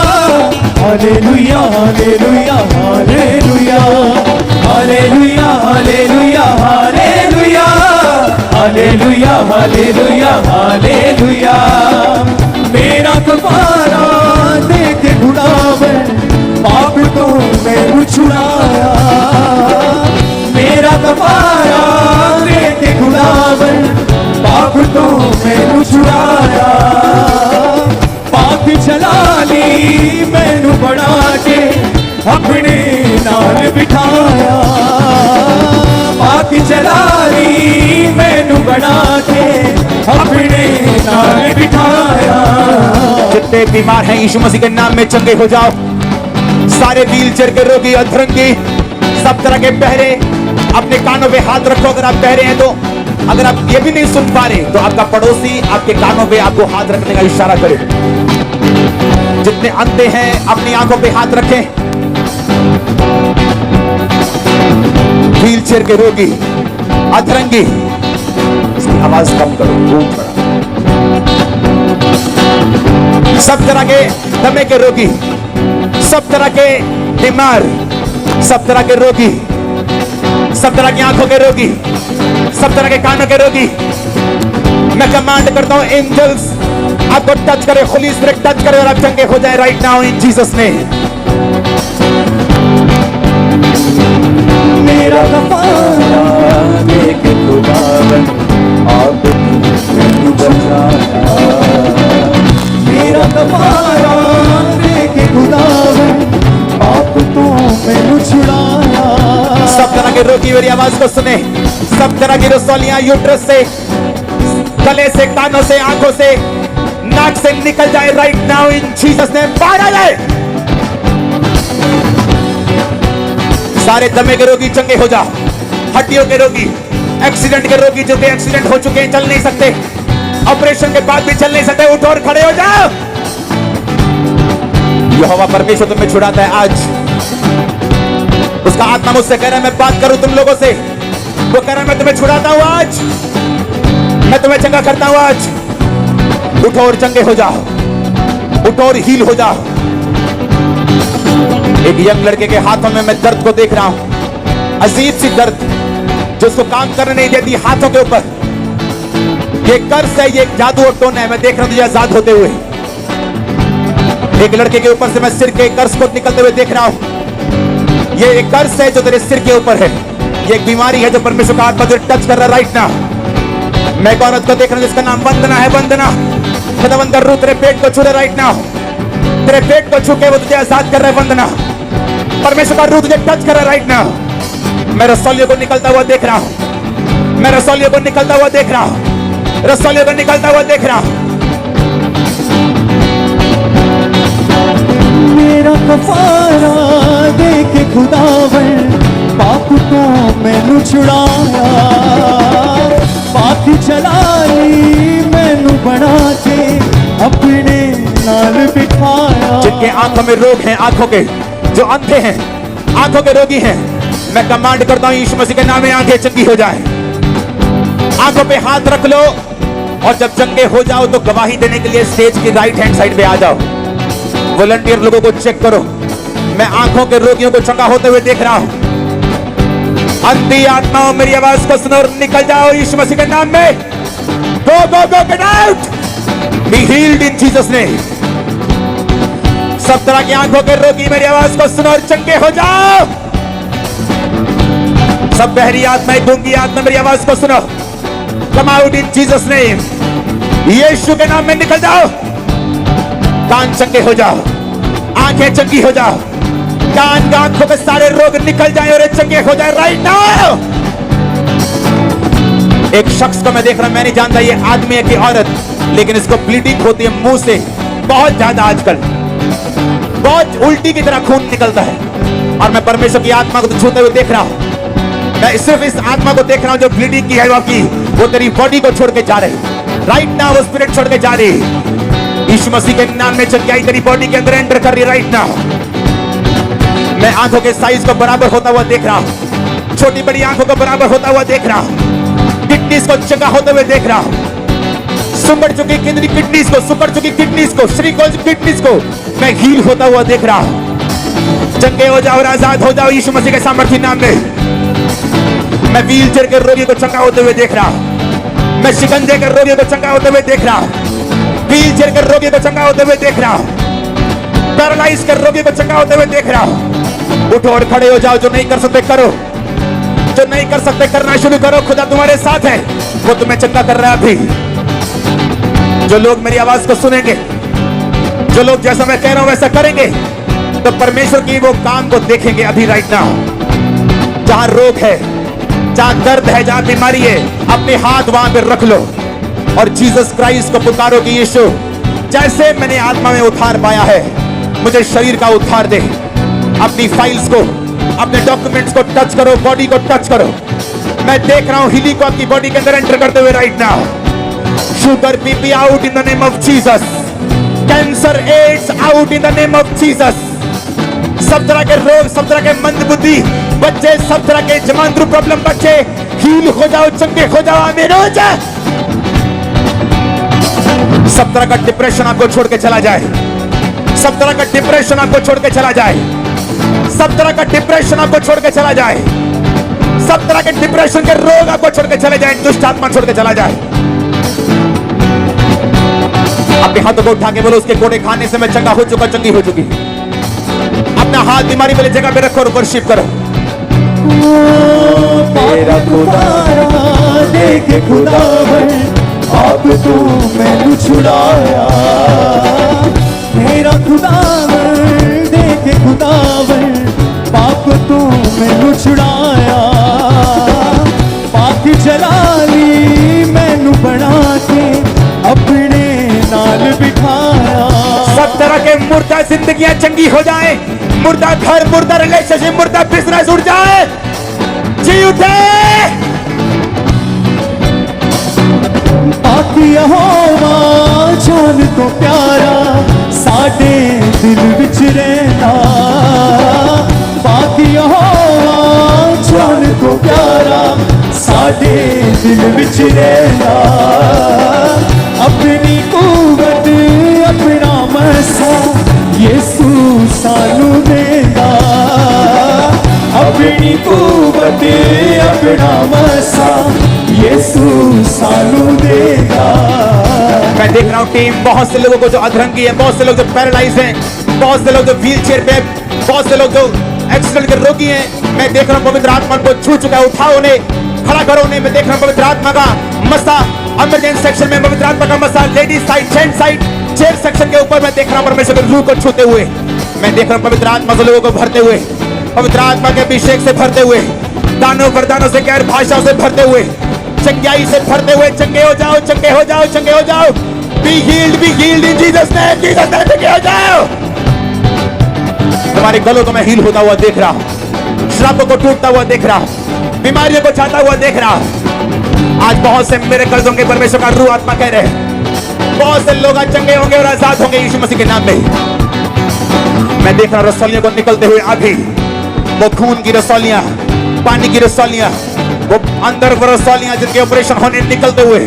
hallelujah hallelujah hallelujah hallelujah hallelujah hallelujah hallelujah hallelujah hallelujah. मेरा कफारा देख गुनाह पाप तो मैं छुड़ाया, मेरा कफारा देख गुनाह पाप तो मैं छुड़ाया। पाप चला ली मैनू बड़ा के अपने नाल बिठाया, पाप चला ली मैनू बना के अपने नाल बिठाया। जितने बीमार हैं यीशु मसीह के नाम में चंगे हो जाओ। सारे व्हीलचेयर के रोगी, अधरंगी, सब तरह के बहरे, अपने कानों पे हाथ रखो। अगर आप बहरे हैं तो, अगर आप ये भी नहीं सुन पा रहे तो आपका पड़ोसी आपके कानों पे आपको हाथ रखने का इशारा करे। जितने अंधे हैं अपनी आंखों पे हाथ रखें। व्हीलचेयर के रोगी, अधरंगी, इसकी आवाज कम करो, बहुत बड़ा। सब तरह के दमे के रोगी, सब तरह के बीमार, सब तरह के रोगी, सब तरह की आंखों के रोगी, सब तरह के कानों के रोगी, मैं कमांड करता हूं एंजल्स आपको टच करे, होली स्पिरिट टच करे और आप चंगे हो जाए right now in Jesus name. मेरा कफारा देख खुदावन आपने बचाया, मेरा कफारा देख खुदावन आप तो मैनू छुड़ाया। सब तरह के रोगी मेरी आवाज को सुने। सब तरह की रसौलियां यूट्रस से, गले से, कानों से, आंखों से, नाक से निकल जाए right now in Jesus name. बाहर आ जाए। सारे दमे के रोगी चंगे हो जाओ। हड्डियों के रोगी, एक्सीडेंट के रोगी, जो कि एक्सीडेंट हो चुके हैं, चल नहीं सकते, ऑपरेशन के बाद भी चल नहीं सकते, उठो और खड़े हो जाओ। यहोवा परमेश्वर तुम्हें छुड़ाता है आज। उसका आत्मा मुझसे कह रहा है मैं बात करूं तुम लोगों से। वो कह रहा है मैं तुम्हें छुड़ाता हूं आज, मैं तुम्हें चंगा करता हूं आज। उठो और चंगे हो जाओ, उठो और हील हो जाओ। एक यंग लड़के के हाथों में मैं दर्द को देख रहा हूं, अजीब सी दर्द जो उसको काम करने नहीं देती हाथों के ऊपर। ये कर्ज है, ये जादू और टोना है। मैं देख रहा हूं तुझे आजाद होते हुए। एक लड़के के ऊपर से मैं सिर के कर्ज को निकलते हुए देख रहा हूं। ये एक कर्ज है जो तेरे सिर के ऊपर है। ये एक बीमारी है जो परमेश्वर का आत्मा तुझे टच कर रहा है राइट नाउ। मैं एक औरत को देख रहा हूं जिसका नाम वंदना है। वंदना, खुदावंद का रूह तेरे पेट को छू रहा है राइट नाउ। तेरे पेट को छू के वो तुझे आजाद कर रहा है। वंदना, परमेश्वर का रूह तुझे टच कर रहा है राइट नाउ। मैं रसौलियों को निकलता हुआ देख रहा हूं। मैं रसौलियों को निकलता हुआ देख रहा हूं। रसौलियों को निकलता हुआ देख रहा हूं। मेरा कफारा दे के खुदावन पाप को मैनू छुड़ाया, पाक चलाई मैनू बना के अपने नाल बिठाया। जिनके आंखों में रोग हैं, आंखों के जो अंधे हैं, आंखों के रोगी हैं, मैं कमांड करता हूं यीशु मसीह के नाम में आंखें चंगी हो जाए। आंखों पे हाथ रख लो और जब चंगे हो जाओ तो गवाही देने के लिए स्टेज की राइट हैंड साइड पे आ जाओ। वॉलंटियर लोगों को चेक करो। मैं आंखों के रोगियों को चंगा होते हुए देख रहा हूं। अंधी आत्माओं मेरी आवाज को सुनो और निकल जाओ यीशु मसीह के नाम में। Go go go, get out, be healed in Jesus name. सब तरह की आंखों के रोगी मेरी आवाज को सुनो और चंगे हो जाओ। सब बहरी आत्मा, गूंगी आत्मा मेरी आवाज को सुनो। Come out in Jesus name. यीशु के नाम में निकल जाओ। कान चंगे हो जाओ, आंखें चंगी हो जाओ। कान का आंखों के सारे रोग निकल जाए और चंगे हो जाए राइट नाउ। एक शख्स को मैं देख रहा हूं, मैं नहीं जानता ये आदमी है कि औरत, लेकिन इसको ब्लीडिंग होती है मुंह से बहुत ज्यादा। आजकल बहुत उल्टी की तरह खून निकलता है और मैं परमेश्वर की आत्मा को छूते हुए देख रहा हूं। मैं सिर्फ इस आत्मा को देख रहा हूं जो ब्लीडिंग की है वो तेरी बॉडी को छोड़ के जा रही राइट नाउ। वो स्पिरिट छोड़ के जा रही यीशु मसीह के नाम में चंगाई तेरी बॉडी के अंदर एंटर कर रही राइट नाउ। मैं आंखों के साइज को बराबर होता हुआ देख रहा हूं। छोटी बड़ी आंखों को बराबर होता हुआ देख रहा हूं। किडनीज को चंगा होते हुए देख रहा हूं। सुमड़ चुकी किडनीज को, सुकड़ चुकी किडनीज को, श्रीकोल किडनीज को मैं हील होता हुआ देख रहा हूं। चंगे हो जाओ और आजाद हो जाओ यीशु मसीह के सामर्थ्य नाम में। मैं व्हील चेयर के रोगी को चंगा होते हुए देख रहा हूं। मैं शिकंजे के रोगी को चंगा होते हुए देख रहा हूं। व्हील चेयर के रोगी को चंगा होते हुए देख रहा हूं। पैरालाइज के रोगी को चंगा होते हुए देख रहा हूं। उठो और खड़े हो जाओ। जो नहीं कर सकते करो, जो नहीं कर सकते करना शुरू करो। खुदा तुम्हारे साथ है, वो तुम्हें चंगा कर रहा है अभी। जो लोग मेरी आवाज को सुनेंगे, जो लोग जैसा मैं कह रहा हूं वैसा करेंगे, तो परमेश्वर की वो काम को देखेंगे अभी राइट नाउ। जहां रोग है, जहां दर्द है, जहां बीमारी है, अपने हाथ वहां पे रख लो और जीसस क्राइस्ट को पुकारो कि यीशु, जैसे मैंने आत्मा में उद्धार पाया है, मुझे शरीर का उद्धार दे। अपनी फाइल्स को, अपने डॉक्यूमेंट्स को टच करो, बॉडी को टच करो। मैं देख रहा हूं हीलिंग को आपकी बॉडी के अंदर एंटर करते हुए right now. Sugar, BP out in the name of Jesus. Cancer, AIDS out in the name of Jesus. सब तरह के रोग, सब तरह के मंद बुद्धि बच्चे, सब तरह के जमानद्रू प्रॉब्लम बच्चे हील हो जाओ, चंगे हो जाओ, आमीन हो जाए। सब तरह का डिप्रेशन आपको छोड़ के चला जाए। सब तरह का डिप्रेशन आपको छोड़ के चला जाए। सब तरह का डिप्रेशन आपको छोड़ के चला जाए। सब तरह के डिप्रेशन के रोग आपको छोड़ के चले जाए। दुष्ट आत्मा छोड़ के चला जाए। अपने हाथों को उठा के बोलो, उसके कोड़े खाने से मैं चंगा हो चुका, चंगी हो चुकी। अपना हाथ बीमारी वाली जगह पे रखो और वर्शिप करो। मेरा खुदारा देखे खुदावन आप तो मैनू छुड़ाया। मेरा खुदावन देखे खुदावन पाप तो मैनू छुड़ाया। पाक जलाली मैनू बना के अपने नाल बिठाया। सब तरह के मुर्दा जिंदगियां चंगी हो जाए। मुर्दा घर, मुर्दा रिलेशनशिप, मुर्दा बिजनेस उड़ जाए। जी उठे। पाकी यहोवा जान तो प्यारा साडे दिल विच रहना। पाकी यहोवा जान तो प्यारा साडे दिल विच रहना। अपनी कुवत अपना मसा यीशु सानू देगा। अपनी कुवत अपना मसा यीशु सानू देगा। मैं देख रहा हूँ टीम, बहुत से लोगों को जो अधरंगी है, बहुत से लोग जो पैरालाइज हैं, बहुत से लोग जो व्हील चेयर पे, बहुत से लोग जो एक्सीडेंट के रोगी हैं। मैं देख रहा हूँ पवित्र आत्मा को छू चुका है, उठाओ उन्हें, खड़ा करो उन्हें। मैं देख रहा हूँ पवित्र आत्मा का मसा इमरजेंसी सेक्शन में, पवित्र आत्मा का मसा ladies side, gents side, chair section के ऊपर। मैं देख रहा हूँ परमेश्वर की रूह को छूते हुए। मैं देख रहा हूँ पवित्र आत्मा से लोगों को भरते हुए, पवित्र आत्मा के अभिषेक से भरते हुए, दानों वरदानों से, गैर भाषाओं से भरते हुए, चंगाई से भरते हुए। चंगे हो जाओ, चंगे हो जाओ, चंगे हो जाओ। Be healed in Jesus name, Jesus name, चंगे हो जाओ। तुम्हारे गलों को मैं हील होता हुआ देख रहा हूं, श्रापों को टूटता हुआ देख रहा हूं, बीमारियों को जाता हुआ देख रहा हूं। आज बहुत से मेरे कर्ज होंगे, परमेश्वर का रूह आत्मा कह रहे हैं, बहुत से लोग आज चंगे होंगे और आजाद होंगे यीशु मसीह के नाम में। मैं देख रहा हूं रसौलियों को निकलते हुए आगे, वो खून की रसौलियां, पानी की रसौलियां, वो अंदर वो रसौलियां जिनके ऑपरेशन होने निकलते हुए।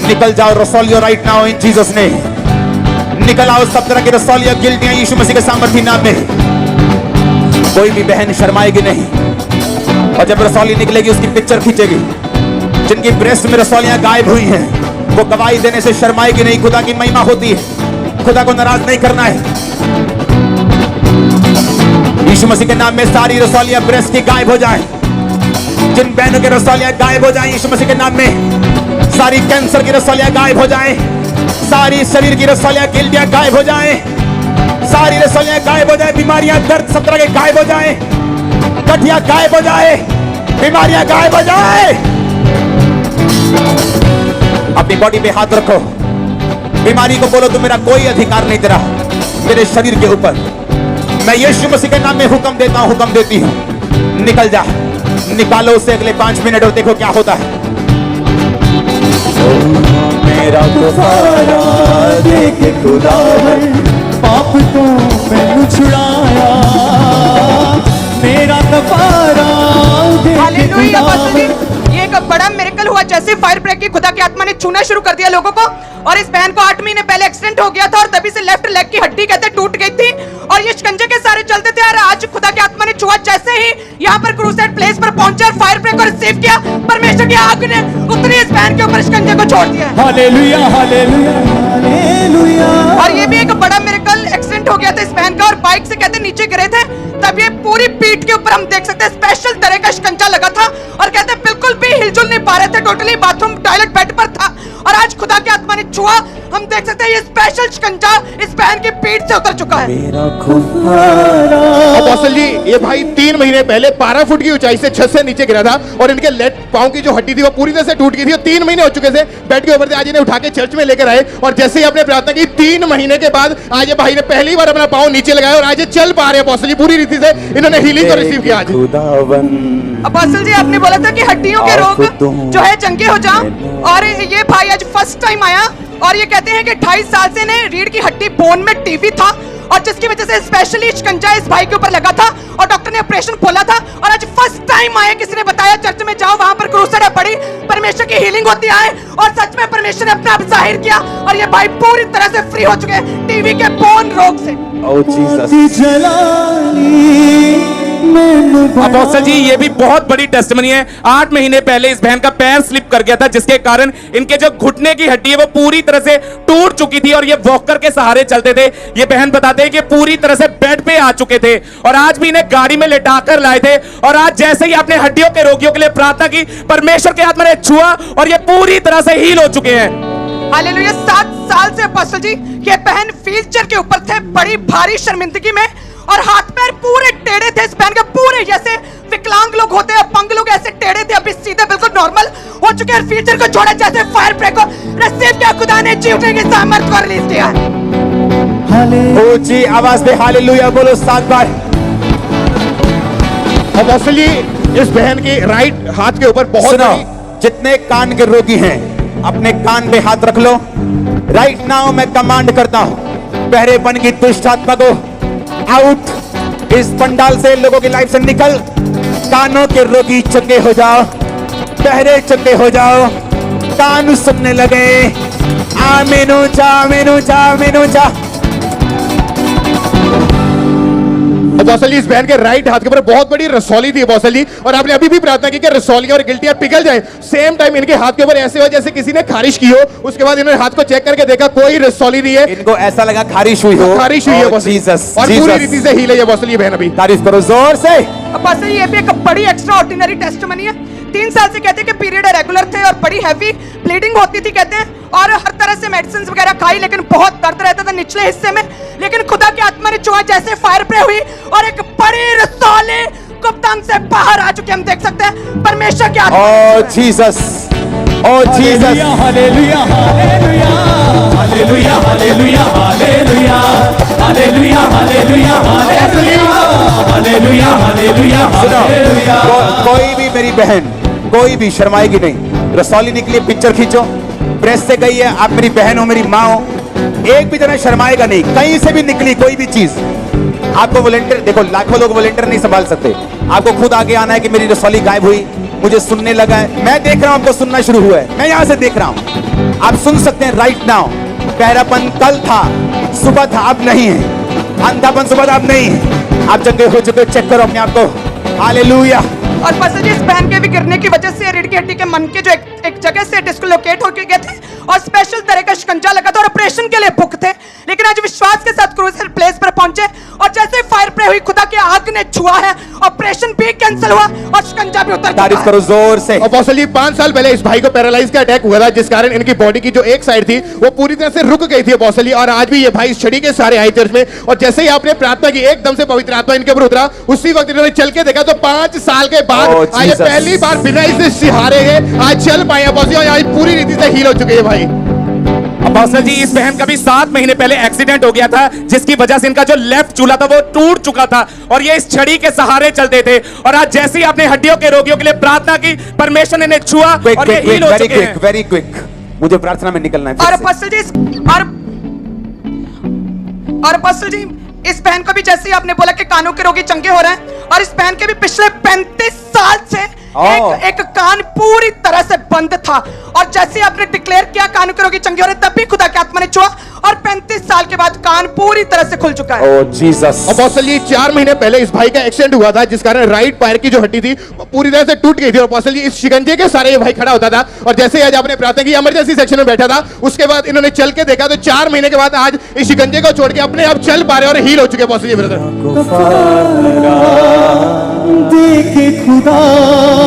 निकल जाओ रसौलियों राइट नाउ इन जीसस ने। निकल आओ सब तरह की रसौलियां, गिल्टियां यीशु मसीह के सामर्थी नाम में। कोई भी बहन शर्माएगी नहीं, और जब रसौली निकलेगी उसकी पिक्चर खींचेगी। जिनकी ब्रेस्ट में रसौलियां गायब हुई हैं, वो गवाही देने से शर्माएगी नहीं। खुदा की महिमा होती है, खुदा को नाराज नहीं करना है। यीशु मसीह के नाम में सारी रसौलियां ब्रेस्ट की गायब हो जाएं। जिन बहनों के रसौलियां गायब हो जाएं यीशु मसीह के नाम में, सारी कैंसर की रसौलियां गायब हो जाएं, सारी शरीर की रसौलियां, गिल्टियां गायब हो जाएं, सारी रसौलियां गायब हो जाएं, बीमारियां, दर्द सब तरह के गायब हो जाएं, गठिया गायब हो जाए, बीमारियां गायब हो जाए। अपनी बॉडी पे हाथ रखो, बीमारी को बोलो तुम मेरा कोई अधिकार नहीं तेरा मेरे शरीर के ऊपर। मैं यीशु मसीह के नाम में हुक्म देता हूं, हुक्म देती हूं, निकल जा। निकालो उसे अगले 5 मिनट और देखो क्या होता है। मेरा गुजारा देख खुदावन, पाप तो मैनू छुड़ाया। मेरा कफारा देख हालेलुया। खुदावन। ये एक बड़ा मिरेकल हुआ, जैसे फायर ब्रेक की खुदा की आत्मा ने छूना शुरू कर दिया लोगों को। और इस बहन को 8 महीने पहले एक्सीडेंट हो गया था और तभी से लेफ्ट लेग की हड्डी कहते टूट गई थी और ये शिकंजे के सारे चलते थे। और आज खुदा की आत्मा ने छुआ, जैसे ही यहाँ पर क्रूसेड प्लेस पर पहुंचे और फायर ब्रेक को रिसीव किया, परमेश्वर की आग ने उतनी इस बहन के ऊपर शिकंजे को छोड़ दिया। Hallelujah, hallelujah, hallelujah. और ये भी एक बड़ा मिरेकल, एक्सीडेंट हो गया था इस बहन का और बाइक से कहते नीचे गिरे थे, तब ये पूरी पीठ के ऊपर हम देख सकते हैं स्पेशल तरह का शिकंजा लगा था और कहते बिल्कुल भी हिलजुल नहीं पा रहे थे, टोटली बाथरूम टॉयलेट बेड पर था। और आज खुदा की आत्मा ने छुआ, हम देख सकते हैं ये स्पेशल शिकंजा इस बहन की पीठ से उतर चुका है। मेरा खुदारा। अपोस्टल जी, ये भाई 3 महीने पहले 12 फुट की ऊंचाई से छत से नीचे गिरा था और इनके लेफ्ट पांव की जो हड्डी थी वो पूरी तरह से टूट गई थी और 3 महीने हो चुके थे बेड के ऊपर से। आज इन्हें उठा के चर्च में लेकर आए और जैसे ही आपने प्रार्थना की 3 महीने के बाद आज ये भाई ने पहली बार अपना पांव नीचे लगाया और आज ये चल पा रहे हैं। अपोस्टल जी, पूरी रीति से इन्होंने हीलिंग को रिसीव किया आज। अपोस्टल जी, आपने बोला था कि हड्डियों के रोग जो है चंगे हो जाओ, और ये भाई आज फर्स्ट टाइम आया और ये कहते हैं कि 28 साल से इन्हें रीढ़ की हड्डी बोन में टीबी था और जिसकी वजह से स्पेशली शिकंजा इस भाई के ऊपर लगा था और डॉक्टर ने ऑपरेशन खोला था। और आज फर्स्ट टाइम आए, किसी ने बताया चर्च में जाओ, वहां पर क्रूसेड है बड़ी, परमेश्वर की हीलिंग होती है और सच में परमेश्वर ने अपना आप जाहिर किया और ये भाई पूरी तरह से फ्री हो चुके हैं टीबी के बोन रोग से। ओह जीसस। अपोस्टल जी, ये भी बहुत बड़ी टेस्टिमनी है। 8 महीने पहले इस बहन का पैर स्लिप कर गया था जिसके कारण इनके जो घुटने की हड्डी है वो पूरी तरह से टूट चुकी थी और ये वॉकर के सहारे चलते थे। ये बहन बताते हैं कि पूरी तरह से बेड पे आ चुके थे और आज भी इन्हें गाड़ी में लेटाकर लाए थे और आज जैसे ही आपने हड्डियों के रोगियों के लिए प्रार्थना की, परमेश्वर के आत्मा ने छुआ और ये पूरी तरह से हील हो चुके हैं। हालेलुया। 7 साल से अपोस्टल जी ये बहन व्हीलचेयर के ऊपर थे, बड़ी भारी शर्मिंदगी में, और हाथ पैर पूरे टेढ़े थे इस बहन के, पूरे जैसे विकलांग लोग होते हैं, अपंग लोग ऐसे टेढ़े थे, अभी सीधे बिल्कुल नॉर्मल हो चुके हैं। व्हीलचेयर को छोड़ा, जैसे फायर ब्रेक को रिसीव किया, खुदा ने जीवने की सामर्थ को रिलीज किया। ओ जी, आवाज दे हालेलुया बोलो 7 बार। अपोस्टल जी, इस बहन के राइट हाथ के ऊपर बहुत सुनो, बड़ी- जितने कान के रोगी हैं अपने कान पे हाथ रख लो। राइट नाउ मैं कमांड करता हूं, बहरेपन की दुष्ट आत्मा को आउट इस पंडाल से, लोगों की लाइफ से निकल। कानों के रोगी चंगे हो जाओ, बहरे चंगे हो जाओ, कान सुनने लगे। आमीन ऊंचा, आमीन ऊंचा, आमीन ऊंचा। अपोस्टल जी इस बहन के राइट हाथ के ऊपर बहुत बड़ी रसौली थी अपोस्टल जी, और आपने अभी भी प्रार्थना की कि रसौलियां और गिल्टियां पिघल जाए। सेम टाइम इनके हाथ के ऊपर ऐसे हुआ जैसे किसी ने खारिश की हो। उसके बाद इन्होंने हाथ को चेक करके देखा कोई रसौली नहीं है, इनको ऐसा लगा खारिश हुई हो। खारिश हुई है Oh, अपोस्टल जी। Jesus, और पूरी Jesus। रीति से हील है अपोस्टल ये बहन अभी। तारीफ करो जोर से। अपोस्टल ये भी एक बड़ी एक्स्ट्रा ऑर्डिनरी टेस्टिमनी है। 3 साल से कहते हैं कि पीरियड रेगुलर थे और बड़ी हैवी ब्लीडिंग होती थी कहते हैं, और हर तरह से मेडिसिन वगैरह खाई, लेकिन बहुत दर्द रहता था निचले हिस्से में। लेकिन खुदा की आत्मा ने छुआ, जैसे फायर प्रे हुई और एक बड़ी रसौली गुप्तांग से बाहर आ चुके हम देख सकते हैं। परमेश्वर की आत्मा oh Jesus, oh Jesus. Hallelujah hallelujah hallelujah hallelujah hallelujah hallelujah hallelujah hallelujah hallelujah hallelujah. कोई भी मेरी बहन कोई भी शर्माएगी नहीं। रसौली निकली, पिक्चर खींचो, प्रेस से गई है, आप मेरी बहन हो, मेरी माँ हो, एक भी जना शर्माएगा नहीं। कहीं से भी निकली कोई भी चीज, आपको वॉलंटियर, देखो लाखों लोग वॉलंटियर नहीं संभाल सकते, आपको खुद आगे आना है कि मेरी रसौली गायब हुई, मुझे सुनने लगा है। मैं देख रहा हूं आपको सुनना शुरू हुआ है, मैं यहां से देख रहा हूं, आप सुन सकते हैं राइट नाउ। पहरापन कल था, सुबह था, अब नहीं है। अंधापन सुबह था, अब नहीं है। आप जंगे हो चुके, चेक करो अपने आप को। हालेलुया। और पास्टर जी इस बहन के भी गिरने की वजह से रीढ़ की हड्डी के मन के जो एक जगह से डिस्लोकेट होकर गए थे और स्पेशल तरह का शिकंजा लगा था और ऑपरेशन के लिए बुक थे, लेकिन आज विश्वास के साथ क्रूसियल प्लेस पर पहुंचे और जैसे फायर प्रे हुई, खुदा के आग ने छुआ है, ऑपरेशन भी कैंसिल हुआ और शिकंजा भी उतर तारीफ करो जोर से। अपोस्टल जी 5 साल पहले इस भाई को पैरालाइज का अटैक हुआ था, जिस कारण इनकी बॉडी की जो एक साइड थी वो पूरी तरह से रुक गई थी अपोस्टल जी। और आज भी ये भाई इस छड़ी के सारे आए चर्च में, और जैसे ही आपने प्रार्थना की एकदम से पवित्र आत्मा इनके ऊपर उतरा। उसी वक्त इन्होंने चल के देखा तो 5 साल के बाद Oh, आज ये Jesus। पहली बार बिना इसे सिहारे गए आज चल पाए अपोस्टल जी, और आज पूरी रीति से हील हो चुके हैं भाई। अपोस्टल जी इस बहन का भी 7 महीने पहले एक्सीडेंट हो गया था, जिसकी वजह से इनका जो लेफ्ट चूल्हा था वो टूट चुका था और ये इस छड़ी के सहारे चलते थे। और आज जैसे ही आपने हड्डियों के रोगियों के लिए प्रार्थना की, परमेश्वर ने इन्हें छुआ और ये हील हो चुके हैं। वेरी क्विक, मुझे प्रार्थना में निकलना है और फिर से। अपोस्टल जी और अपोस्टल जी इस बहन को भी जैसे ही आपने बोला कि कानों के रोगी चंगे हो रहे हैं, और इस बहन के भी पिछले 35 साल से एक कान पूरी तरह से बंद था, और जैसे ही आपने डिक्लेयर किया कानों के रोगी चंगे हो रहे, तब भी खुदा की आत्मा ने छुआ और 35 साल के बाद कान पूरी तरह से खुल चुका है। ओ जीसस। अपोस्टल जी 4 महीने पहले इस भाई का एक्सीडेंट हुआ था, जिस कारण राइट पैर की जो हड्डी थी वो पूरी तरह से टूट गई थी। और अपोस्टल जी इस शिकंजे के सारे ये भाई खड़ा होता था, और जैसे ही आज आपने प्रार्थना की इमरजेंसी सेक्शन में बैठा था, उसके बाद इन्होंने चल के देखा तो 4 महीने के बाद आज इस शिकंजे को छोड़ के अपने आप चल पा रहे और हील हो चुके अपोस्टल जी ब्रदर।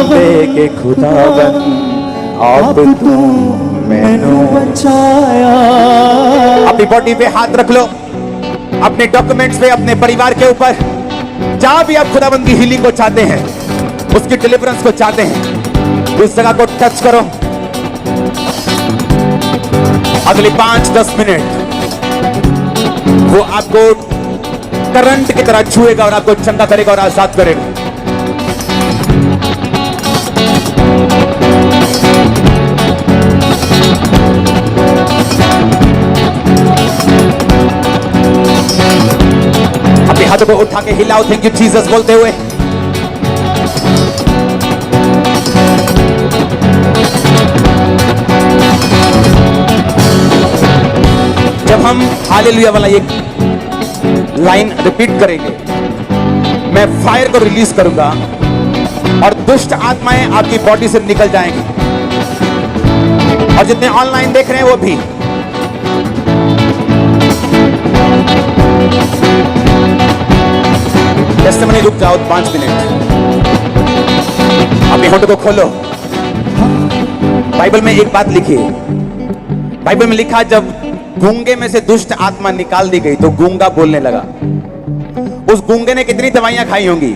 देखे खुदावन अब तू मैनू बचाया। अपनी बॉडी पे हाथ रख लो, अपने डॉक्यूमेंट्स पे, अपने परिवार के ऊपर, जहां भी आप खुदाबंद की हीलिंग को चाहते हैं, उसकी डिलीवरेंस को चाहते हैं, उस जगह को टच करो। अगले 5-10 मिनट वो आपको करंट की तरह छुएगा और आपको चंगा करेगा और आजाद करेगा। अपने हाथों को उठा के हिलाओ, थैंक यू जीसस बोलते हुए। जब हम हालेलुया वाला ये लाइन रिपीट करेंगे, मैं फायर को रिलीज करूंगा और दुष्ट आत्माएं आपकी बॉडी से निकल जाएंगी। और जितने ऑनलाइन देख रहे हैं वो भी। टेस्टिमनी रुक जाओ 5 मिनट, अपने होठों को खोलो। बाइबल में एक बात लिखी है, बाइबल में लिखा जब गूंगे में से दुष्ट आत्मा निकाल दी गई तो गूंगा बोलने लगा। उस गूंगे ने कितनी दवाइयां खाई होंगी,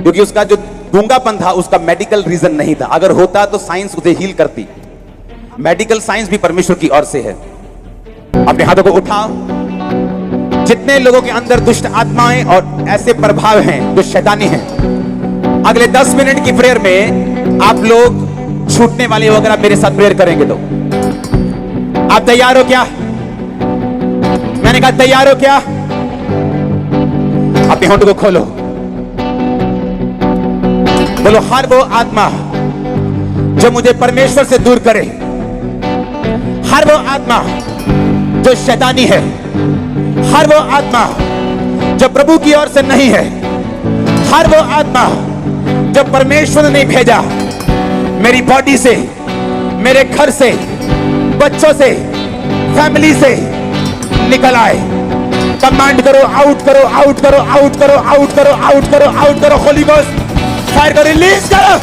क्योंकि उसका जो गूंगापन था उसका मेडिकल रीजन नहीं था। अगर होता तो साइंस उसे हील करती। मेडिकल साइंस भी परमेश्वर की ओर से है। अपने हाथों को उठाओ। जितने लोगों के अंदर दुष्ट आत्माएं और ऐसे प्रभाव हैं जो शैतानी हैं, अगले 10 मिनट की प्रेयर में आप लोग छूटने वाले हो। अगर आप मेरे साथ प्रेयर करेंगे तो आप तैयार हो क्या? मैंने कहा तैयार हो क्या? अपने होठों को खोलो, बोलो हर वो आत्मा जो मुझे परमेश्वर से दूर करे, हर वो आत्मा जो शैतानी है, हर वो आत्मा जो प्रभु की ओर से नहीं है, हर वो आत्मा जो परमेश्वर ने नहीं भेजा, मेरी बॉडी से, मेरे घर से, बच्चों से, फैमिली से निकल आए। कमांड करो, आउट करो, आउट करो, आउट करो, आउट करो, आउट करो, आउट करो। होली गोस्ट फायर करो, रिलीज करो।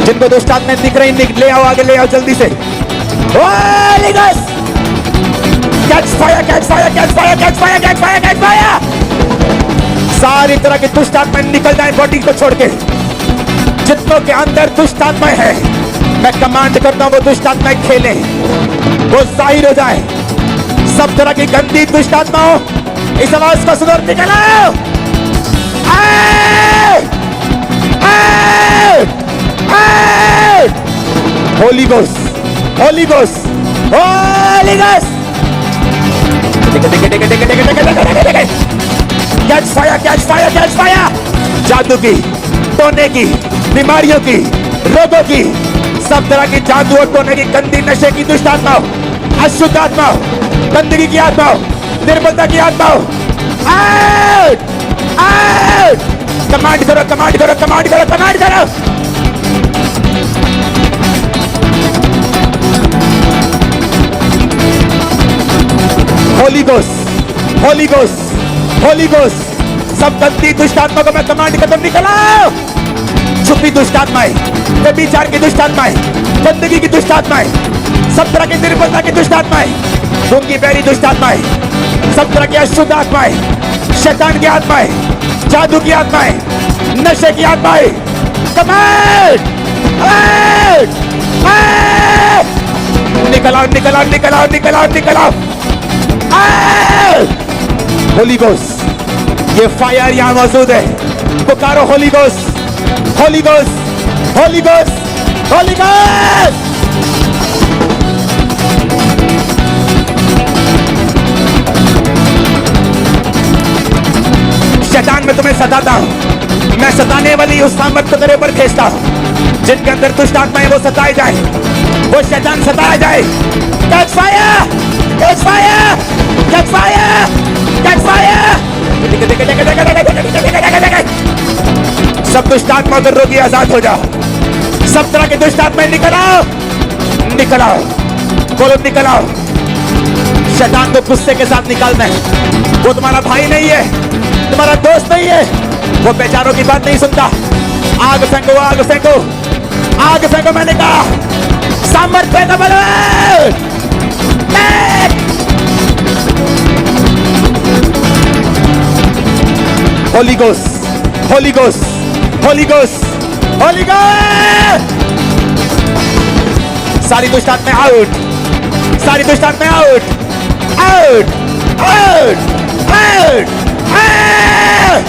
जिनको दुष्ट आत्माएं दिख रही, ले आओ, आगे ले आओ जल्दी से। Holi ghost catch fire, catch fire, catch fire, catch fire, catch fire, catch fire. सारी तरह की दुष्ट आत्माएं निकल जाए बॉडी को छोड़ के। जितनों के अंदर दुष्ट आत्माएं हैं, मैं कमांड करता हूं वो दुष्ट आत्माएं खेले, वो जाहिर हो जाए। सब तरह की गंदी दुष्ट आत्माओं, इस आवाज को सुनो, निकल आओ। Holi Ghost, Holy Ghost, Holy ghost. Catch fire, catch fire, catch fire. जादू की, टोने की, बीमारियों की, रोगों की, सब तरह की जादू और टोने की, गंदी नशे की दुष्ट आत्माओं, अशुद्ध आत्माओं, गंदगी की आत्माओं, निर्बलता की आत्माओं, आउट, आउट। कमांड करो, कमांड करो, कमांड करो, कमांड करो। Holi Ghost, Holy Ghost, Holy ghost. सब गंदी दुष्ट आत्मा को मैं कमांड करता हूं, निकल आओ। छुपी दुष्ट आत्माएं, व्यभिचार की दुष्ट आत्माएं, गंदगी की दुष्ट आत्माएं, सब तरह की निर्बलता की दुष्ट आत्माएं, गूंगी बहरी दुष्ट आत्माएं, सब तरह की अशुद्ध आत्माएं, शैतान की आत्माएं, जादू की आत्माएं, नशे की आत्माएं, कमांड, निकल आओ, निकल आओ, निकल आओ, निकल आओ, निकल आओ। होली गोस्ट, ये फायर यहां मौजूद है। पुकारो Holy Ghost, Holy Ghost, Holy Ghost, Holy Ghost. शैतान में तुम्हें सताता हूं, मैं सताने वाली उस सामर्थ को तेरे पर भेजता हूं। जिनके अंदर दुष्ट आत्माएं वो सताए जाए, वो शैतान सताया जाए। Catch fire, catch fire, catch fire, catch fire. सब दुष्ट आत्मा के रोगी आजाद हो जाओ। सब तरह के दुष्ट आत्माएं निकल आओ, निकल आओ, बोलो निकल आओ। शैतान को गुस्से के साथ निकालना है। वो तुम्हारा भाई नहीं है, तुम्हारा दोस्त नहीं है, वो बेचारों की बात नहीं सुनता। आग फेंको, आग फेंको, आग फेंको। मैंने कहा सामर्थ फेंको, बोलो Holi Ghost, Holy Ghost, Holy Ghost, Holy ghost. सारी दुष्ट आत्माएं आउट, सारी दुष्ट आत्माएं out, out, out, out, out.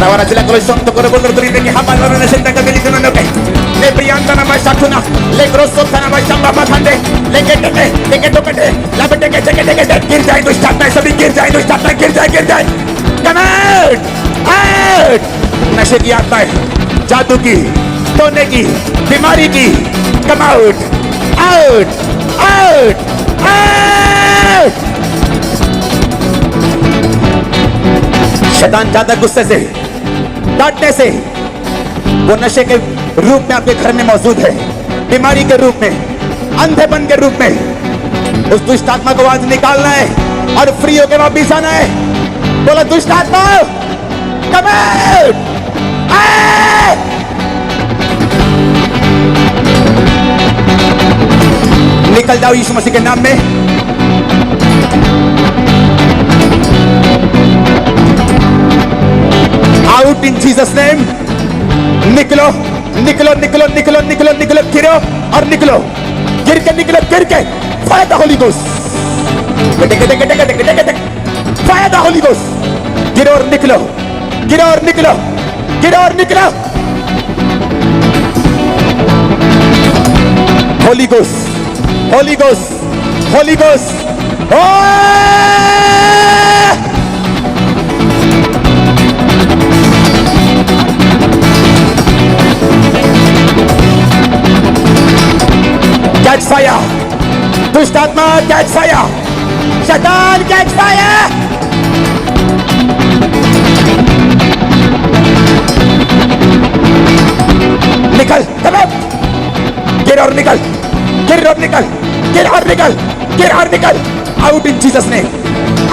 Ahora se la colección tocó el bolso de que jamás no necesita que me no que le brillanta na más sakuna le grosso sana más chamba más grande le que toque la vete que गिर जाए तो स्टार्ट में सभी गिर जाए तो स्टार्ट में गिर जाए come out नशे की आत्माएं जादू की टोने की बीमारी की come out out out out। शैतान ज्यादा गुस्से से डांटने से वो नशे के रूप में आपके घर में मौजूद है, बीमारी के रूप में, अंधेपन के रूप में। उस दुष्ट आत्मा को आज निकालना है और फ्री होकर वापिस आना है। बोलो दुष्ट आत्मा कम आउट, निकल जाओ यीशु मसीह के नाम में। Out in Jesus name. निकलो निकलो निकलो निकलो निकलो निकलो, गिरो और निकलो, गिर के निकलो, गिर के fire the Holi ghost, fire the Holi ghost. गिरो और निकलो, गिरो और निकलो, गिरो और निकलो। Holi Ghost, Holy Ghost, Holy ghost. दुष्ट आत्मा कैच फायर, शैतान कैच फायर। निकल, come out, गिर और निकल, गिर और निकल, गिर और निकल, गिर और निकल, out in Jesus name,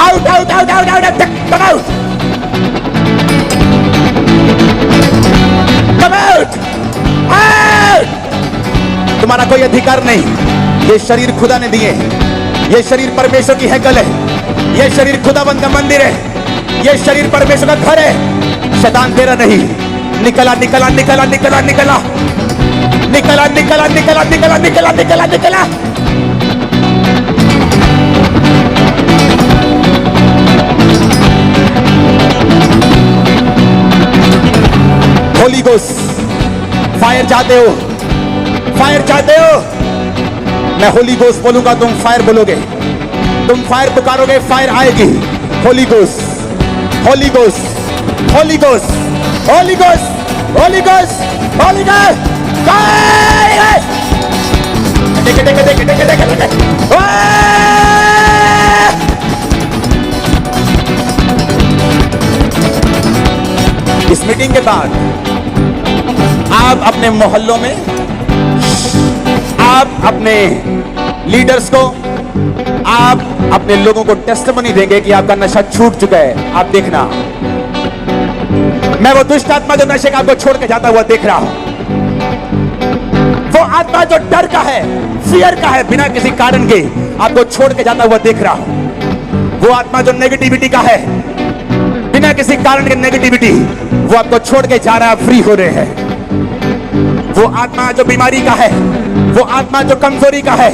out out out out out, come out, come out, out। तुम्हारा कोई अधिकार नहीं। ये शरीर खुदा ने दिए, ये शरीर परमेश्वर की हैकल है, ये शरीर खुदाबंद का मंदिर है, ये शरीर परमेश्वर का घर है। शैतान तेरा नहीं। निकला निकला निकला निकला निकला निकला निकला निकला निकला निकला निकला निकला। होली गोस्ट फायर चाहते हो, फायर चाहते हो, मैं होली गोस्ट बोलूंगा, तुम फायर बोलोगे, तुम फायर पुकारोगे, फायर आएगी। Holi Ghost, Holy Ghost, Holy Ghost, Holy Ghost, Holy Ghost, Holy ghost, fire. देख देख देख देख देख देख। इस मीटिंग के बाद आप अपने मोहल्लों में, आप अपने लीडर्स को, आप अपने लोगों को टेस्टिमनी देंगे कि आपका नशा छूट चुका है। आप देखना, मैं वो दुष्ट आत्मा जो नशे का आपको छोड़ के जाता हुआ देख रहा हूं, वो आत्मा जो डर का है, फियर का है, बिना किसी कारण के आपको छोड़ के जाता हुआ देख रहा हूं। वो आत्मा जो नेगेटिविटी का है, बिना किसी कारण के नेगेटिविटी, वो आपको छोड़ के जा रहा है, फ्री हो रहे हैं। वो आत्मा जो बीमारी का है, वो आत्मा जो कमजोरी का है,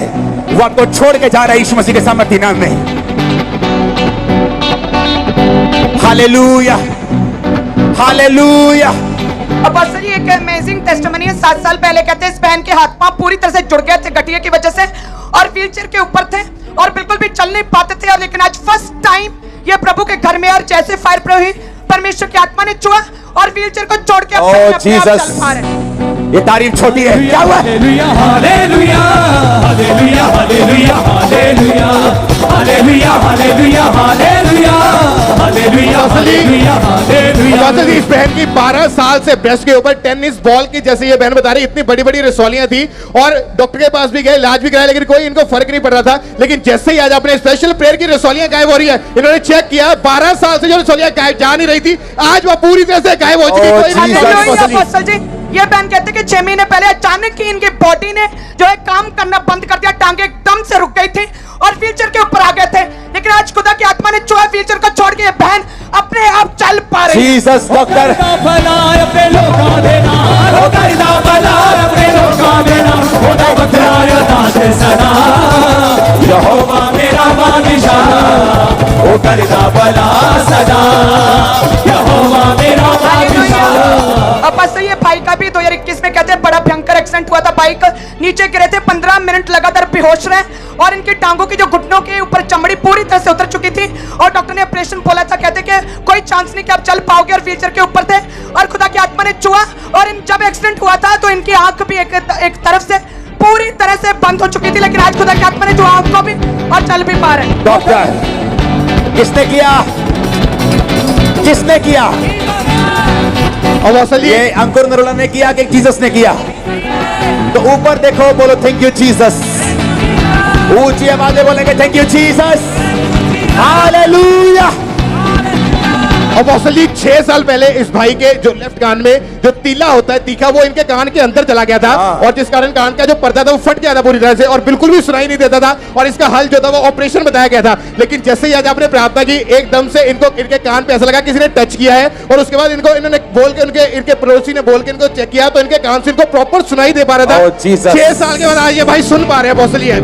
वो आपको छोड़ के जा रहा है यीशु मसीह के सामर्थ्य नाम में। Hallelujah, hallelujah. अब सर ये एक अमेजिंग टेस्टिमनी है। 7 साल पहले कहते हैं इस बहन के हाथ पांव पूरी तरह से जुड़ गए थे गठिया की वजह से, और व्हीलचेयर के ऊपर थे और बिल्कुल भी चल नहीं पाते थे। और लेकिन आज फर्स्ट टाइम ये प्रभु के घर में, और जैसे फायर प्रभु परमेश्वर की आत्मा ने छुआ और व्हीलचेयर को जोड़ के अपने आप चल पा रहे हैं। ये तारीफ छोटी है, क्या हुआ? Hallelujah hallelujah hallelujah hallelujah hallelujah hallelujah hallelujah hallelujah hallelujah hallelujah hallelujah. इस बहन की 12 साल से ब्रेस्ट के ऊपर टेनिस बॉल की, जैसे ये बहन बता रही, इतनी बड़ी बड़ी रसौलियां थी और डॉक्टर के पास भी गए, इलाज भी कराया, लेकिन कोई इनको फर्क नहीं पड़ रहा था। लेकिन जैसे ही आज अपने स्पेशल प्रेयर की रसौलियां गायब हो रही है, इन्होंने चेक किया 12 साल से जो रसौलियां गायब जा नहीं रही थी, आज वो पूरी तरह से गायब हो चुकी है। ये बहन कहते हैं कि 6 महीने पहले अचानक ही इनकी बॉडी ने जो है काम करना बंद कर दिया, टांगे एकदम से रुक गई थी और व्हीलचेयर के ऊपर आ गए थे। लेकिन आज खुदा की आत्मा ने छुआ, व्हीलचेयर को छोड़ के ये बहन अपने आप चल पा रही है। जीसस डॉक्टर भला अपने लोका देना, ओ करदा भला अपने लोका देना, खुदा बखराया दास सदा, यहोवा मेरा बादशाह, ओ करदा भला सदा, यहोवा मेरा बादशाह। अब बस ये भाई का भी 2021 में कहते हैं बड़ा भयंकर एक्सीडेंट हुआ था, बाइक नीचे गिरे थे, 15 मिनट लगातार बेहोश रहे और इनकी टांगों की जो घुटनों के ऊपर चमड़ी पूरी तरह से उतर चुकी थी और डॉक्टर ने ऑपरेशन बोला था। कहते कि कोई चांस नहीं कि आप चल पाओगे, और व्हीलचेयर के ऊपर थे और खुदा की आत्मा ने छुआ और जब एक्सीडेंट हुआ था तो इनकी आंख भी एक तरफ से पूरी तरह से बंद हो चुकी थी, लेकिन आज खुदा की आत्मा ने छुआ आंख को भी और चल भी पा रहे। डॉक्टर किसने किया, किसने किया? और असल ये अंकुर नरोला ने किया कि जीसस ने किया? तो ऊपर देखो, बोलो थैंक यू जीसस। ऊंची आवाज में बोलेंगे थैंक यू जीसस, हालेलुया। अब असली 6 साल पहले इस भाई के जो लेफ्ट कान में जो तीला होता है, तीखा, वो इनके कान के अंदर चला गया था और जिस कारण कान का जो पर्दा था वो फट गया था पूरी तरह से और बिल्कुल भी सुनाई नहीं देता था और इसका हल जो था वो ऑपरेशन बताया गया था। लेकिन जैसे ही आज आपने प्रार्थना की, एकदम से इनको इनके कान पे ऐसा लगा किसी ने टच किया है और उसके बाद इनको इन्होंने बोल के इनके पड़ोसी ने बोल के इनको चेक किया तो इनके कान से इनको प्रॉपर सुनाई दे पा रहा था। 6 साल के बाद आज ये भाई सुन पा रहे हैं। बौसली है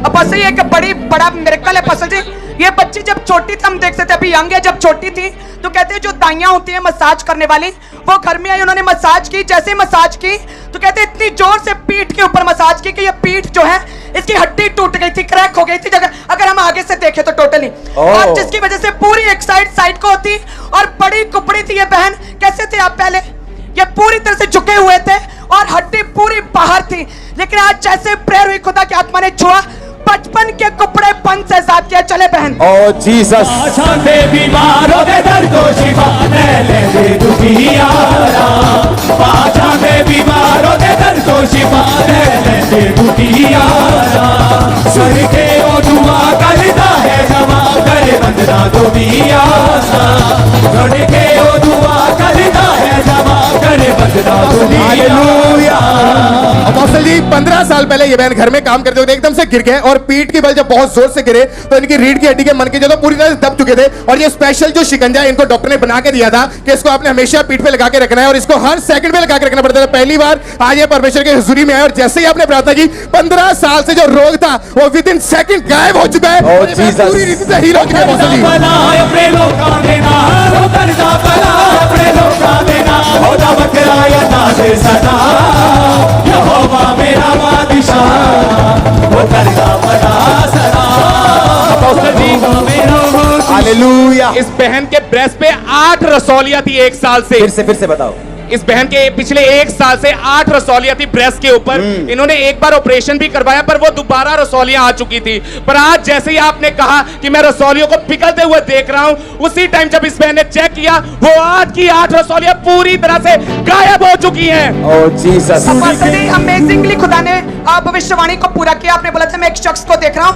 अब बस ये एक बड़ा मिरेकल है फसल जी। ये बच्ची जब छोटी थी, हम देख सकते अभी यंग है, जब छोटी थी तो कहते हैं जो दाइयां होती हैं मसाज करने वाली, वो घर में आई, उन्होंने मसाज की। जैसे मसाज की तो कहते हैं इतनी जोर से पीठ के ऊपर मसाज की कि ये पीठ जो है इसकी हड्डी टूट गई थी, क्रैक हो गई थी अगर हम आगे से देखें तो टोटली, और जिसकी वजह से पूरी एक साइड को होती और बड़ी कुपड़ी थी। ये बहन कैसे थे आप पहले, ये पूरी तरह से झुके हुए थे और हड्डी पूरी बाहर थी। लेकिन आज जैसे प्रेयर हुई, खुदा की आत्मा ने छुआ, बचपन के कपड़े पन से साथ किया। चले बहन। ओ जीसस, शांते बीमारों दे दर्दों शिफा दे ले दे दुखियारा। शांते बीमारों दे दर्दों शिफा दे ले दे दुखियारा। सुन के ओ दुआ करता है जमा करे बंदना तो बियासा। सुन के ओ दुआ करता है जमा करे बंदना तो बियासा। अपोस्टल जी 15 साल पहले ये बहन घर में काम करते हुए एकदम से गिर गए और पीठ की बल जब बहुत जोर से गिरे तो इनकी रीढ़ की हड्डी के मन के जो पूरी तरह से दब चुके थे। और ये स्पेशल जो शिकंजा इनको डॉक्टर ने बना के दिया था कि इसको आपने हमेशा पीठ पे लगा के रखना है और इसको हर सेकंड पे लगा के रखना पड़ता था। पहली बार आज ये परमेश्वर के हुजूरी में आए और जैसे ही आपने प्रार्थना की 15 साल से जो रोग था वो विद इन सेकंड गायब हो चुका है। Oh, और ये बहन Jesus. पूरी रीति से हील हो चुकी है अपोस्टल जी। अपने लोकां दे नाल ओ करदा भला अपने लोकां दे नाल ओदा बकरा यदा दे सदा। यहोवा मेरा बादशाह ओ करदा भला सदा। अपोस्टल जी, हालेलुया। इस बहन के ब्रेस्ट पे 8 रसौलियां थी 1 साल से। फिर से बताओ। इस बहन के पिछले 1 साल से 8 रसौलियां थी ब्रेस्ट के ऊपर। इन्होंने एक बार ऑपरेशन भी करवाया पर वो दोबारा रसौलियां आ चुकी थी। पर आज जैसे ही आपने कहा कि मैं रसौलियों को पिघलते हुए देख रहा हूं, उसी टाइम जब इस बहन ने चेक किया वो 8 की 8 रसौलियां पूरी तरह से गायब हो चुकी हैं। ओ जीसस, अपोस्टल अमेजिंगली खुदा ने भविष्यवाणी को पूरा किया। आपने बोला था मैं एक शख्स को देख रहा हूँ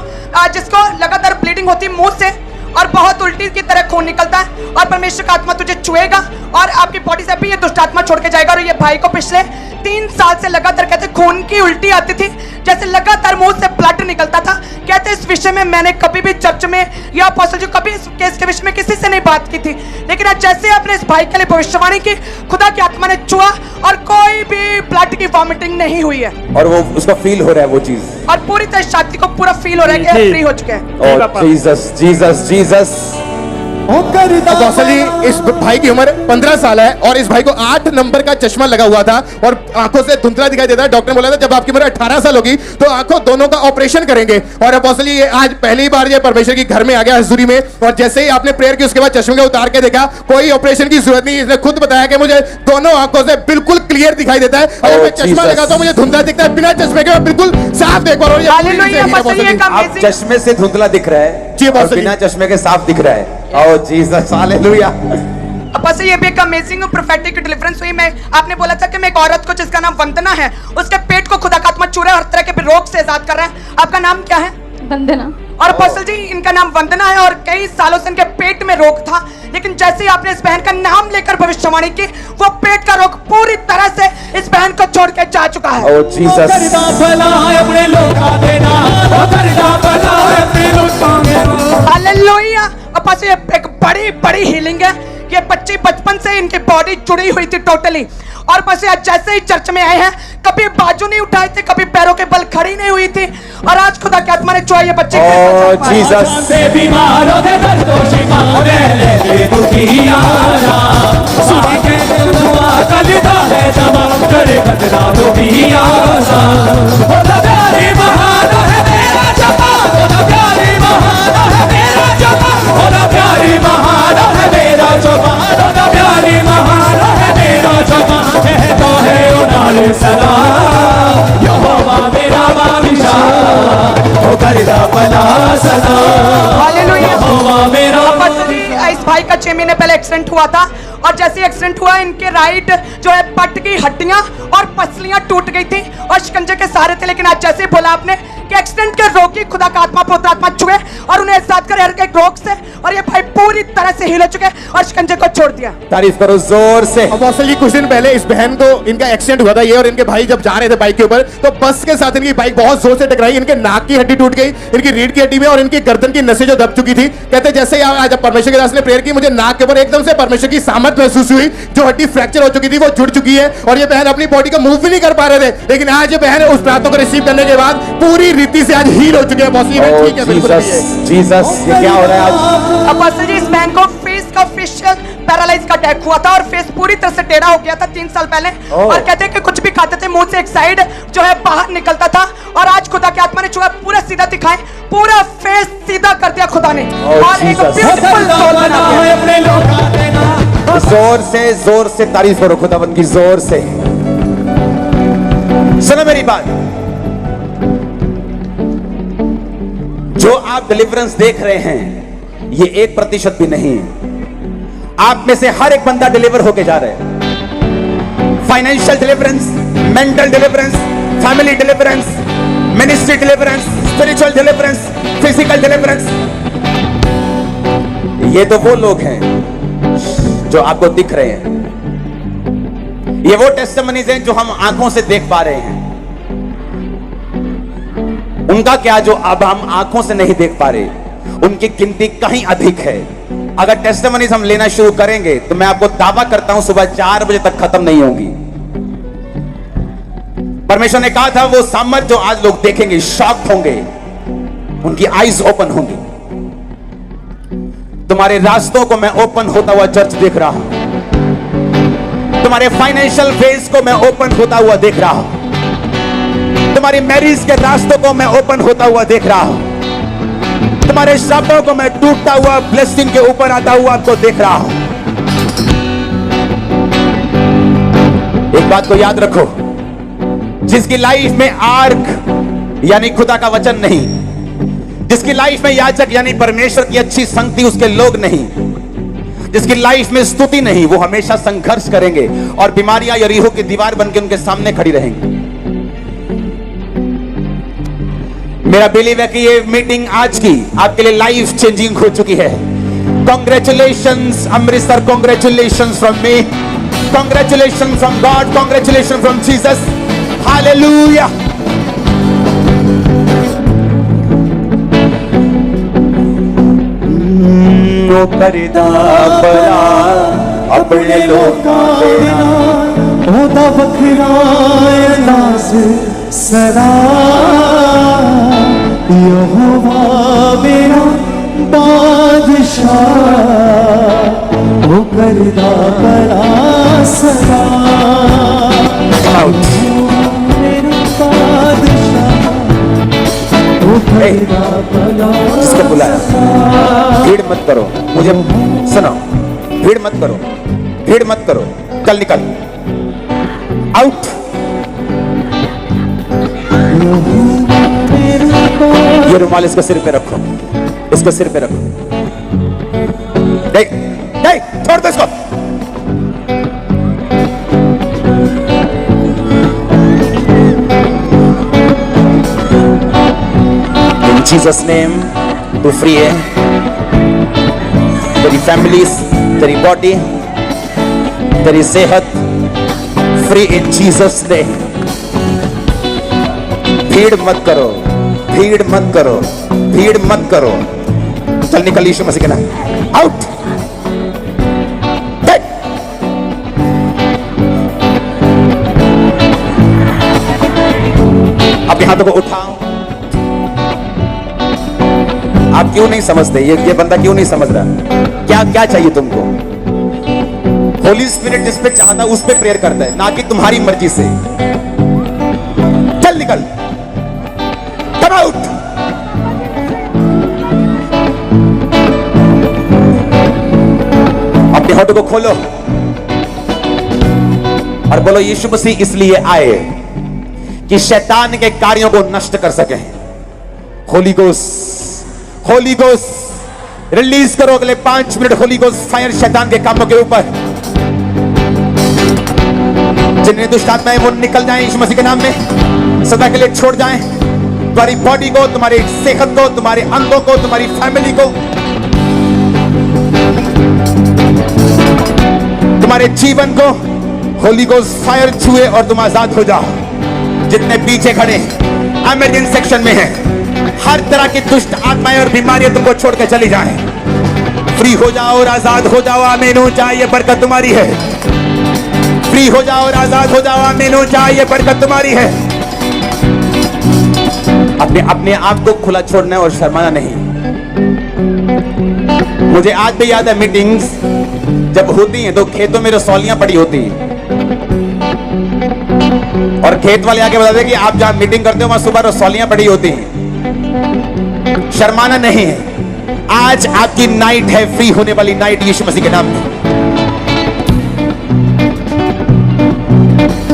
जिसको लगातार ब्लीडिंग होती मुंह से और बहुत उल्टी की तरह खून निकलता है और परमेश्वर का आत्मा तुझे छुएगा और आपकी बॉडी से भी ये दुष्ट आत्मा छोड़ के जाएगा। और ये भाई को पिछले 3 साल से लगातार कहते खून की उल्टी आती थी, जैसे लगातार मुंह से ब्लड निकलता था। कहते इस विषय में मैंने कभी भी चर्च में या अपोस्टल जी कभी इस केस के विषय में किसी से नहीं बात की थी, लेकिन आज जैसे आपने इस भाई के लिए भविष्यवाणी की, खुदा की आत्मा ने छुआ और कोई भी ब्लड की वॉमिटिंग नहीं हुई है और वो उसको फील हो रहा है वो चीज। और पूरी तरह छाती को पूरा फील हो रहा है कि फ्री हो चुके हैं। ओ जीसस, जीसस, जीसस। अपोस्टल जी इस भाई की उम्र 15 साल है और इस भाई को 8 नंबर का चश्मा लगा हुआ था और आंखों से धुंधला दिखाई देता है। डॉक्टर ने बोला था जब आपकी उम्र 18 साल होगी तो आंखों दोनों का ऑपरेशन करेंगे। और अपोस्टल जी ये आज पहली बार ये परमेश्वर की घर में आ गया हजूरी में और जैसे ही आपने प्रेयर की उसके बाद चश्मे को उतार के देखा कोई ऑपरेशन की जरूरत नहीं। इसने खुद बताया कि मुझे दोनों आंखों से बिल्कुल क्लियर दिखाई देता है। अगर मैं चश्मा Jesus. लगाता हूं मुझे धुंधला दिखता है, बिना चश्मे के मैं बिल्कुल साफ देख पा रहा हूं। ये पूरी हालेलुया, रीति से अपोस्टल जी, एक आप amazing- चश्मे से धुंधला दिख रहा है जी, और अपोस्टल जी। बिना चश्मे के साफ दिख रहा है। ओ जीसस, हालेलुया। बस ये भी एक अमेजिंग प्रोफेटिक डिलीवरेंस हुई। मैं आपने बोला था कि मैं एक औरत को जिसका नाम वंदना है उसके पेट को खुदा का आत्मा छू रहा है, हर तरह के रोग से आजाद कर रहा है। आपका नाम क्या है? वंदना। और अपोस्टल जी इनका नाम वंदना है और कई सालों से इनके पेट में रोग था, लेकिन जैसे ही आपने इस बहन का नाम लेकर भविष्यवाणी की वो पेट का रोग पूरी तरह से इस बहन को छोड़ के जा चुका है। ओ जीसस, करदा भला अपने लोकां दे नाल ओ करदा भला अपने लोकां दे नाल। हालेलुया। अपोस्टल ये एक बड़ी हीलिंग है। ये बच्चे बचपन से इनकी बॉडी जुड़ी हुई थी टोटली और बस आज जैसे ही चर्च में आए हैं कभी बाजू नहीं उठाए थे, कभी पैरों के बल खड़ी नहीं हुई थी और आज खुदा के आत्मा ने छुआ ये बच्चे ओ जीसस, से बीमारों दे दर्दों शिफा दे ले दे दुखियारा। सुन के दुआ करता है तमाम करे बदला तो बियासा। ओदा प्यारे महान है मेरा जवान, ओदा प्यारे महान है मेरा जवान, ओदा प्यारे महान है मेरा जवान, ओदा प्यारे महान है मेरा जवान। कहता है ओ नाले सदा यहोवा मेरा बादशाह ओ करदा भला सदा। हालेलुया। यहोवा मेरा अपोस्टल जी, इस भाई का 6 महीने पहले एक्सीडेंट हुआ था और जैसे एक्सीडेंट हुआ इनके राइट जो है पट की हड्डियां और पसलियां टूट गई थी और शिकंजे के सहारे थे, लेकिन आज जैसे ही बोला आपने कि एक्सीडेंट के रोगी खुदा का आत्मा पवित्र आत्मा छुए और उन्हें आजाद करे हर एक रोग से और ये भाई पूरी तरह से हिल चुके और शिकंजे को छोड़ दिया। तारीफ करो जोर से। अपोस्टल जी कुछ दिन पहले इस बहन को इनका एक्सीडेंट हुआ था ये और इनके भाई जब जा रहे थे बाइक के ऊपर तो बस के साथ इनकी बाइक बहुत जोर से टकराई। इनके नाक की हड्डी टूट गई, इनकी रीढ़ की हड्डी में और इनकी गर्दन की नसें जो दब चुकी थी। कहते जैसे ही आज परमेश्वर के दास ने प्रेयर की मुझे नाक के ऊपर एकदम से परमेश्वर की सामर्थ महसूस हुई। जो हड्डी फ्रैक्चर हो चुकी थी वो जुड़ चुकी है और ये बहन अपनी बॉडी को मूव भी नहीं कर पा रहे थे, लेकिन आज ये बहन उस प्रार्थना को रिसीव करने के बाद पूरी रीति से आज हील हो चुके हैं। बॉस ये ओ ठीक है, बिल्कुल ठीक है। जीसस, जीसस, ये क्या हो रहा है आज? अपोस्टल जी इस बहन को फेस का फेशियल पैरालाइज का अटैक हुआ था और फेस पूरी तरह से टेढ़ा हो गया था 3 साल पहले और कहते हैं कि कुछ भी खाते थे मुंह से एक साइड जो है बाहर निकलता था और आज खुदा के आत्मा ने छुआ पूरा सीधा दिखाए, पूरा फेस सीधा कर दिया खुदा ने और एक Jesus. ब्यूटीफुल सोल बना दिया। अपने लोकां दे नाल जोर से तारीफ करो खुदावंद की, जोर से। सुनो मेरी बात, जो आप डिलीवरेंस देख रहे हैं ये 1% भी नहीं है। आप में से हर एक बंदा डिलीवर होके जा रहा है। Financial deliverance, mental deliverance, family deliverance, ministry deliverance, spiritual deliverance, physical deliverance. ये तो वो लोग हैं जो आपको दिख रहे हैं। ये वो टेस्टिमनीज हैं जो हम आंखों से देख पा रहे हैं। उनका क्या जो अब हम आंखों से नहीं देख पा रहे, उनकी गिनती कहीं अधिक है। अगर टेस्टिमनीज हम लेना शुरू करेंगे तो मैं आपको दावा करता हूं सुबह 4 बजे तक खत्म नहीं होगी। परमेश्वर ने कहा था वो सामर्थ जो आज लोग देखेंगे, शॉक्ड होंगे, उनकी आईज ओपन होंगी। तुम्हारे रास्तों को मैं ओपन होता हुआ चर्च देख रहा हूं। तुम्हारे फाइनेंशियल फेज को मैं ओपन होता हुआ देख रहा हूं। तुम्हारी मैरिज के रास्तों को मैं ओपन होता हुआ देख रहा हूं। तुम्हारे शब्दों को मैं टूटता हुआ ब्लेसिंग के ऊपर आता हुआ आपको देख रहा हूं। एक बात को याद रखो, जिसकी लाइफ में आर्क यानी खुदा का वचन नहीं, जिसकी लाइफ में याजक यानी परमेश्वर की अच्छी संगति उसके लोग नहीं, जिसकी लाइफ में स्तुति नहीं, वो हमेशा संघर्ष करेंगे और बीमारियां यरीहो की दीवार बनकर उनके सामने खड़ी रहेंगी। मेरा बिलीव है कि ये मीटिंग आज की आपके लिए लाइफ चेंजिंग हो चुकी है। Congratulations Amritsar, congratulations from me, congratulations from God, congratulations from Jesus. Hallelujah. ओ करदा बड़ा अपने लोकां दे नाल, ओदा वखरा अंदाज़ सदा, यहोवा मेरा बादशाह, वो करदा बड़ा सदा, मेरा बादशाह, वो करदा बड़ा। किसको बुलाया? भीड़ मत करो, मुझे सुनो, भीड़ मत करो, भीड़ मत करो, चल निकल, आउट। ये रुमाल इसके सिर पे रखो, इसके सिर पे रखो। नहीं, छोड़ दो इसको। In Jesus name, तू फ्री है। तेरी फैमिलीज, तेरी बॉडी, तेरी सेहत फ्री इन जीसस नेम। भीड़ मत करो, भीड़ मत करो, भीड़ मत करो। चल निकल यीशु मसीह के नाम, आउट। अपने हाथों को उठाओ। आप क्यों नहीं समझते? ये बंदा क्यों नहीं समझ रहा? क्या क्या चाहिए तुमको? होली स्पिरिट जिस पे चाहता है उस पे प्रेयर करता है, ना कि तुम्हारी मर्जी से। चल निकल, कम आउट। अपने होठों को खोलो और बोलो यीशु मसीह इसलिए आए कि शैतान के कार्यों को नष्ट कर सके। Holi Ghost, Holy ghost release करो अगले 5 मिनट। होली गोस्ट फायर शैतान के कामों के ऊपर। जिन्हें दुष्ट आत्माएं वो निकल जाएं यीशु मसीह के नाम में, सदा के लिए छोड़ जाएं। तुम्हारी बॉडी को, तुम्हारी सेहत को, तुम्हारे अंगों को, तुम्हारी फैमिली को, तुम्हारे जीवन को होली गोस्ट फायर छुए और तुम आजाद हो जाओ। जितने पीछे खड़े इमरजेंसी सेक्शन में हैं, हर तरह की दुष्ट आत्माएं और बीमारियां तुमको छोड़ के चली जाएं। फ्री हो जाओ और आजाद हो जाओ। आमीन हो जाए, ये बरकत तुम्हारी है। फ्री हो जाओ और आजाद हो जाओ। आमीन हो जाए, ये बरकत तुम्हारी है। अपने आप को खुला छोड़ना है और शर्माना नहीं। मुझे आज भी याद है मीटिंग्स जब होती हैं तो खेतों में रसौलियां पड़ी होती हैं और खेत वाले आके बताते हैं कि आप जहां मीटिंग करते हो वहां सुबह रसौलियां पड़ी होती हैं। शर्माना नहीं है। आज आपकी नाइट है, फ्री होने वाली नाइट यीशु मसीह के नाम में।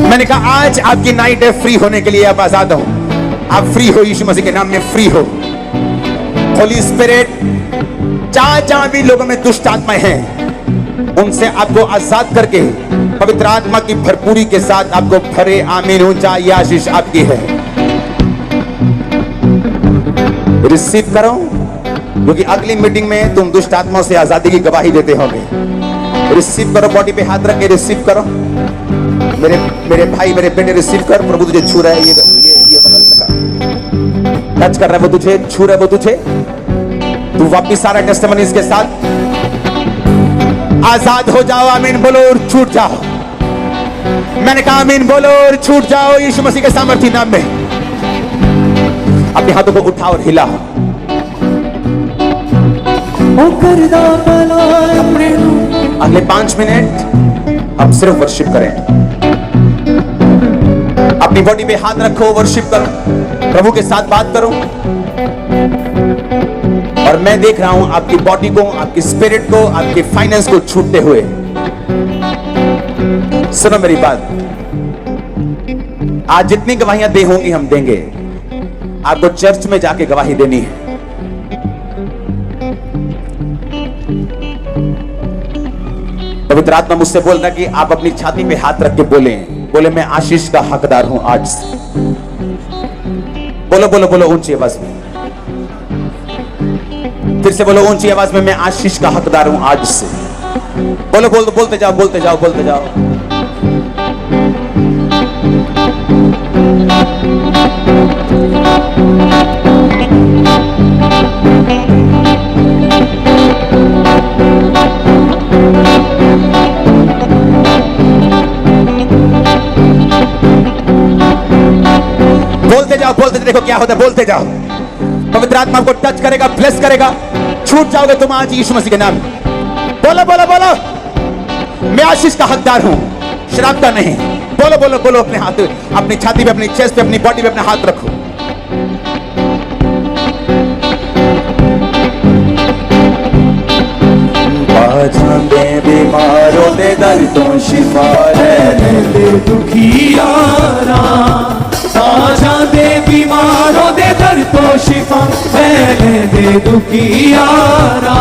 मैंने कहा आज आपकी नाइट है, फ्री होने के लिए आप आजाद हो। आप फ्री हो, यीशु मसीह के नाम में फ्री हो। होली स्पिरिट जहां जहां भी लोगों में दुष्ट आत्माएं हैं उनसे आपको आजाद करके पवित्र आत्मा की भरपूरी के साथ आपको भरे। आमीन। ऊंचा यह आशीष आपकी है। रिसीव करो, क्योंकि अगली मीटिंग में तुम दुष्ट आत्माओं से आजादी की गवाही देते होगे। रिसीव करो, बॉडी पे हाथ रख के रिसीव करो। मेरे भाई, मेरे बेटे, रिसीव कर। प्रभु तुझे छू रहा है, ये टच कर रहा है वो तुझे, छू रहा है वो तुझे। तू वापिस आ रहा है टेस्टिमनीज के साथ। आजाद हो जाओ। आमीन बोलो और छूट जाओ। मैंने कहा आमीन बोलो और छूट जाओ यीशु मसीह के सामर्थी नाम में। अपने हाथों को उठाओ और हिलाओ। अगले 5 मिनट अब सिर्फ वर्शिप करें। अपनी बॉडी पे हाथ रखो, वर्शिप करो, प्रभु के साथ बात करो। और मैं देख रहा हूं आपकी बॉडी को, आपकी स्पिरिट को, आपके फाइनेंस को छूटते हुए। सुनो मेरी बात, आज जितनी गवाहियां दे होंगी हम देंगे। आपको चर्च में जाके गवाही देनी है। पवित्र आत्मा मुझसे बोल रहा कि आप अपनी छाती पे हाथ रख के बोले मैं आशीष का हकदार हूं आज से। बोलो बोलो बोलो ऊंची आवाज में, फिर से बोलो ऊंची आवाज में, मैं आशीष का हकदार हूं आज से। बोलो बोलो बोलते जाओ, बोलते जाओ, बोलते जाओ। बोलते जाओ, बोलते देखो क्या होता है। बोलते जाओ, पवित्र आत्मा आपको टच करेगा, ब्लेस करेगा। छूट जाओगे तुम आज यीशु मसीह के नाम। बोलो बोलो बोलो, मैं आशीष का हकदार हूं, शराब का नहीं। बोलो बोलो बोलो, अपने हाथ, अपनी छाती पे, अपनी चेस्ट पे, अपनी बॉडी पे अपना हाथ रखो। दे बीमारों दे दर्दों शिफा दे दुखियारा। ताजा दे बीमारों दे दर्दों शिफा दे दुखियारा।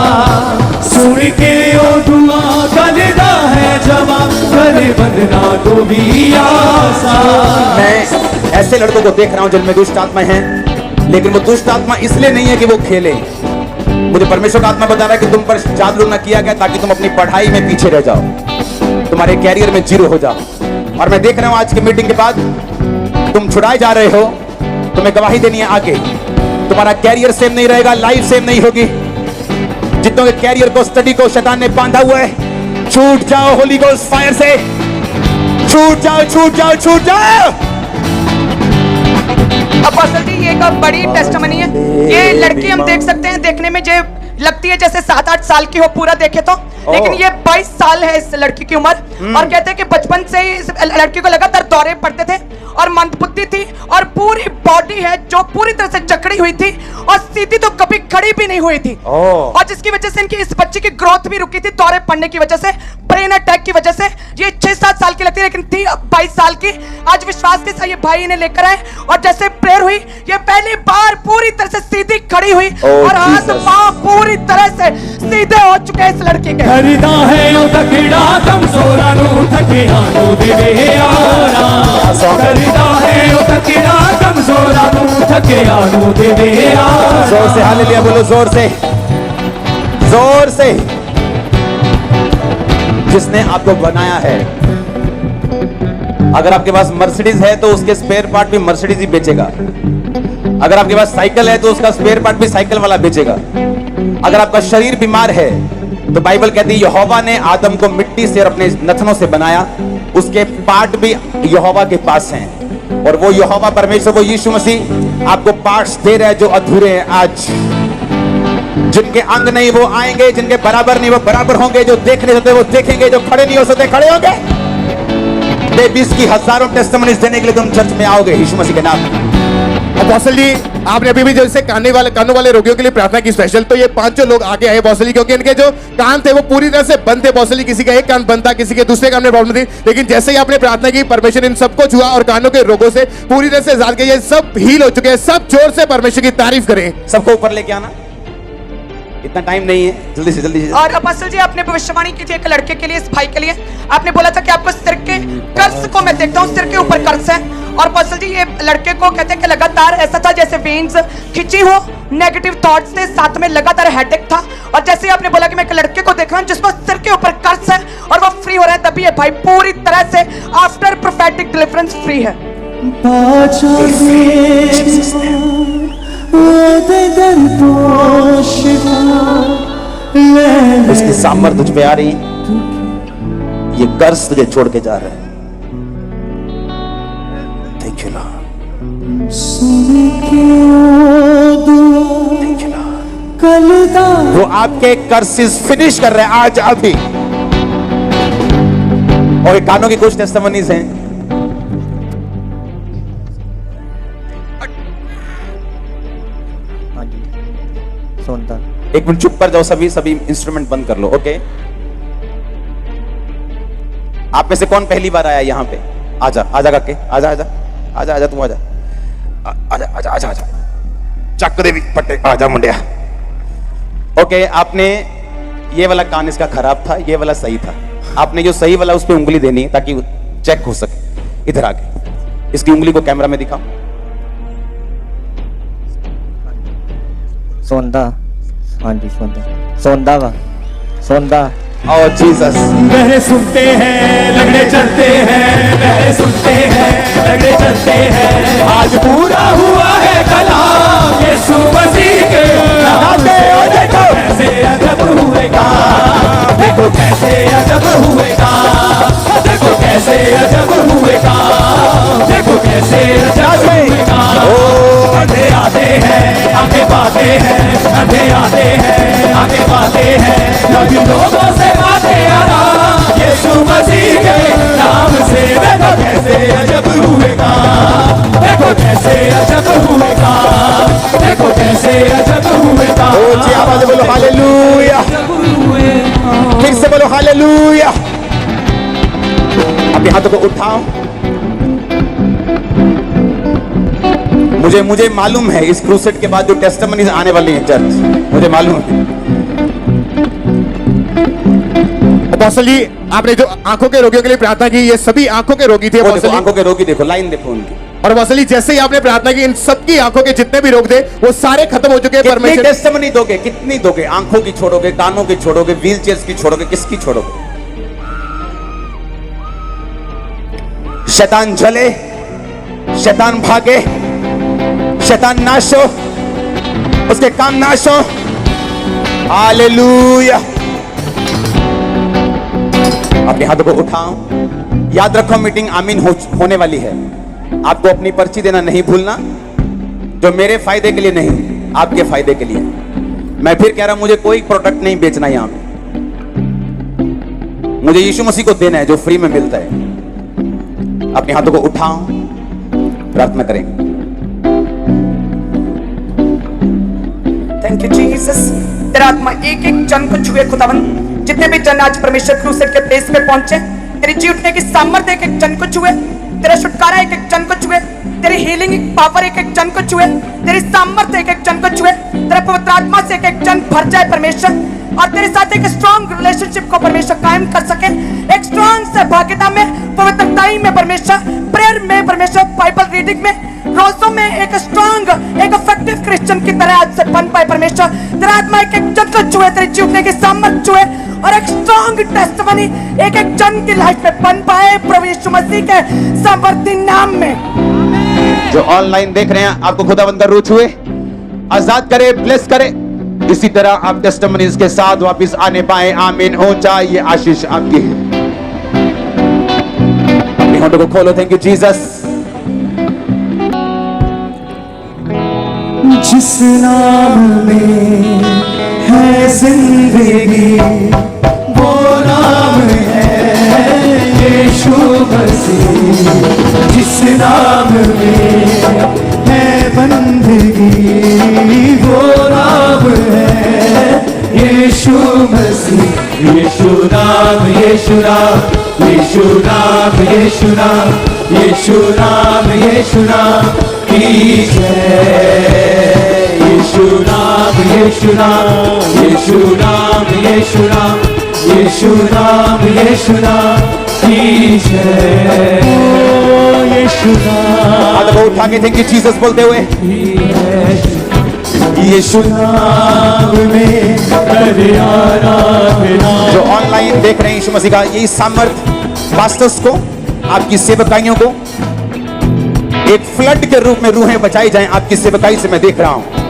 सुन के ओ दुआ करदा है जवाब, करे बंदना को भी आसा। मैं ऐसे लड़कों को देख रहा हूं जिनमें दुष्ट आत्मा है, लेकिन वो दुष्ट आत्मा इसलिए नहीं है कि वो खेले। मुझे परमेश्वर का आत्मा बता रहा है कि तुम पर जादू न किया गया ताकि तुम अपनी पढ़ाई में पीछे रह जाओ, तुम्हारे कैरियर में जीरो हो जाओ। और मैं देख रहा हूं आज की मीटिंग के बाद तुम छुड़ाए जा रहे हो। तुम्हें गवाही देनी है आगे। तुम्हारा कैरियर सेम नहीं रहेगा, लाइफ सेम नहीं होगी। जितनों के कैरियर को, स्टडी को शैतान ने बांधा हुआ है, छूट जाओ होली गोस्ट फायर से। छूट जाओ, छूट जाओ, छूट जाओ। अपोस्टल जी, ये एक बड़ी टेस्टिमनी है। ये लड़की हम देख सकते हैं, देखने में जो लगती है जैसे 7-8 साल की हो पूरा देखे तो, लेकिन ये 22 साल है इस लड़की की उम्र। और कहते हैं कि बचपन से ही इस लड़की को लगातार दौरे पड़ते थे और मंदबुद्धि थी और पूरी बॉडी है जो पूरी तरह से जकड़ी हुई थी और सीधी तो कभी खड़ी भी नहीं हुई थी। और जिसकी वजह से इनकी इस बच्ची की ग्रोथ भी रुकी थी दौरे पड़ने की वजह से, ब्रेन अटैक की वजह से। ये 6-7 साल की लगती है लेकिन थी 22 साल की। आज विश्वास के साथ ये भाई इन्हें लेकर आए और जैसे प्रेयर हुई, ये पहली बार पूरी तरह से सीधी खड़ी हुई और हाथ पांव पूरी तरह से सीधे हो चुके हैं इस लड़की के। करदा है ओ तकड़ा कमजोरा नु थकिया नु देवे आरा। करदा है ओ तकड़ा कमजोरा नु थकिया नु देवे आरा। जोर से हालेलुया बोलो, जोर से, जोर से। जिसने आपको बनाया है, अगर आपके पास मर्सिडीज है तो उसके स्पेयर पार्ट भी मर्सिडीज ही बेचेगा। अगर आपके पास साइकिल है तो उसका स्पेयर पार्ट भी साइकिल वाला बेचेगा। अगर आपका शरीर बीमार है तो बाइबल कहती है यहोवा ने आदम को मिट्टी से और अपने नथनों से बनाया, उसके पार्ट भी यहोवा के पास हैं। और वो यहोवा परमेश्वर, वो यीशु मसीह आपको पार्ट्स दे रहा है जो अधूरे हैं। आज जिनके अंग नहीं वो आएंगे, जिनके बराबर नहीं वो बराबर होंगे, जो देख नहीं सकते वो देखेंगे, जो खड़े नहीं हो सकते खड़े होंगे। 20 की हजारों टेस्टिमनीज देने के लिए तुम चर्च में आओगे यीशु मसीह के नाम में। अपोस्टल जी, आपने अभी भी जैसे कानों वाले रोगियों के लिए प्रार्थना की स्पेशल, तो ये 5 लोग आगे आए अपोस्टल जी, क्योंकि इनके जो कान थे वो पूरी तरह से बंद थे अपोस्टल जी। किसी का एक कान बंद था, किसी के दूसरे कान में प्रॉब्लम थी, लेकिन जैसे ही आपने प्रार्थना की परमेश्वर इन सबको छुआ और कानों के रोगों से पूरी तरह से आजाद किया। सब हील हो चुके हैं। सब जोर से परमेश्वर की तारीफ करें। सबको ऊपर लेके आना। इतना टाइम नहीं है, जल्दी से जल्दी से। और अपोस्टल जी आपने भविष्यवाणी की थी एक लड़के के लिए, इस भाई के लिए आपने बोला था कि आपको सिर के कर्ज को मैं देखता हूँ, सिर के ऊपर कर्ज है। और अपोस्टल जी ये लड़के को कहते हैं कि लगातार ऐसा था जैसे वेन्स खिंची हो, नेगेटिव थॉट्स थे, साथ में लगातार हेडेक था। और जैसे ही आपने बोला कि मैं एक लड़के को देख रहा हूँ जिसको सिर के ऊपर कर्ज है और वो फ्री हो रहा है, तभी ये भाई पूरी तरह से आफ्टर प्रोफेटिक डिलीवरेंस फ्री है। उसकी सामर्थ तुझ पे आ रही, ये कर्ज तुझे छोड़ के जा रहा है। Thank you Lord, thank you Lord. वो आपके कर्सेस फिनिश कर रहे हैं आज अभी। और कानों की कुछ टेस्टिमनीज हैं। सुनता एक मिनट चुप कर जाओ, सभी इंस्ट्रूमेंट बंद कर लो। ओके, आप में से कौन पहली बार आया यहाँ पे? आजा आजा काके, आजा आजा आजा आजा, तुम आजा आजा आजा आजा आजा, चक दे भी पट्टे, आजा मुंडिया। ओके, आपने ये वाला कान इसका खराब था, ये वाला सही था। आपने जो सही वाला उस पे उंगली देनी है ताकि चेक हो सके। इधर आके इसकी उंगली को कैमरा में दिखाओ। सोंदा, हाँ जी सोंदा, सोंदा वा सोंदा। ओह जीसस। लहरें सुनते हैं, लगड़े चलते हैं, लहरें सुनते हैं, लगड़े चलते हैं। आज पूरा हुआ है कलाम यीशु मसीह के नाम से। देखो कैसे अजब हुए काम, देखो कैसे अजब हुए काम, देखो कैसे अजब हुए काम, देखो कैसे अजब हुए काम। अंधे आते हैं, आगे बातें हैं, अंधे आते हैं, आगे बातें हैं। लगी लोगों से बातें आराम यीशु मसीह के नाम से। देखो कैसे अजब हुए काम, देखो कैसे अजब हुए काम, देखो कैसे अजब हुए काम। ऊंची आवाज से बोलो हालेलुया, फिर से बोलो हालेलुया। अपने हाथों को उठाओ। मुझे मालूम है इस क्रूसेड के बाद जो टेस्टिमनीज आने वाली हैं चर्च, मुझे मालूम है। अपोस्टल जी आपने जो आंखों के रोगियों के लिए प्रार्थना की, ये सभी आंखों के रोगी थे वो अपोस्टल देखो जी। आंखों के रोगी, देखो लाइन देखो उनकी। और अपोस्टल जी जैसे ही आपने प्रार्थना की, इन सबकी आंखों के जितने भी रोग थे वो सारे खत्म हो चुके हैं। कितनी परमेश्वर टेस्टिमनी दोगे? कितनी दोगे? आंखों की छोड़ोगे, कानों की छोड़ोगे, व्हील चेयर्स की छोड़ोगे, किसकी छोड़ोगे? शैतान जले, शैतान भागे, शैतान नाश हो, उसके काम नाश हो। हालेलुया। अपने हाथों को उठाओ। याद रखो मीटिंग आमीन होने वाली है। आपको अपनी पर्ची देना नहीं भूलना, जो मेरे फायदे के लिए नहीं, आपके फायदे के लिए। मैं फिर कह रहा हूं, मुझे कोई प्रोडक्ट नहीं बेचना यहां पे, मुझे यीशु मसीह को देना है जो फ्री में मिलता है। अपने हाथों को उठाओ, प्रार्थना करेंगे। Thank you Jesus. तेरा आत्मा एक एक जन को छुए खुदावन। जितने भी जन आज परमेश्वर क्रूसेड के प्लेस पे पहुंचे, तेरी जी उठने की सामर्थ्य एक एक जन को छुए, तेरा छुटकारा एक एक जन को छुए, तेरी हीलिंग पावर एक एक जन को छुए, तेरी सामर्थ्य एक एक जन को छुए, तेरा पवित्र आत्मा से एक एक जन भर जाए परमेश्वर, और तेरे साथ एक स्ट्रॉन्ग रिलेशनशिप को परमेश्वर कायम कर सके। एक स्ट्रॉन्ग सहभागिता में, पवित्रताई में परमेश्वर, प्रेयर में परमेश्वर, बाइबल रीडिंग में, रोजों में एक स्ट्रॉन्ग, एक इफेक्टिव क्रिश्चियन की तरह आज से बन पाए परमेश्वर। तेरा आत्मा एक एक जन को छुए, तेरे जीवने की सामर्थ छुए, और एक स्ट्रॉन्ग टेस्टिमनी एक एक जन की लाइफ में बन पाए प्रभु यीशु मसीह के सामर्थी नाम में। जो ऑनलाइन देख रहे हैं, आपको खुदावंद का रूह छुए, आजाद करे, ब्लेस करे। इसी तरह आप टेस्टिमनीज के साथ वापस आने पाए। आमीन हो जाए, ये आशीष आपकी है। अपने होठों को खोलो। Thank you Jesus. जिस नाम में है जिंदगी, वो नाम है यीशु मसीह। जिस नाम में है बंदगी, वो नाम है यीशु मसीह। यीशु नाम, यीशु नाम, यीशु नाम, यीशु नाम, यीशु नाम, यीशु नाम की जय। यीशु नाम, यीशु नाम यीशु नाम यीशु नाम यीशु नाम यीशु नाम की जय यीशु नाम हाथ को उठा के थैंक यू जीसस बोलते हुए यीशु नाम में करे आराधना जो ऑनलाइन देख रहे हैं यीशु मसीह का यही सामर्थ पास्टर्स को आपकी सेवकाइयों को एक फ्लड के रूप में रूहें बचाई जाएं आपकी सेवकाई से मैं देख रहा हूं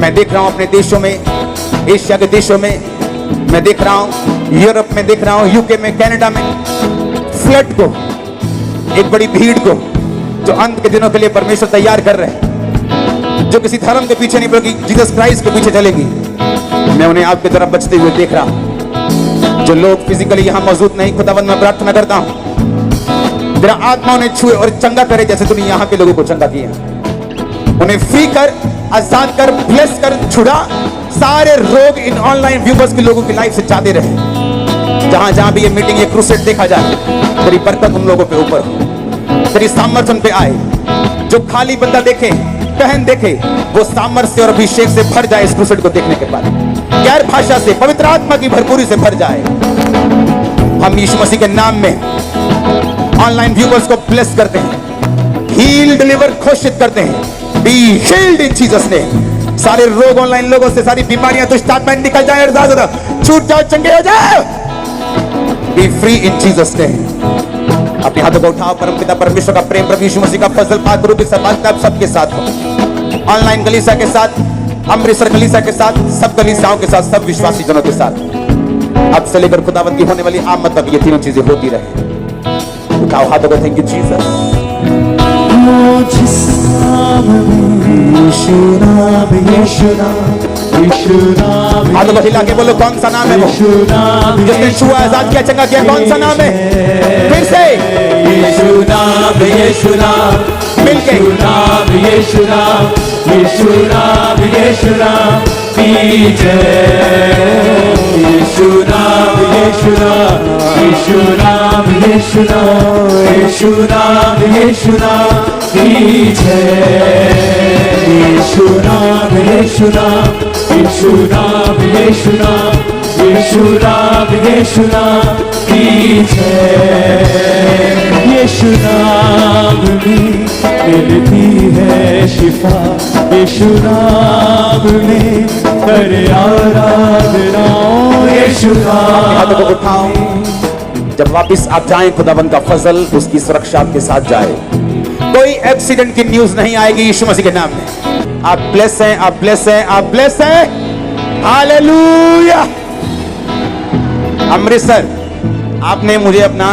अपने देशों में एशिया के देशों में मैं देख रहा हूं यूरोप में देख रहा हूं यूके में कनाडा में फ्लड को एक बड़ी भीड़ को जो अंत के दिनों के लिए परमेश्वर तैयार कर रहे हैं जो किसी धर्म के पीछे नहीं बल्कि जीसस क्राइस्ट के पीछे चलेगी मैं उन्हें आपकी तरफ बचते हुए देख रहा हूं जो लोग फिजिकली यहां मौजूद नहीं खुदावंद मैं प्रार्थना करता हूं तेरा आत्मा उन्हें छुए और चंगा करे जैसे तूने यहां के लोगों को चंगा किया उन्हें फ्री कर आजाद कर ब्लेस कर छुड़ा सारे रोग इन ऑनलाइन व्यूवर्स के लोगों की लाइफ से जाते रहे जहां जहां भी ये मीटिंग ये क्रूसेड देखा जाए तेरी बरकत उन लोगों पे ऊपर हो तेरी सामर्थ्य उन पे आए जो खाली बंदा देखे बहन देखे वो सामर्थ्य और अभिषेक से भर जाए इस क्रूसेड को देखने के बाद गैर भाषा से पवित्र आत्मा की भरपूरी से भर जाए हम यीशु मसीह के नाम में ऑनलाइन व्यूवर्स को ब्लेस करते हैं हील डिलीवर घोषित करते हैं B healed in Jesus name सारे रोग ऑनलाइन लोगों से सारी बीमारियां दुष्ट आत्माएं निकल जाए और छूट जाओ चंगे हो जाओ B free in Jesus name अपने हाथों को उठाओ परमपिता परमेश्वर का प्रेम प्रभु यीशु मसीह का फजल पाक रूप समानता आप सबके साथ हो ऑनलाइन कलीसिया के साथ अमृतसर कलीसिया के साथ सब कलीसियाओं के साथ सब विश्वासी जनों के साथ अब से लेकर खुदावंद की होने वाली आमद तक ये तीनों चीजें होती रहे उठाओ हाथों को थैंक यू जीसस यीशु नाम यीशु नाम यीशु नाम हाथों को हिला के बोलो कौन सा नाम है वो यीशु नाम जिसने छुआ आजाद किया चंगा किया कौन सा नाम है फिर से यीशु नाम यीशु नाम मिलके नाम यीशु नाम यीशु नाम यीशु नाम की जय यीशु नाम यीशु नाम यीशु नाम यीशु नाम यीशु नाम यीशु नाम की जय यीशु नाम यीशु नाम यीशु नाम यीशु नाम यीशु नाम यीशु नाम की जय यीशु नाम में मिलती है शिफा यीशु नाम में करे आराधना यीशु हाथों को नाम उठाओ जब वापस आप जाएं खुदावंद का फजल उसकी सुरक्षा आपके साथ जाए कोई एक्सीडेंट की न्यूज नहीं आएगी यीशु मसीह के नाम में आप ब्लेस हैं आप ब्लेस हैं आप ब्लेस हैं हालेलुया अमृतसर आपने मुझे अपना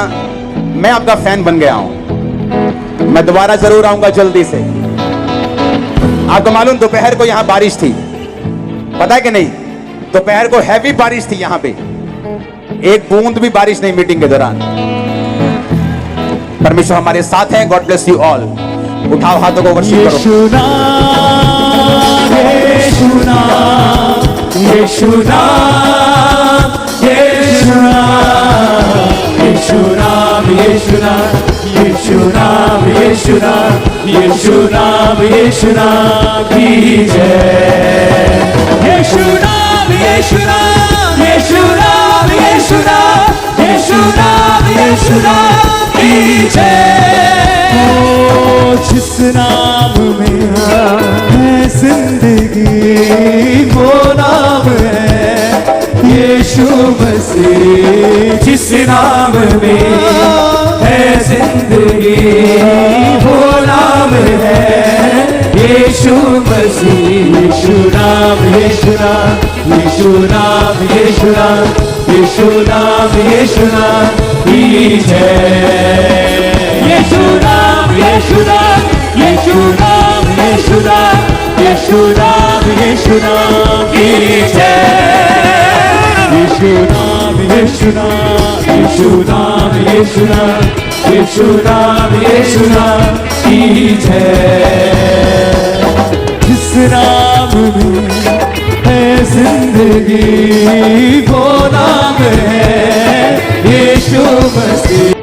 मैं आपका फैन बन गया हूं मैं दोबारा जरूर आऊंगा जल्दी से आपको मालूम दोपहर को यहां बारिश थी पता है कि नहीं दोपहर को हैवी बारिश थी यहां पे एक बूंद भी बारिश नहीं मीटिंग के दौरान परमेश्वर हमारे साथ हैं गॉड ब्लेस यू ऑल उठाओ हाथों को वर्शिप करो यीशु नाम यीशु नाम यीशु नाम यीशु नाम यीशु नाम यीशु नाम यीशु नाम यीशु नाम यीशु नाम यीशु नाम की जय यीशु नाम यीशु नाम यीशु नाम यीशु नाम यीशु नाम यीशु नाम की जय जिस नाम में है जिंदगी वो नाम है यीशु मसीह जिस नाम में है जिंदगी वो नाम है यीशु मसीह यीशु नाम यीशु नाम यीशु नाम यीशु नाम यीशु नाम यीशु नाम की जय यीशु नाम यीशु नाम यीशु नाम यीशु नाम यीशु नाम यीशु नाम की जय यीशु नाम यीशु नाम यीशु नाम यीशु नाम यीशु नाम यीशु नाम की जय जिस नाम में है जिंदगी वो नाम है यीशु मसीह